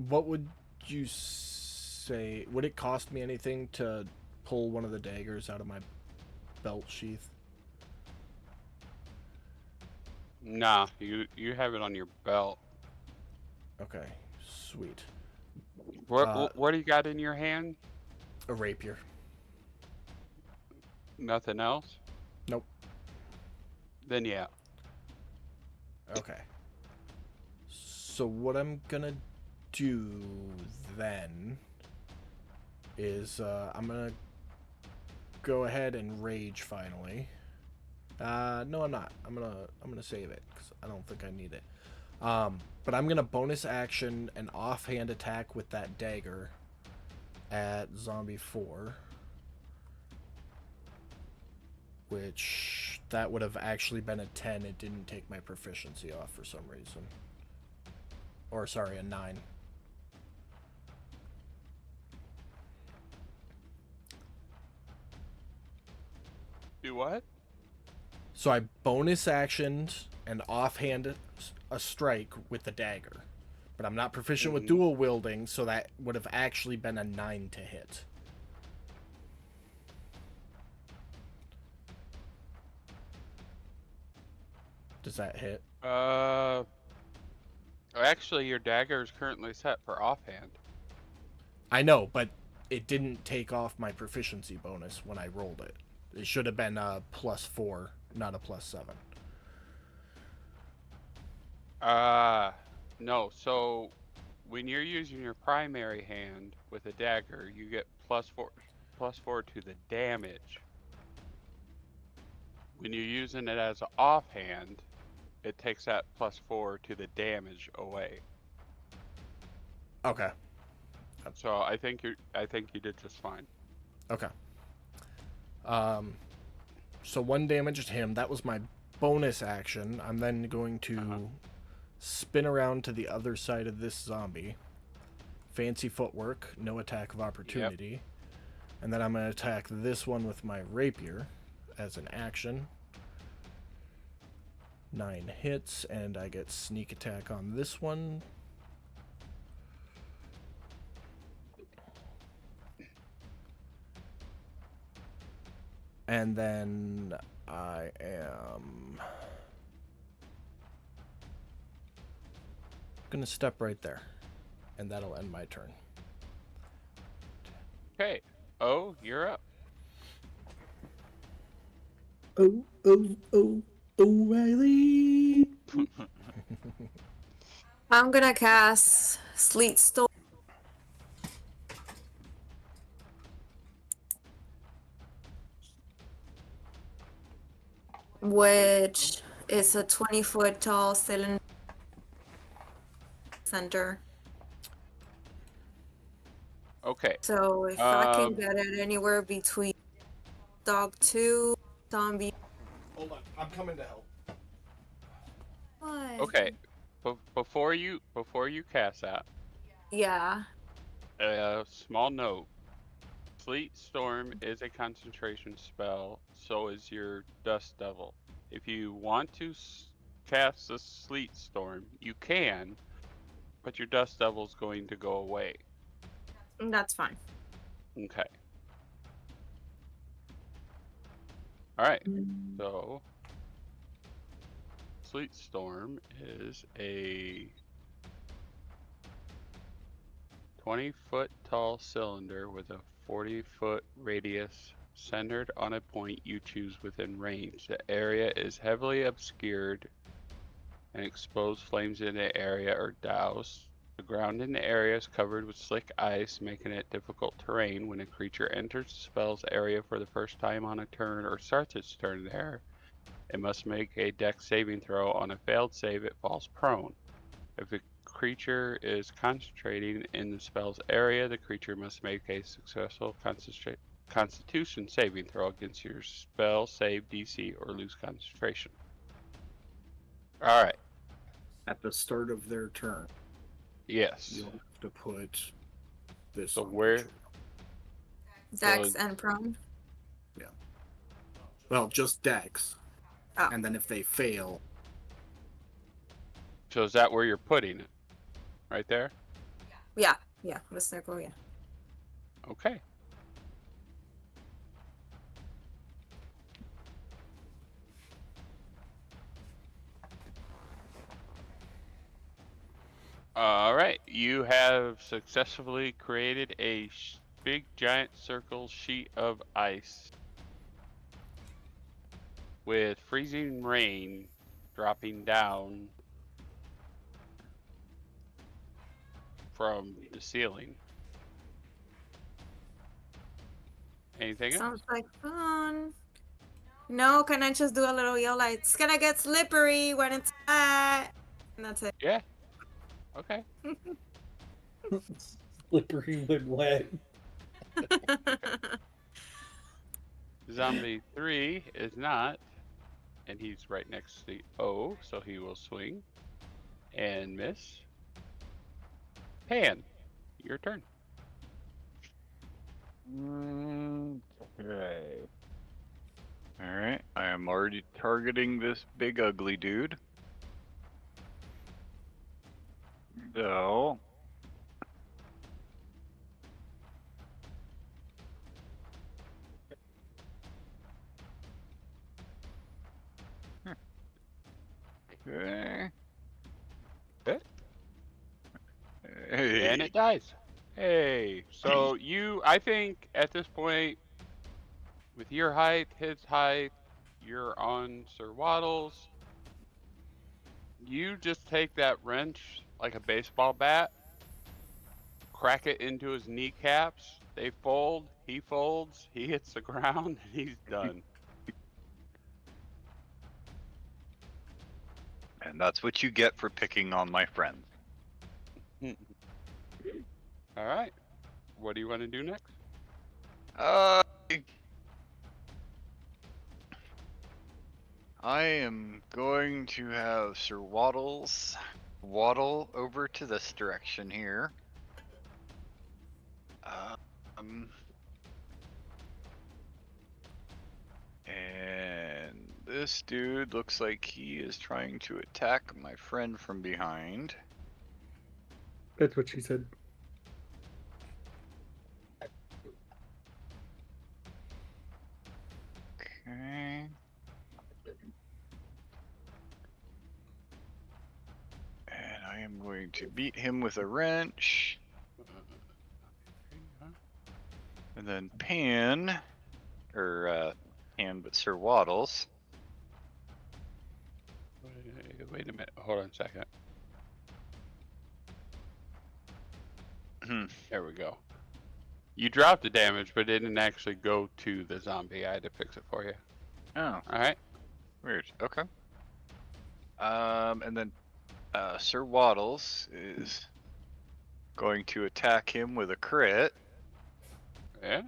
What would you say? Would it cost me anything to pull one of the daggers out of my belt sheath? Nah, you have it on your belt. Okay, sweet. What do you got in your hand? A rapier. Nothing else? Nope. Then yeah. Okay. So what I'm gonna do then is I'm gonna go ahead and rage finally. No, I'm not. I'm gonna save it because I don't think I need it. But I'm gonna bonus action an offhand attack with that dagger at Zombie 4, which that would have actually been a 10. It didn't take my proficiency off for some reason. Or sorry, a 9. Do what? So I bonus actioned an offhand a strike with the dagger. But I'm not proficient with dual wielding, so that would have actually been a 9 to hit. Does that hit? Actually, your dagger is currently set for offhand. I know, but it didn't take off my proficiency bonus when I rolled it. It should have been a +4, not a +7. No. So when you're using your primary hand with a dagger, you get +4 to the damage. When you're using it as an offhand, it takes that +4 to the damage away. Okay. So I think you did just fine. Okay. So 1 damaged him. That was my bonus action. I'm then going to spin around to the other side of this zombie. Fancy footwork, no attack of opportunity. Yep. And then I'm going to attack this one with my rapier as an action. 9 hits, and I get sneak attack on this one. And then I am gonna step right there, and that'll end my turn. Okay. Oh, you're up. Oh, O'Reilly. I'm gonna cast Sleet Storm. Which is a 20-foot tall cylinder center. Okay. So if I can get it anywhere between dog 2, zombie. Hold on, I'm coming to help. What? Okay. Before you cast that, Yeah. a small note. Sleet Storm is a concentration spell, so is your Dust Devil. If you want to cast the Sleet Storm, you can, but your Dust Devil's going to go away. That's fine. Okay. Alright, so Sleet Storm is a 20-foot tall cylinder with a 40-foot radius centered on a point you choose within range. The area is heavily obscured and exposed flames in the area are doused. The ground in the area is covered with slick ice, making it difficult terrain. When a creature enters the spell's area for the first time on a turn or starts its turn there, it must make a dex saving throw. On a failed save, it falls prone. If a creature is concentrating in the spell's area, the creature must make a successful Constitution saving throw against your spell save DC or lose concentration. All right. At the start of their turn, Yes. you'll have to put this So on where? each of them. Dex So- and prone. Well, just Dex. Oh. And then if they fail, So is that where you're putting it? Right there? Yeah, the circle, yeah. Okay. All right, you have successfully created a big giant circle sheet of ice with freezing rain dropping down from the ceiling. Anything else? Sounds like fun. No, can I just do a little yell like, it's gonna get slippery when it's wet? And that's it. Yeah. Okay. Slippery when wet. Zombie 3 is not, and he's right next to the O, so he will swing and miss. Pan, your turn. Okay. Alright, I am already targeting this big ugly dude. So. Okay. Hey. And it dies. Hey, so I think at this point, with your height, his height, you're on Sir Waddles. You just take that wrench like a baseball bat, crack it into his kneecaps. They fold, he folds, he hits the ground, and he's done. And that's what you get for picking on my friends. All right. What do you want to do next? I am going to have Sir Waddles waddle over to this direction here. And this dude looks like he is trying to attack my friend from behind. That's what she said. Okay. And I am going to beat him with a wrench. And then Pan, or Pan, but Sir Waddles. Wait a minute. Hold on a second. There we go. You dropped the damage, but it didn't actually go to the zombie. I had to fix it for you. Oh, All right. weird. Okay. And then Sir Waddles is going to attack him with a crit. Yeah,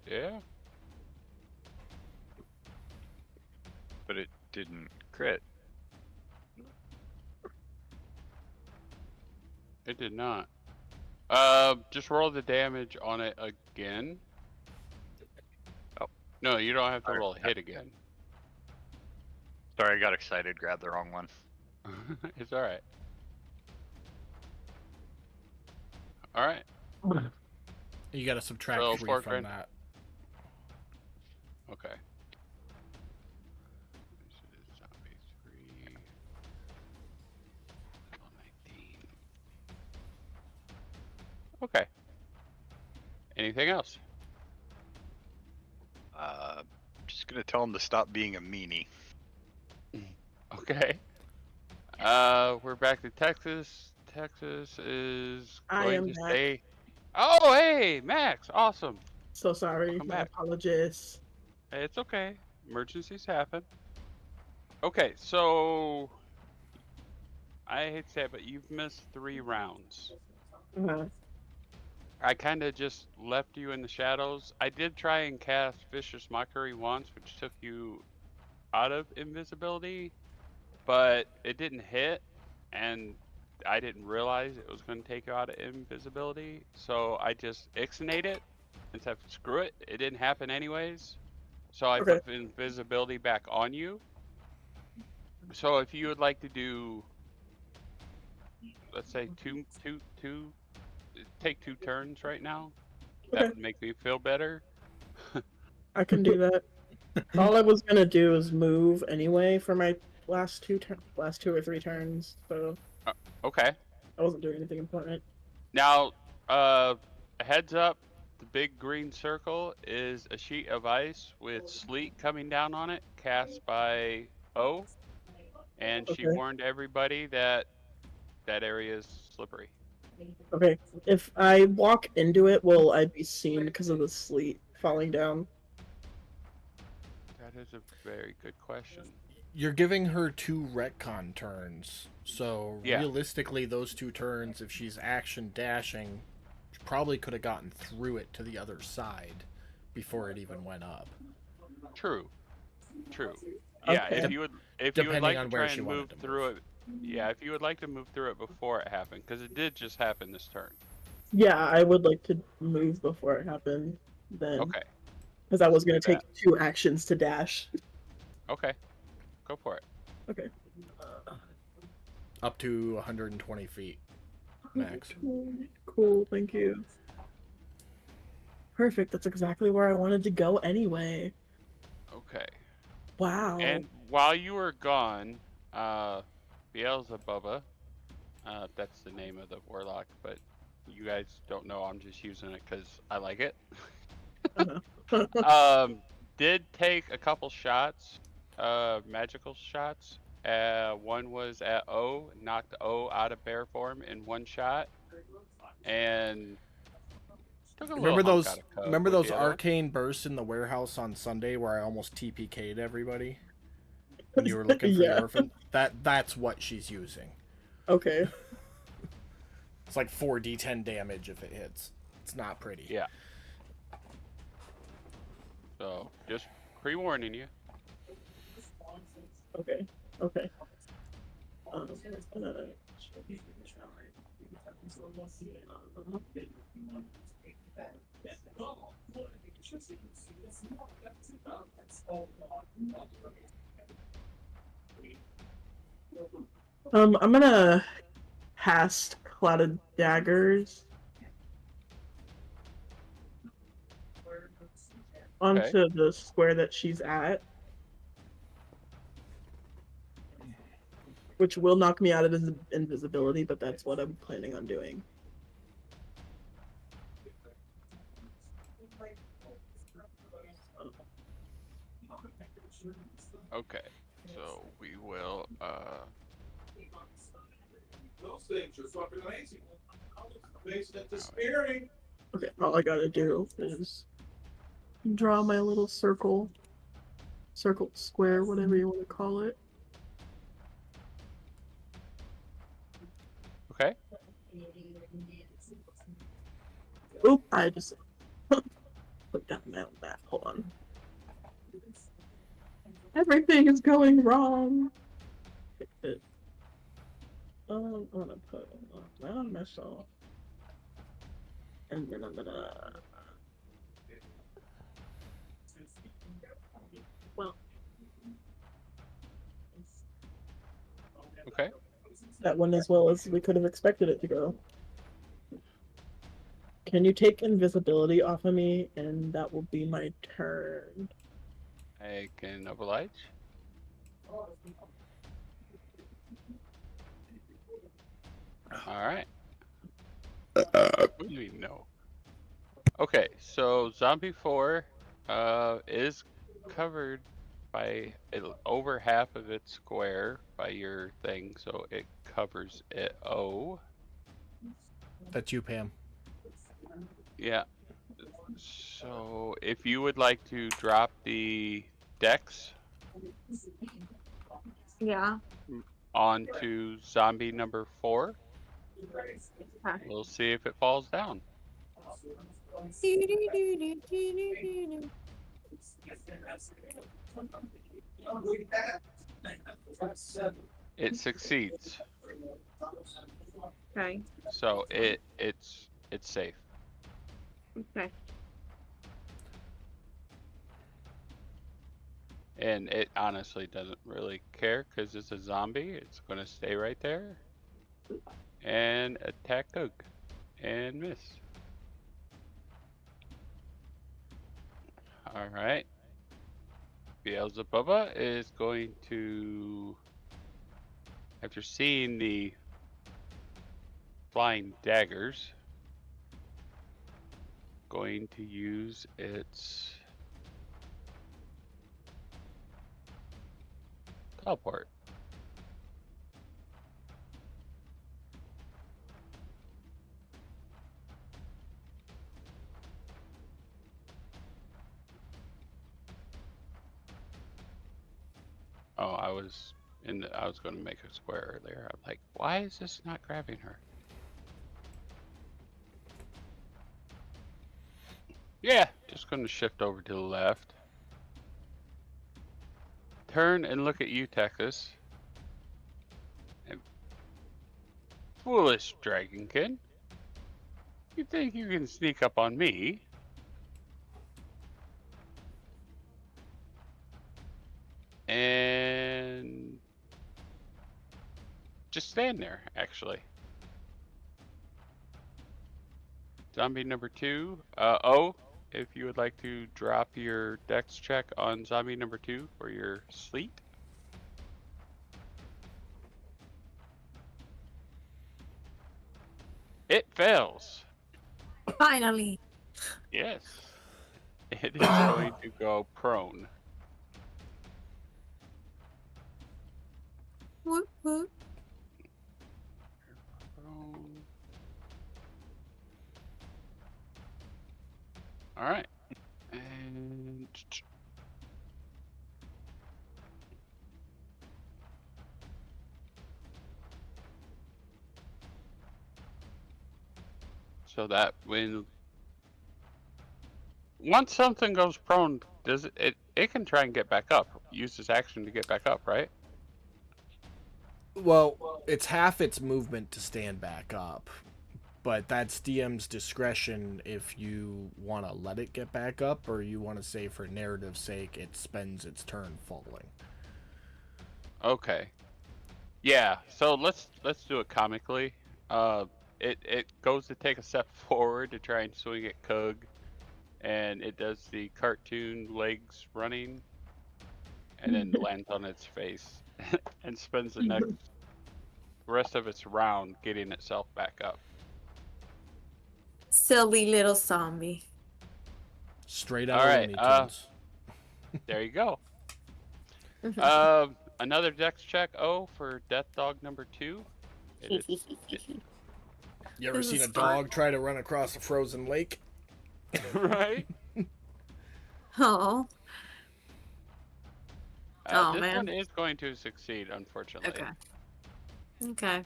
yeah. But it didn't crit. It did not. Just roll the damage on it again. Oh. No, you don't have to roll a hit again. Sorry, I got excited, grabbed the wrong one. It's all right. All right. You got to subtract So, 3 4 from grand. that. Okay. This is zombie 3. Level 19. Okay. Anything else? Just gonna tell him to stop being a meanie. Okay. We're back to Texas. Texas is I going am to back. stay. Oh, hey, Max. Awesome. So sorry. Welcome My back. apologies. It's okay. Emergencies happen. Okay, so I hate to say it, but you've missed 3 rounds. Uh, I kind of just left you in the shadows. I did try and cast Vicious Mockery once, which took you out of invisibility, but it didn't hit, and I didn't realize it was going to take you out of invisibility, so I just ixnayed it and said, screw it, it didn't happen anyways. So I okay. put invisibility back on you. So if you would like to do, let's say two take 2 turns right now. That Okay, would make me feel better. I can do that. All I was gonna do is move anyway for my last 2 or 3 turns, so Okay. I wasn't doing anything important. Now, a heads up, the big green circle is a sheet of ice with sleet coming down on it, cast by O, and she Okay. warned everybody that that area is slippery. Okay. If I walk into it, will I be seen because of the sleet falling down? That is a very good question. You're giving her 2 retcon turns, so Yeah, realistically, those 2 turns, if she's action dashing, she probably could have gotten through it to the other side before it even went up. true, true. Yeah, Okay. if you would Depending like to on where try she and move wanted to through move. it, yeah, if you would like to move through it before it happened, because it did just happen this turn. Yeah, I would like to move before it happened then, Okay, because I let's was do gonna that. take 2 actions to dash. Okay, go for it. Okay. Up to 120 feet max. Cool, thank you. Perfect, that's exactly where I wanted to go anyway. Okay. Wow. And while you were gone, uh, Beelzebubba, that's the name of the warlock, but you guys don't know. I'm just using it because I like it. Did take a couple shots, magical shots. One was at O, knocked O out of bear form in one shot, and took a little hunk out of Cub Remember with those the other one. arcane bursts in the warehouse on Sunday where I almost TPK'd everybody when you were looking for the Yeah. orphan? That's what she's using. Okay. It's like 4d10 damage if it hits. It's not pretty. Yeah. So just pre-warning you. Okay. Okay. Um, I'm gonna cast Clouded Daggers Okay. onto the square that she's at, which will knock me out of invisibility, but that's what I'm planning on doing. Okay. So we will. Those things are fucking amazing. Amazing at Alright. despairing. Okay, all I gotta do is draw my little circle, square, whatever you want to call it. Okay. Oop, I just put down my own map. Hold on. Everything is going wrong. Fix it. I'm gonna put down myself. And then I'm gonna. Well, Okay. that went as well as we could have expected it to go. Can you take invisibility off of me? And that will be my turn. I can oblige. All right. What do you mean no? Okay, so Zombie 4 is covered by over half of its square by your thing, so it covers it. Oh, That's you, Pam. yeah. So if you would like to drop the dex Yeah. onto zombie number 4, Okay. we'll see if it falls down. It succeeds, Okay. so it's safe. Okay. And it honestly doesn't really care because it's a zombie. It's going to stay right there and attack Cook. and miss. All right. Beelzebubba is going to, after seeing the flying daggers, going to use its teleport. Oh, I was going to make a square earlier. I'm like, why is this not grabbing her? Yeah, just going to shift over to the left. Turn and look at you, Texas. And foolish dragonkin. You think you can sneak up on me? And just stand there, actually. Zombie number 2. If you would like to drop your dex check on zombie number 2 for your sleep. It fails. Finally. Yes. It is going to go prone. Whoop, whoop. Prone. All right. And so that when once something goes prone, does it can try and get back up. Use its action to get back up, right? Well, it's half its movement to stand back up, but that's DM's discretion if you want to let it get back up or you want to say for narrative's sake it spends its turn falling. Okay. Yeah, so let's do it comically. It goes to take a step forward to try and swing at Kug, and it does the cartoon legs running, and then lands on its face, and spends the rest of its round getting itself back up. Silly little zombie. Straight out All of right, Looney Tunes. there you go. Another dex check. For Death Dog number 2. It is You ever This seen is a fun. dog try to run across a frozen lake? right. Oh. Oh, This man. one is going to succeed, unfortunately. Okay. Okay.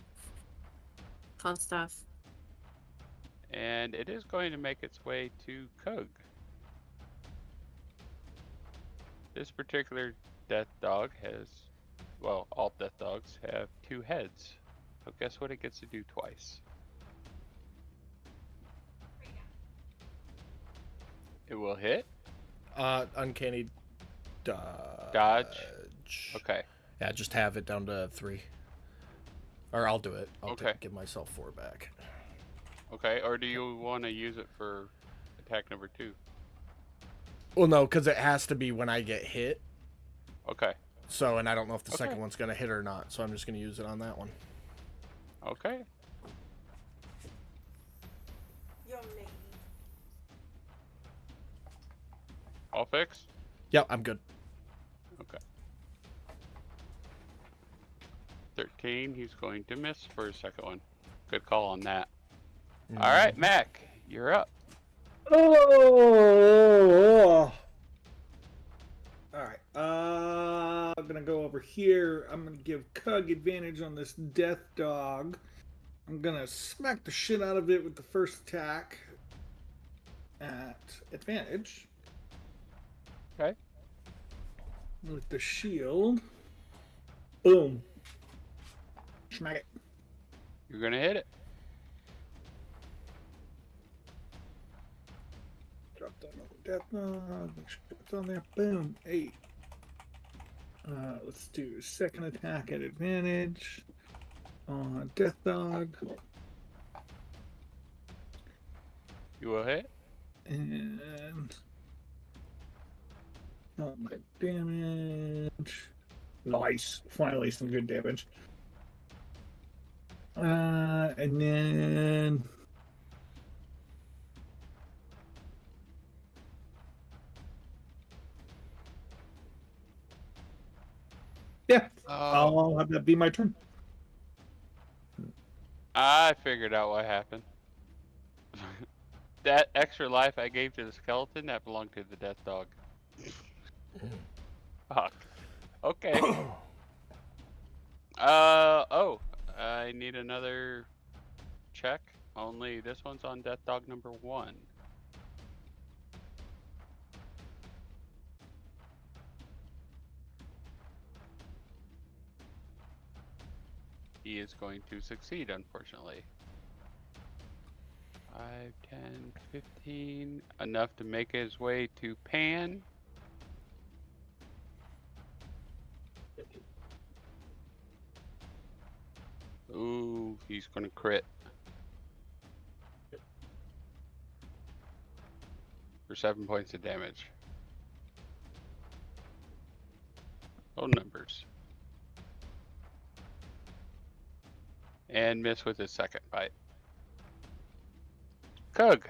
Fun stuff. And it is going to make its way to Kug. This particular death dog has, well, all death dogs have 2 heads. So guess what it gets to do twice? It will hit, Uncanny dodge. dodge. Okay. Yeah, just have it down to 3. Or I'll do it. I'll Okay. give myself 4 back. Okay, or do you want to use it for attack number 2? Well, no, because it has to be when I get hit. Okay. So, and I don't know if the Okay. second one's going to hit or not, so I'm just going to use it on that one. Okay. All fixed? Yep, I'm good. Okay. 13, he's going to miss for his second one. Good call on that. All right, Mac, you're up. Oh. All right. I'm gonna go over here. I'm gonna give Cug advantage on this death dog. I'm gonna smack the shit out of it with the first attack at advantage. Okay. With the shield. Boom. Smack it. You're going to hit it. Drop down on the death dog. Make sure it's on there. Boom. 8. Let's do second attack at advantage on death dog. You will hit. And oh my damage. Nice. Finally some good damage. And then yeah, Oh, I'll have that be my turn. I figured out what happened. That extra life I gave to the skeleton, that belonged to the death dog. Fuck. Okay. Oh, I need another check. Only this one's on death dog number 1. He is going to succeed, unfortunately. 5, 10, 15. Enough to make his way to Pan. Ooh, he's going to crit. For 7 points of damage. Oh, numbers. And miss with his second bite. Kug.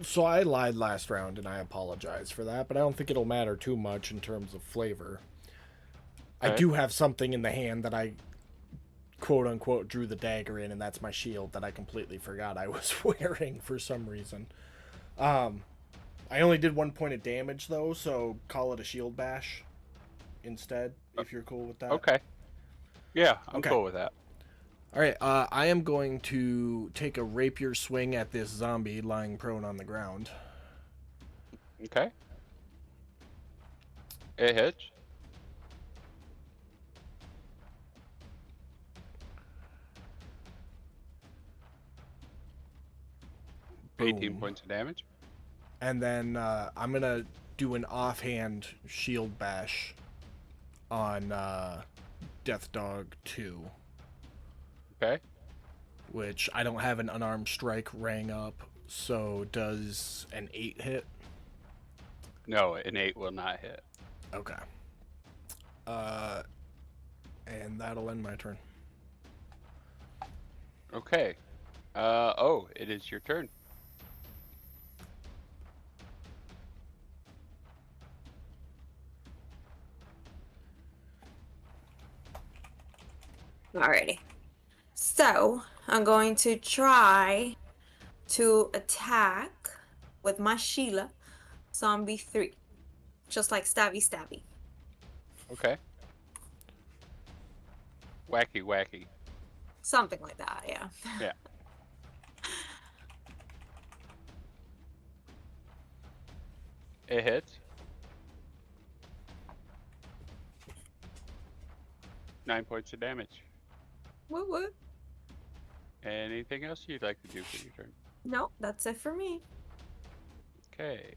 So I lied last round, and I apologize for that, but I don't think it'll matter too much in terms of flavor. I Okay. do have something in the hand that I quote unquote drew the dagger in, and that's my shield that I completely forgot I was wearing for some reason. I only did 1 point of damage though, so call it a shield bash instead, if you're cool with that. Okay. Yeah, I'm Okay. cool with that. All right, I am going to take a rapier swing at this zombie lying prone on the ground. Okay. It hits. Boom. 18 points of damage. And then I'm going to do an offhand shield bash on Death Dog 2. Okay. Which I don't have an unarmed strike rang up, so does an 8 hit? No, an 8 will not hit. Okay. And that'll end my turn. Okay. Oh, it is your turn. Alrighty. So I'm going to try to attack with my Sheila zombie 3. Just like stabby stabby. Okay. Wacky, wacky. Something like that, yeah. Yeah. It hits. 9 points of damage. Woo woo. Anything else you'd like to do for your turn? No, that's it for me. Okay.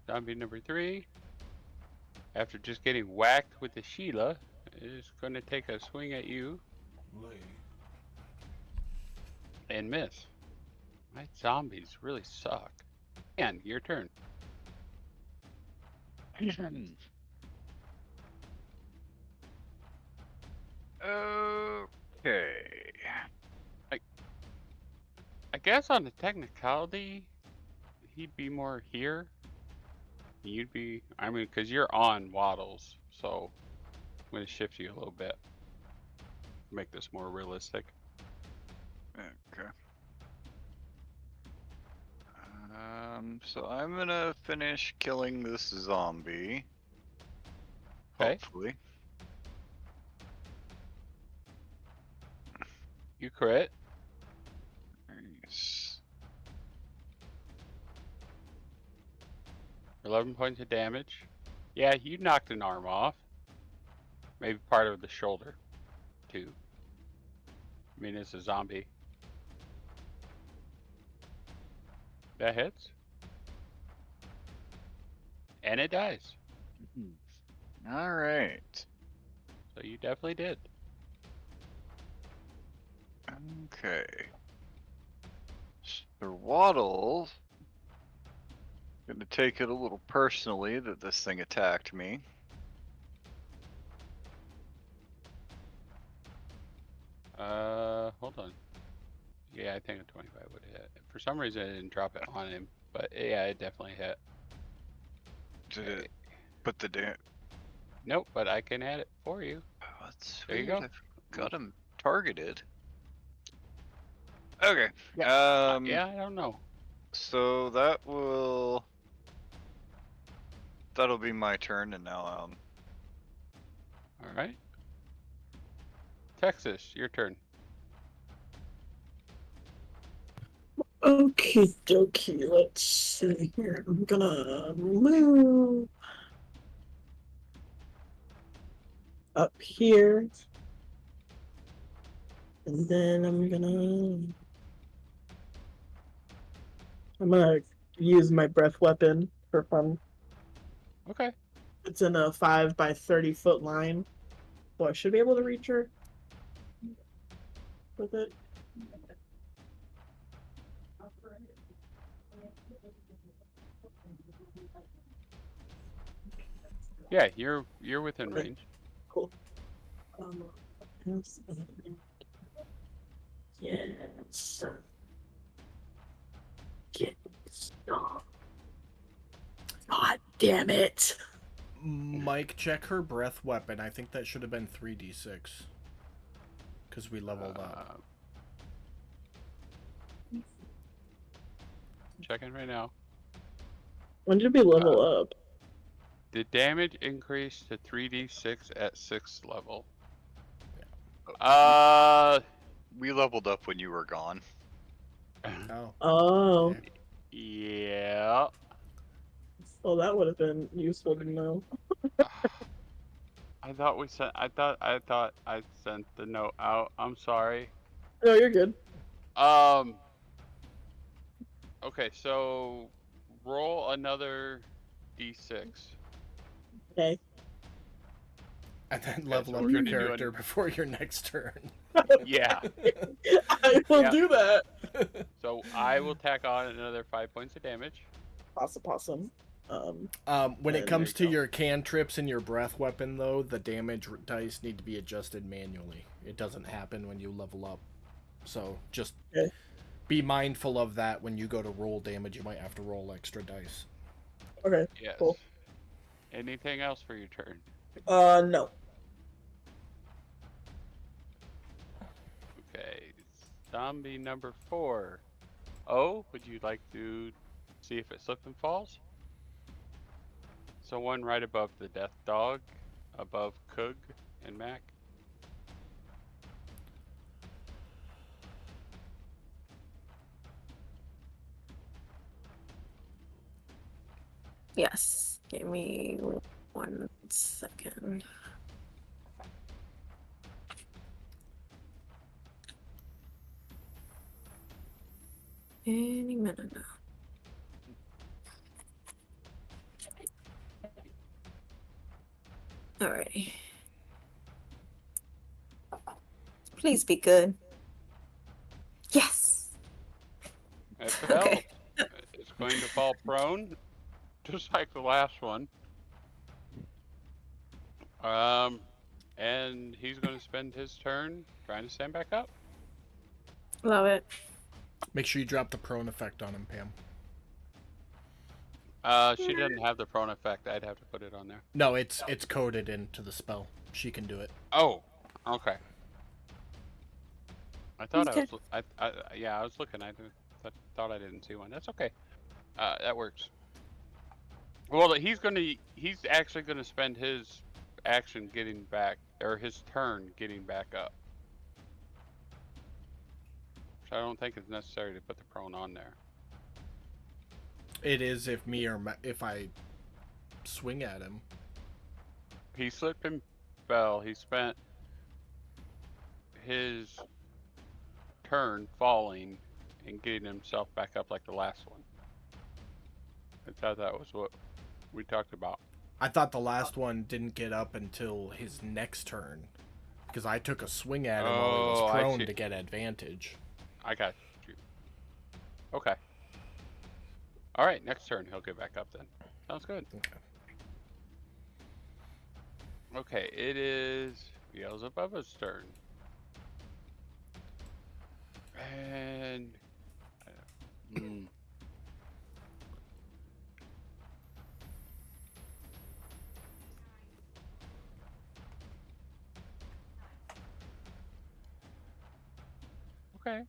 Zombie number 3. After just getting whacked with the Sheila, is going to take a swing at you and miss. My zombies really suck. And your turn. Okay. I guess on the technicality, he'd be more here. You'd be, I mean, because you're on Waddles, so I'm going to shift you a little bit. Make this more realistic. Okay. So I'm gonna finish killing this zombie. Okay. Hopefully. You crit. Nice. 11 points of damage. Yeah, you knocked an arm off. Maybe part of the shoulder, too. I mean, it's a zombie. That hits. And it dies. All right. So you definitely did. Okay. The Waddle gonna take it a little personally that this thing attacked me. Hold on. Yeah, I think a 25 would hit. For some reason, I didn't drop it on him, but yeah, it definitely hit. Did Okay. it put the damn? Nope, but I can add it for you. Oh, that's There you sweet. go. I've got him targeted. Okay. Yeah. Yeah, I don't know. So that'll be my turn, and now All right. Texas, your turn. Okay, dokie. Let's see here. I'm gonna move up here, and then I'm gonna use my breath weapon for fun. Okay. It's in a 5 by 30-foot line, so I should be able to reach her with it. Yeah, you're within Okay. range. Cool. Yes. Yes. Yes. God damn it. Mike, check her breath weapon. I think that should have been 3d6. Because we leveled up. Checking right now. When did we level up? The damage increased to 3d6 at 6th level. we leveled up when you were gone. Oh. Oh. Okay. Yeah. Well, that would have been useful to know. I thought I sent the note out. I'm sorry. No, you're good. Okay, so roll another d6. Okay. And then Okay, level so up we're your gonna do character before your next turn. Yeah. I will Yeah. do that. So I will tack on another 5 points of damage. Possum. When it And comes to there you go. your cantrips and your breath weapon, though, the damage dice need to be adjusted manually. It doesn't happen when you level up. So just Okay. be mindful of that when you go to roll damage. You might have to roll extra dice. Okay. Yes. Cool. Anything else for your turn? No. Okay. Zombie number 4. Oh, would you like to see if it slips and falls? So one right above the death dog, above Kug and Mac. Yes. Give me 1 second. Any minute now. Alrighty. Please be good. Yes. It Okay. fell. It's going to fall prone, just like the last one. And he's going to spend his turn trying to stand back up. Love it. Make sure you drop the prone effect on him, Pam. She doesn't have the prone effect. I'd have to put it on there. No, it's coded into the spell. She can do it. Oh, okay. I thought Okay. I was looking. I thought I didn't see one. That's okay. That works. Well, he's actually gonna spend his action getting back, or his turn getting back up. So I don't think it's necessary to put the prone on there. It is if if I swing at him. He slipped and fell. He spent his turn falling and getting himself back up like the last one. I thought that was what we talked about. I thought the last one didn't get up until his next turn. Because I took a swing at him while he was Oh, I prone see. to get advantage. I got you. Okay. All right, next turn he'll get back up then. Sounds good. Okay. Okay, it is Beelzebubba's turn. And hmm. Okay.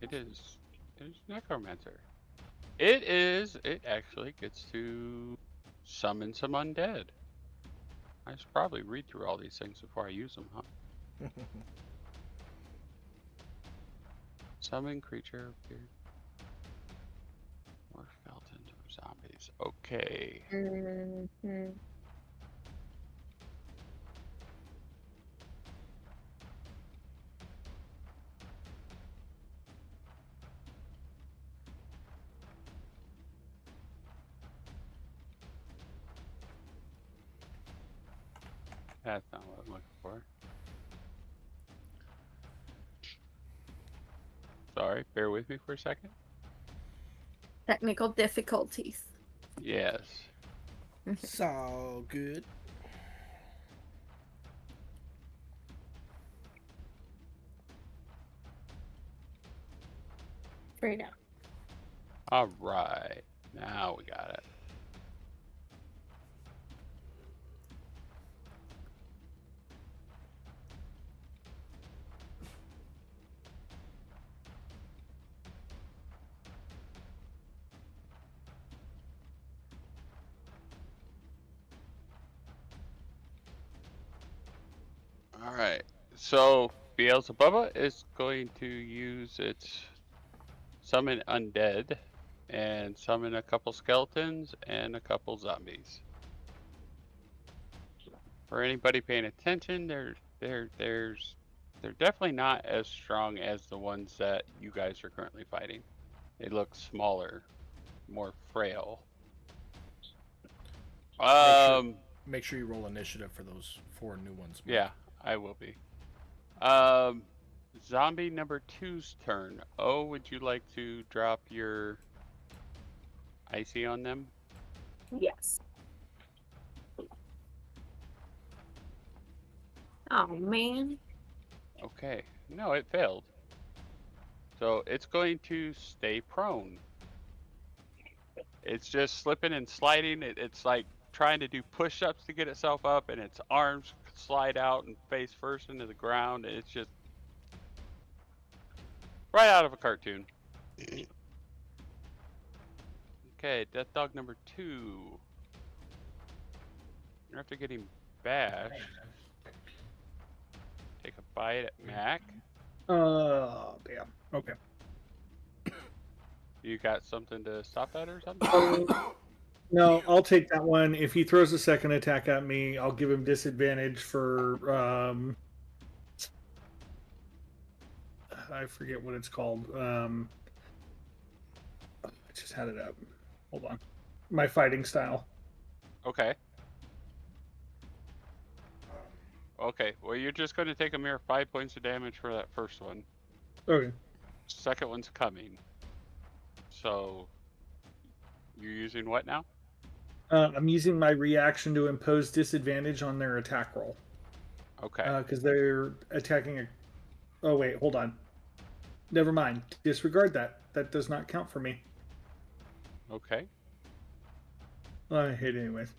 It is Necromancer. It actually gets to summon some undead. I should probably read through all these things before I use them, huh? Summon creature appeared. More skeletons or zombies. Okay. Mm-hmm. That's not what I'm looking for. Sorry, bear with me for a second. Technical difficulties. Yes. It's all good. Right now. All right. Now we got it. All right. So Beelzebubba is going to use its summon undead and summon a couple skeletons and a couple zombies. For anybody paying attention, they're definitely not as strong as the ones that you guys are currently fighting. They look smaller, more frail. Make sure you roll initiative for those 4 new ones. Mike. Yeah, I will be. Zombie number 2's turn. Oh, would you like to drop your icy on them? Yes. Oh man. Okay. No, it failed. So it's going to stay prone. It's just slipping and sliding. It's like trying to do push-ups to get itself up, and its arms slide out and face first into the ground. It's just right out of a cartoon. Okay, death dog number 2. After getting bashed, take a bite at Mac. Damn. Okay. You got something to stop that or something? No, I'll take that one. If he throws a second attack at me, I'll give him disadvantage for I forget what it's called. I just had it up. Hold on. My fighting style. Okay. Okay, well, you're just going to take a mere 5 points of damage for that first one. Okay. Second one's coming. So, you're using what now? I'm using my reaction to impose disadvantage on their attack roll. Okay. Because they're attacking a. Oh wait, hold on. Never mind. Disregard that. That does not count for me. Okay. I hate it anyways.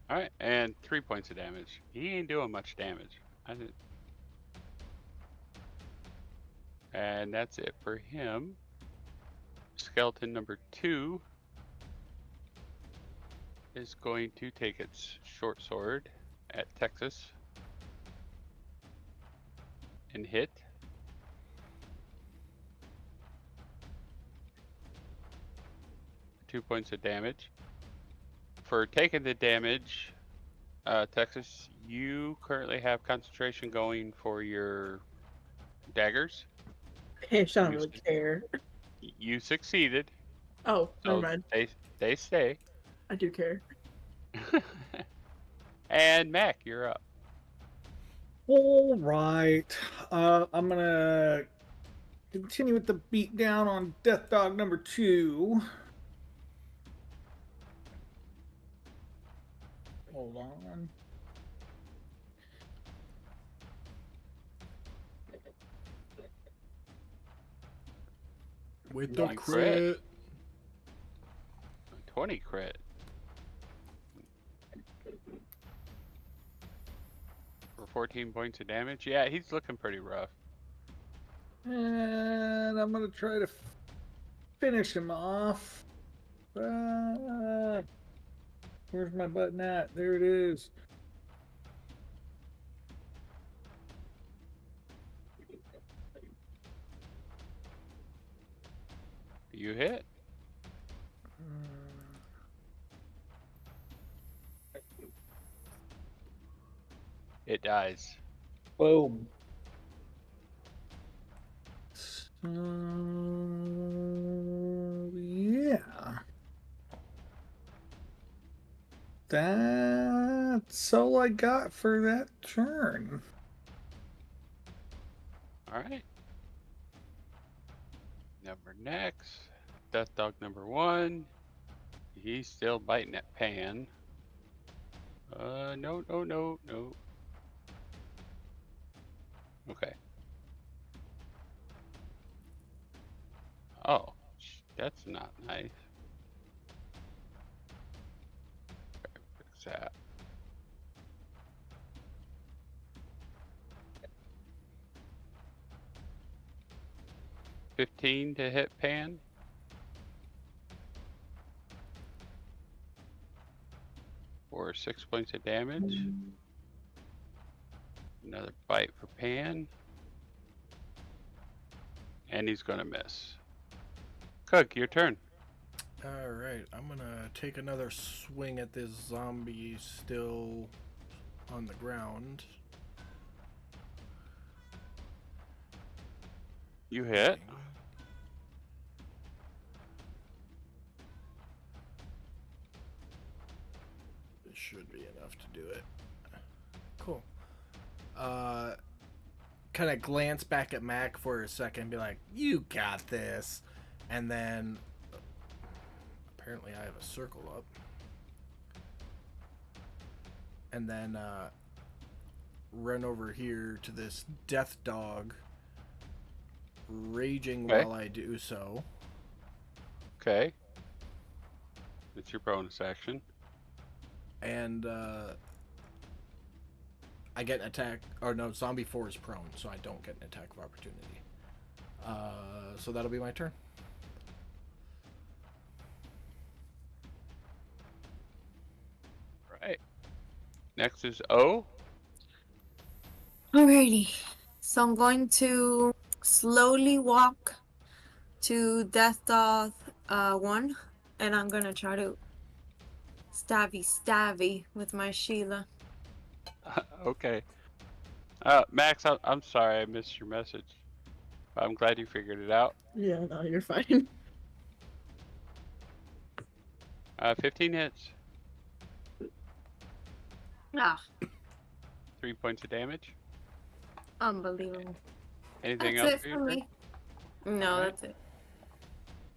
Alright, and 3 points of damage. He ain't doing much damage. I didn't... And that's it for him. Skeleton number 2 is going to take its short sword at Texas and hit. Two points of damage. For taking the damage, Texas, you currently have concentration going for your daggers. Bitch, I don't really care. You succeeded. Oh, never So mind. they stay. I do care. And Mac, you're up. All right. I'm gonna continue with the beat down on Death Dog number 2. Hold on. With You the want crit? crit. 20 crit. For 14 points of damage. Yeah, he's looking pretty rough. And I'm gonna try to finish him off. Where's my button at? There it is. You hit. It dies. Boom. Yeah. That's all I got for that turn. Alright. Number next. Death Dog number 1. He's still biting at Pan. No. Okay. Oh, that's not nice. Fix that. $15 to hit Pan. For 6 points of damage. Another bite for Pan. And he's gonna miss. Cook, your turn. Alright, I'm gonna take another swing at this zombie still on the ground. You hit. This should be enough to do it. Cool. Kind of glance back at Mac for a second, be like, "You got this," and then apparently I have a circle up, and then run over here to this death dog, raging Okay. while I do so. Okay. It's your bonus action. And I get an attack, or no, zombie 4 is prone, so I don't get an attack of opportunity. So that'll be my turn. Right. Next is O. Alrighty. So I'm going to slowly walk to Death Dog 1, and I'm gonna try to stabby with my Sheila. Okay. Max, I'm sorry I missed your message. I'm glad you figured it out. Yeah, no, you're fine. 15 hits. Ah, 3 points of damage. unbelievable. Anything That's else it for your for turn? me. No, Alright. that's it.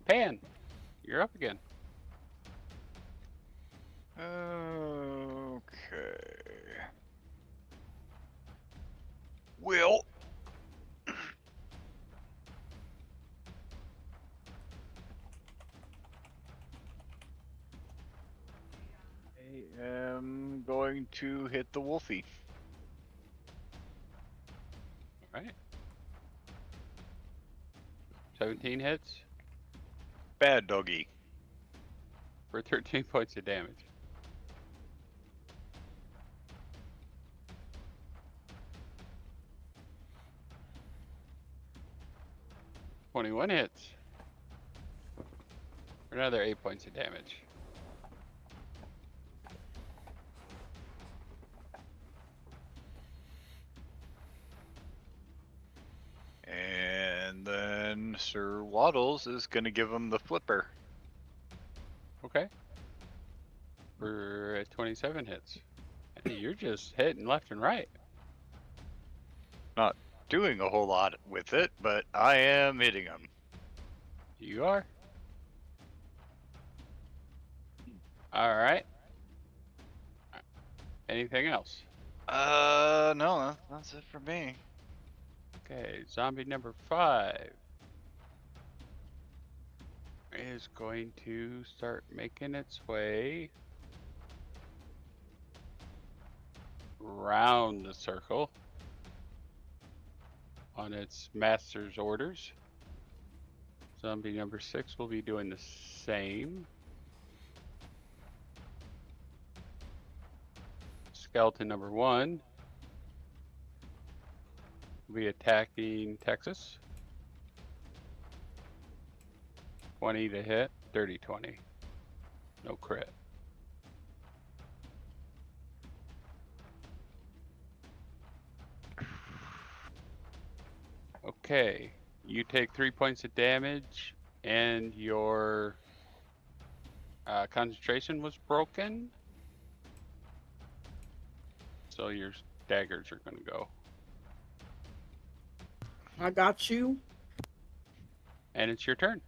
Pan, you're up again. Okay. Well, I am going to hit the Wolfie. Alright. 17 hits Bad doggy. for 13 points of damage. "21 hits for another 8 points of damage. And then Sir Waddles is going to give him the flipper. Okay. We're at 27 hits. Hey, you're just hitting left and right. Not doing a whole lot with it, but I am hitting them. You are. All right. Anything else? No, that's it for me. Okay, zombie number 5 is going to start making its way round the circle on its master's orders. Zombie number 6 will be doing the same. Skeleton number 1 will be attacking Texas. 20 to hit, 30-20. No crit. Okay, you take 3 points of damage, and your concentration was broken. So your daggers are going to go. I got you. And it's your turn.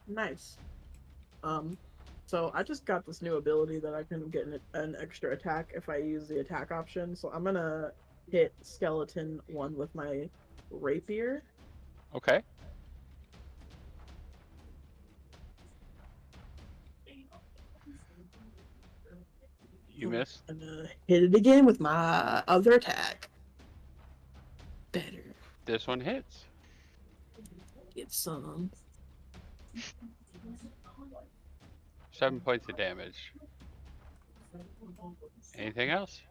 Nice. So I just got this new ability that I can get an extra attack if I use the attack option. So I'm gonna hit skeleton 1 with my rapier. Okay. You missed. I'm gonna hit it again with my other attack. Better. This one hits. Get some. 7 points of damage. Anything else?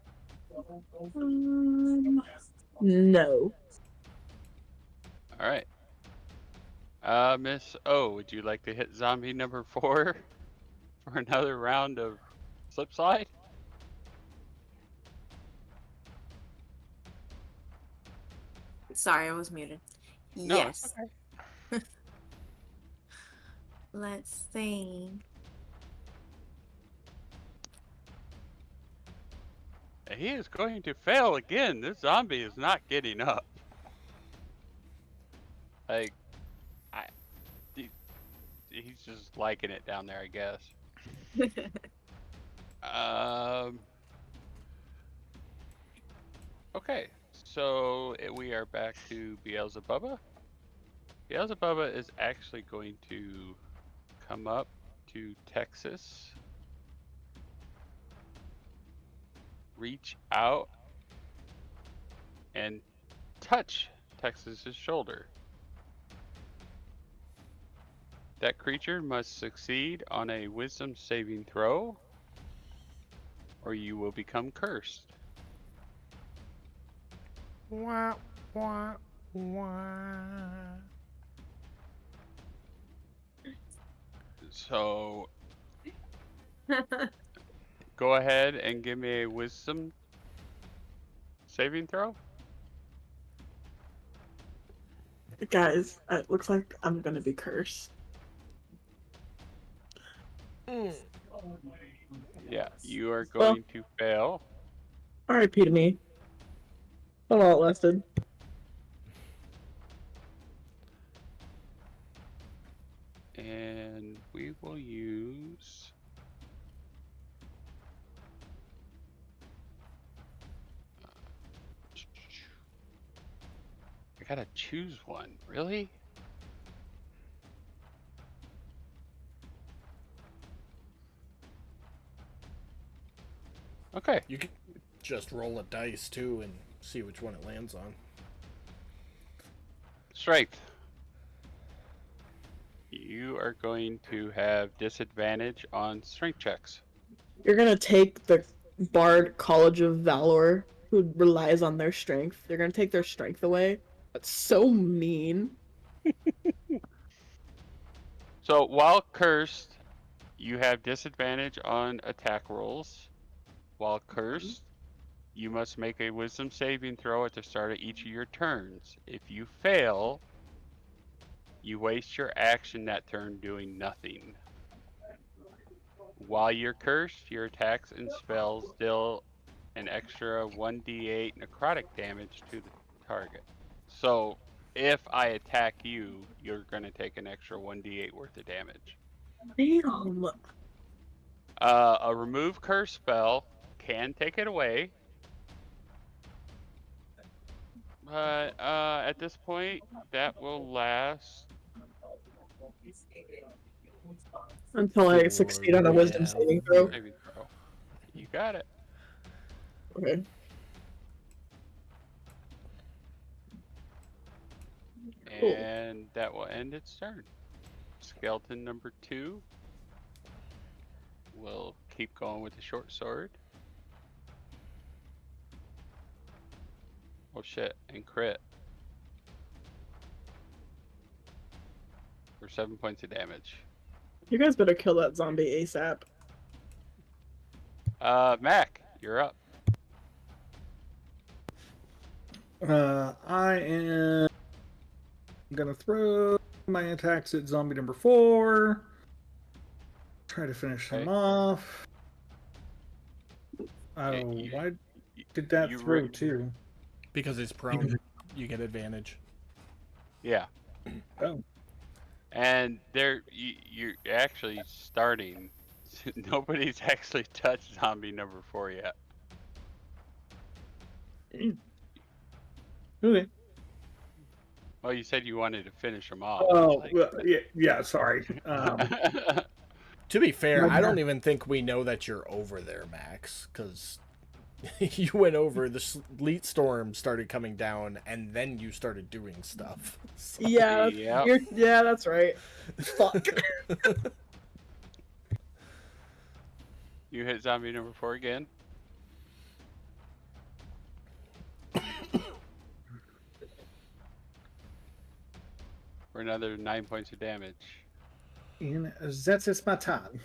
No. All right. Miss O, would you like to hit zombie number 4 for another round of slip slide? Sorry, I was muted. No, it's Yes. okay. Let's see. He is going to fail again. This zombie is not getting up. Like, he's just liking it down there, I guess. Okay, so we are back to Beelzebubba. Beelzebubba is actually going to come up to Texas, reach out, and touch Texas's shoulder. That creature must succeed on a wisdom saving throw, or you will become cursed. Wah, wah, wah. So go ahead and give me a wisdom saving throw. Guys, it looks like I'm gonna be cursed. Yeah, you are going to fail. R.I.P. to me. How long it lasted? And we will use I gotta choose one, really? Okay. You can just roll a dice too and see which one it lands on. Strength. You are going to have disadvantage on strength checks. You're gonna take the Bard College of Valor, who relies on their strength. You're gonna take their strength away. That's so mean. So while cursed, you have disadvantage on attack rolls. While cursed, you must make a wisdom saving throw at the start of each of your turns. If you fail, You waste your action that turn doing nothing. While you're cursed, your attacks and spells deal an extra 1d8 necrotic damage to the target. So if I attack you, you're going to take an extra 1d8 worth of damage. Damn. A remove curse spell can take it away. But at this point, that will last. Until I succeed on a wisdom saving throw. Saving throw. You got it. Okay. Cool. And that will end its turn. Skeleton number 2 will keep going with the short sword. Oh shit, and crit. For 7 points of damage. You guys better kill that zombie ASAP. Mac, you're up. I am gonna throw my attacks at zombie number 4. Try to finish him off. Oh, why did that throw too? Because it's prone. You get advantage. Yeah. Oh. And you're actually starting. Nobody's actually touched zombie number 4 yet. Okay. Well, you said you wanted to finish them off. Oh, well, yeah, sorry. To be fair, I don't even think we know that you're over there, Max, because you went over, the sleet storm started coming down, and then you started doing stuff. So. Yeah, yeah, that's right. Fuck. You hit zombie number 4 again. For another 9 points of damage. And that is my turn.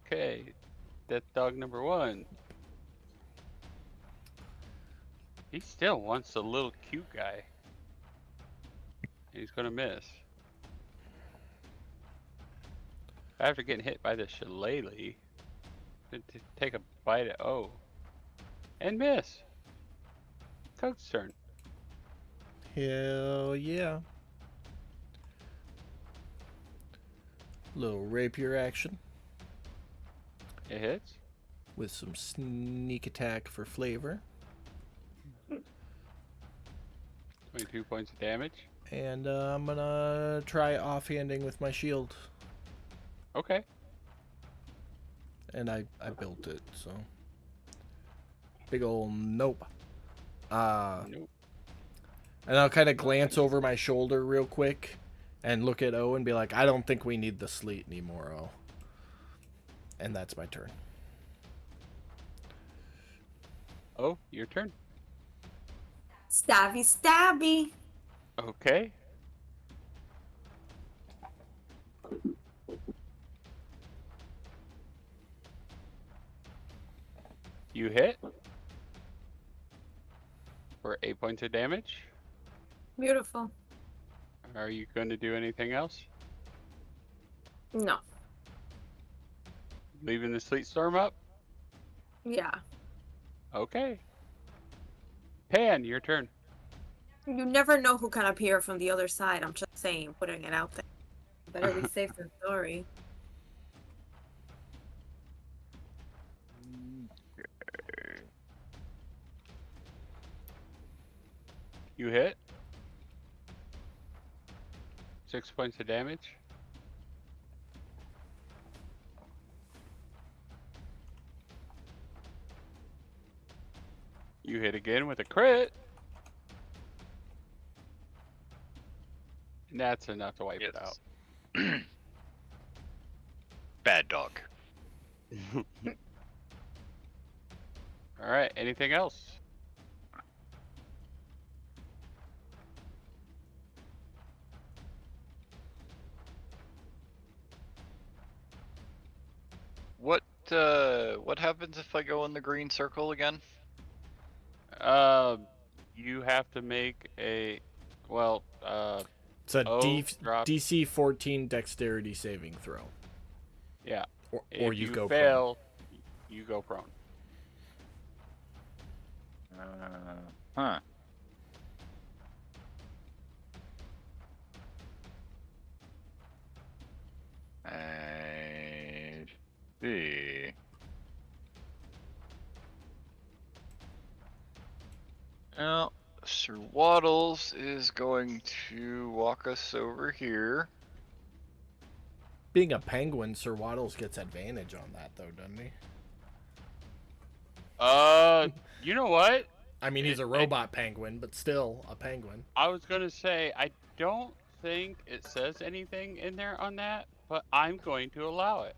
Okay, death dog number 1. He still wants the little cute guy. He's gonna miss. After getting hit by the shillelagh, take a bite at and miss. Coke's turn. Hell yeah. Little rapier action. It hits. With some sneak attack for flavor. 22 points of damage. And I'm gonna try offhanding with my shield. Okay. And I built it, so. Big ol' nope. Nope. And I'll kind of glance over my shoulder real quick and look at O and be like, I don't think we need the sleet anymore, O. And that's my turn. Oh, your turn. Stabby, stabby. Okay. You hit for 8 points of damage. Beautiful. Are you going to do anything else? No. Leaving the sleet storm up? Yeah. Okay. Pan, your turn. You never know who can appear from the other side. I'm just saying, putting it out there. Better be safe than sorry. You hit. 6 points of damage. You hit again with a crit. And that's enough to wipe it out. Bad dog. Alright, anything else? What happens if I go in the green circle again? You have to make a It's a O drop. DC 14 Dexterity saving throw, Yeah. or If you you go fail, you go prone. Huh. I see. Well, Sir Waddles is going to walk us over here. Being a penguin, Sir Waddles gets advantage on that, though, doesn't he? You know what? I mean, he's a robot penguin, but still a penguin. I was gonna say I don't think it says anything in there on that, but I'm going to allow it.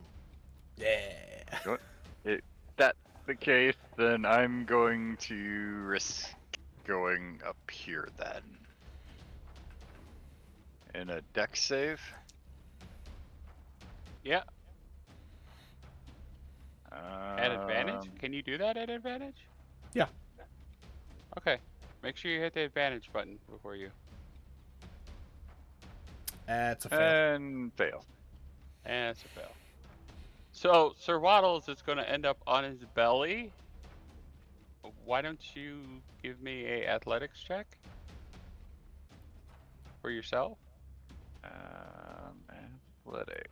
Yeah. If that's the case, then I'm going to risk going up here then. In a dex save. Yeah. At advantage? Can you do that at advantage? Yeah. Okay. Make sure you hit the advantage button before you. That's a fail. And fail. And it's a fail. So Sir Waddles is going to end up on his belly. Why don't you give me a athletics check for yourself? Athletic.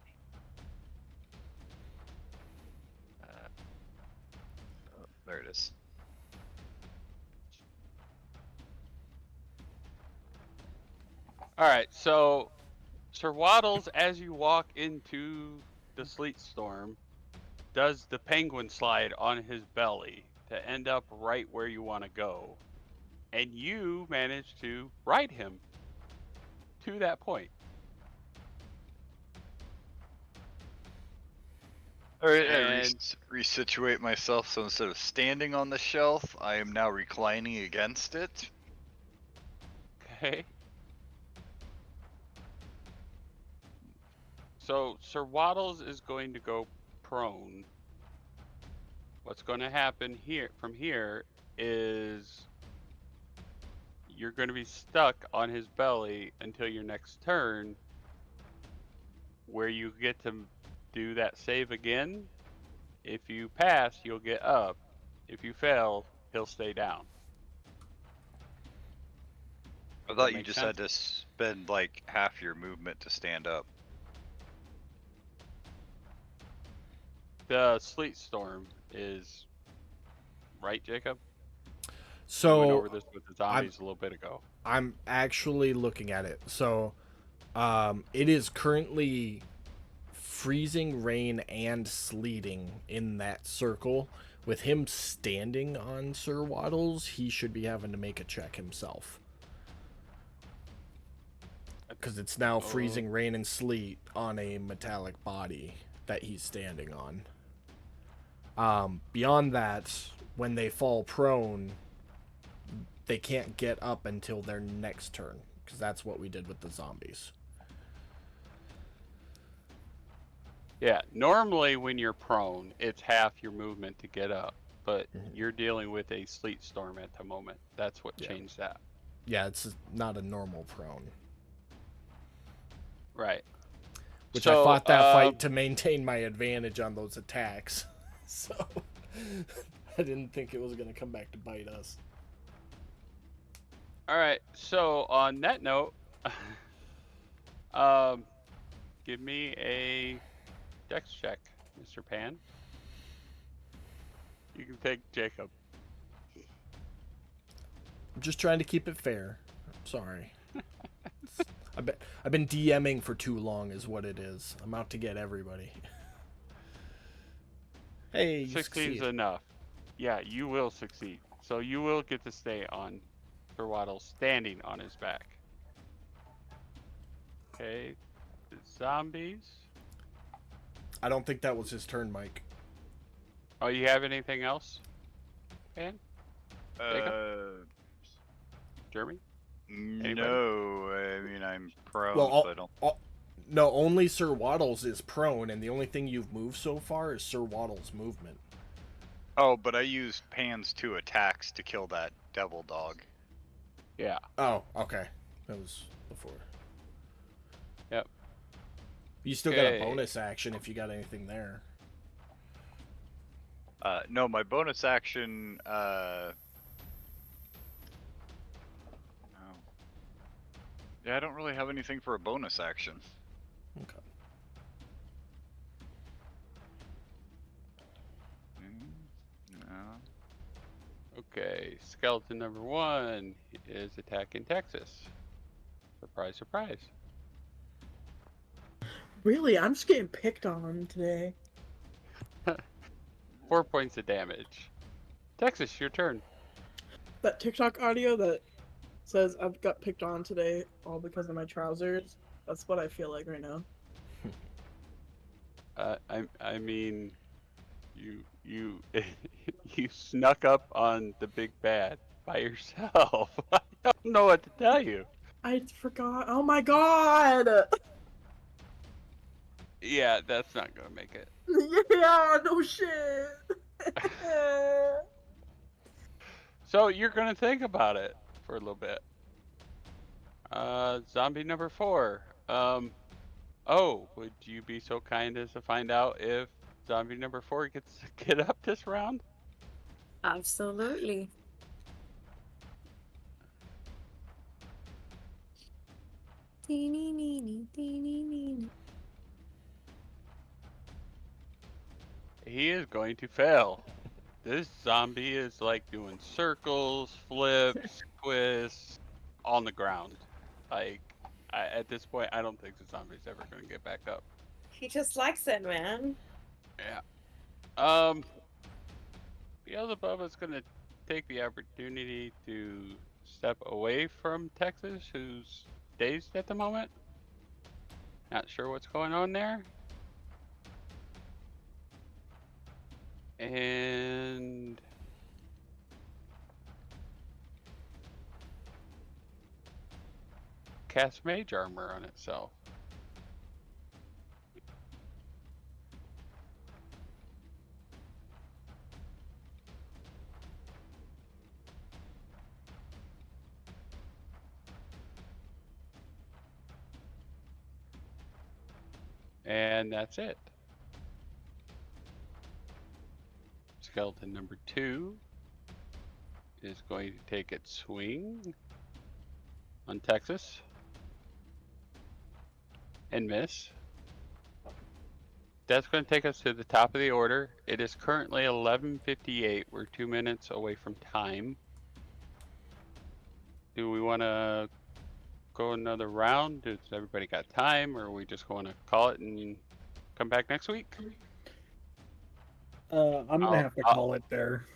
Oh, there it is. All right. So Sir Waddles, as you walk into the sleet storm, does the penguin slide on his belly to end up right where you want to go. And you manage to ride him to that point. Alright, I And resituate myself, so instead of standing on the shelf, I am now reclining against it. okay. So Sir Waddles is going to go prone. What's going to happen here from here is you're going to be stuck on his belly until your next turn, where you get to do that save again. If you pass, you'll get up. If you fail, he'll stay down. I thought you make just sense? had to spend like half your movement to stand up. The sleet storm is right, Jacob? We went So over this with the zombies a little bit ago. I'm actually looking at it. So it is currently freezing rain and sleeting in that circle. With him standing on Sir Waddles, he should be having to make a check himself. Because it's now freezing rain and sleet on a metallic body that he's standing on. Beyond that, when they fall prone, they can't get up until their next turn. Because that's what we did with the zombies. Yeah, normally when you're prone, it's half your movement to get up, but you're dealing with a sleet storm at the moment. That's what changed that. Yeah, it's not a normal prone. Right. Which I fought that fight to maintain my advantage on those attacks. So I didn't think it was going to come back to bite us. All right. So on that note, give me a dex check, Mr. Pan. You can take Jacob. I'm just trying to keep it fair. I'm sorry. I've been DMing for too long is what it is. I'm out to get everybody. Hey, you 16 is succeed. enough. Yeah, you will succeed. So you will get to stay on Sir Waddle standing on his back. Okay. The zombies. I don't think that was his turn, Mike. Oh, you have anything else, Pan? Jeremy? Anybody? No, I mean I'm prone, Well, so I don't. No, only Sir Waddles is prone, and the only thing you've moved so far is Sir Waddles' movement. Oh, but I used Pan's 2 attacks to kill that devil dog. Yeah. Oh, okay. That was before. Yep. You still got a Okay. bonus action if you got anything there. No, my bonus action. No. Yeah, I don't really have anything for a bonus action. Okay. No. Okay. Skeleton number 1 is attacking Texas. Surprise, surprise. Really, I'm just getting picked on today. 4 points of damage. Texas, your turn. That TikTok audio that says I've got picked on today all because of my trousers. That's what I feel like right now. I mean, you you snuck up on the big bad by yourself. I don't know what to tell you. I forgot. Oh my god! Yeah, that's not gonna make it. Yeah, no shit. So you're gonna think about it for a little bit. Zombie number 4. Oh, would you be so kind as to find out if zombie number 4 gets to get up this round? Absolutely. He is going to fail. This zombie is like doing circles, flips, twists on the ground. Like, at this point, I don't think the zombie's ever going to get back up. He just likes it, man. Yeah. Beelzebub is going to take the opportunity to step away from Texas, who's dazed at the moment. Not sure what's going on there. And cast mage armor on itself. And that's it. Skeleton number 2 is going to take its swing on Texas and miss. That's going to take us to the top of the order. It is currently 11:58. We're 2 minutes away from time. Do we want to go another round? Does everybody got time, or are we just going to call it and come back next week? I'm gonna have to call it there.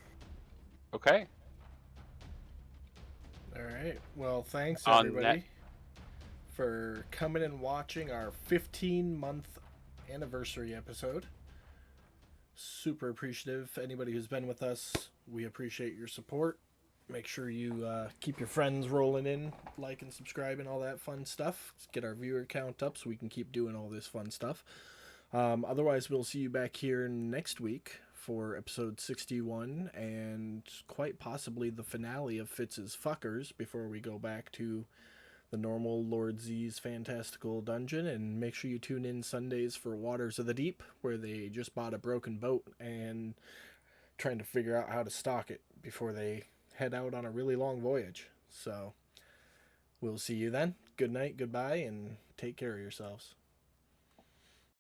Okay. All right. Well, thanks On everybody for coming and watching our 15-month anniversary episode. Super appreciative. Anybody who's been with us, we appreciate your support. Make sure you keep your friends rolling in, like and subscribe and all that fun stuff. Let's get our viewer count up so we can keep doing all this fun stuff. Otherwise, we'll see you back here next week for episode 61 and quite possibly the finale of Fitz's Fuckers before we go back to the normal Lord Z's Fantastical Dungeon. And make sure you tune in Sundays for Waters of the Deep, where they just bought a broken boat and trying to figure out how to stock it before they head out on a really long voyage. So we'll see you then. Good night, goodbye, and take care of yourselves.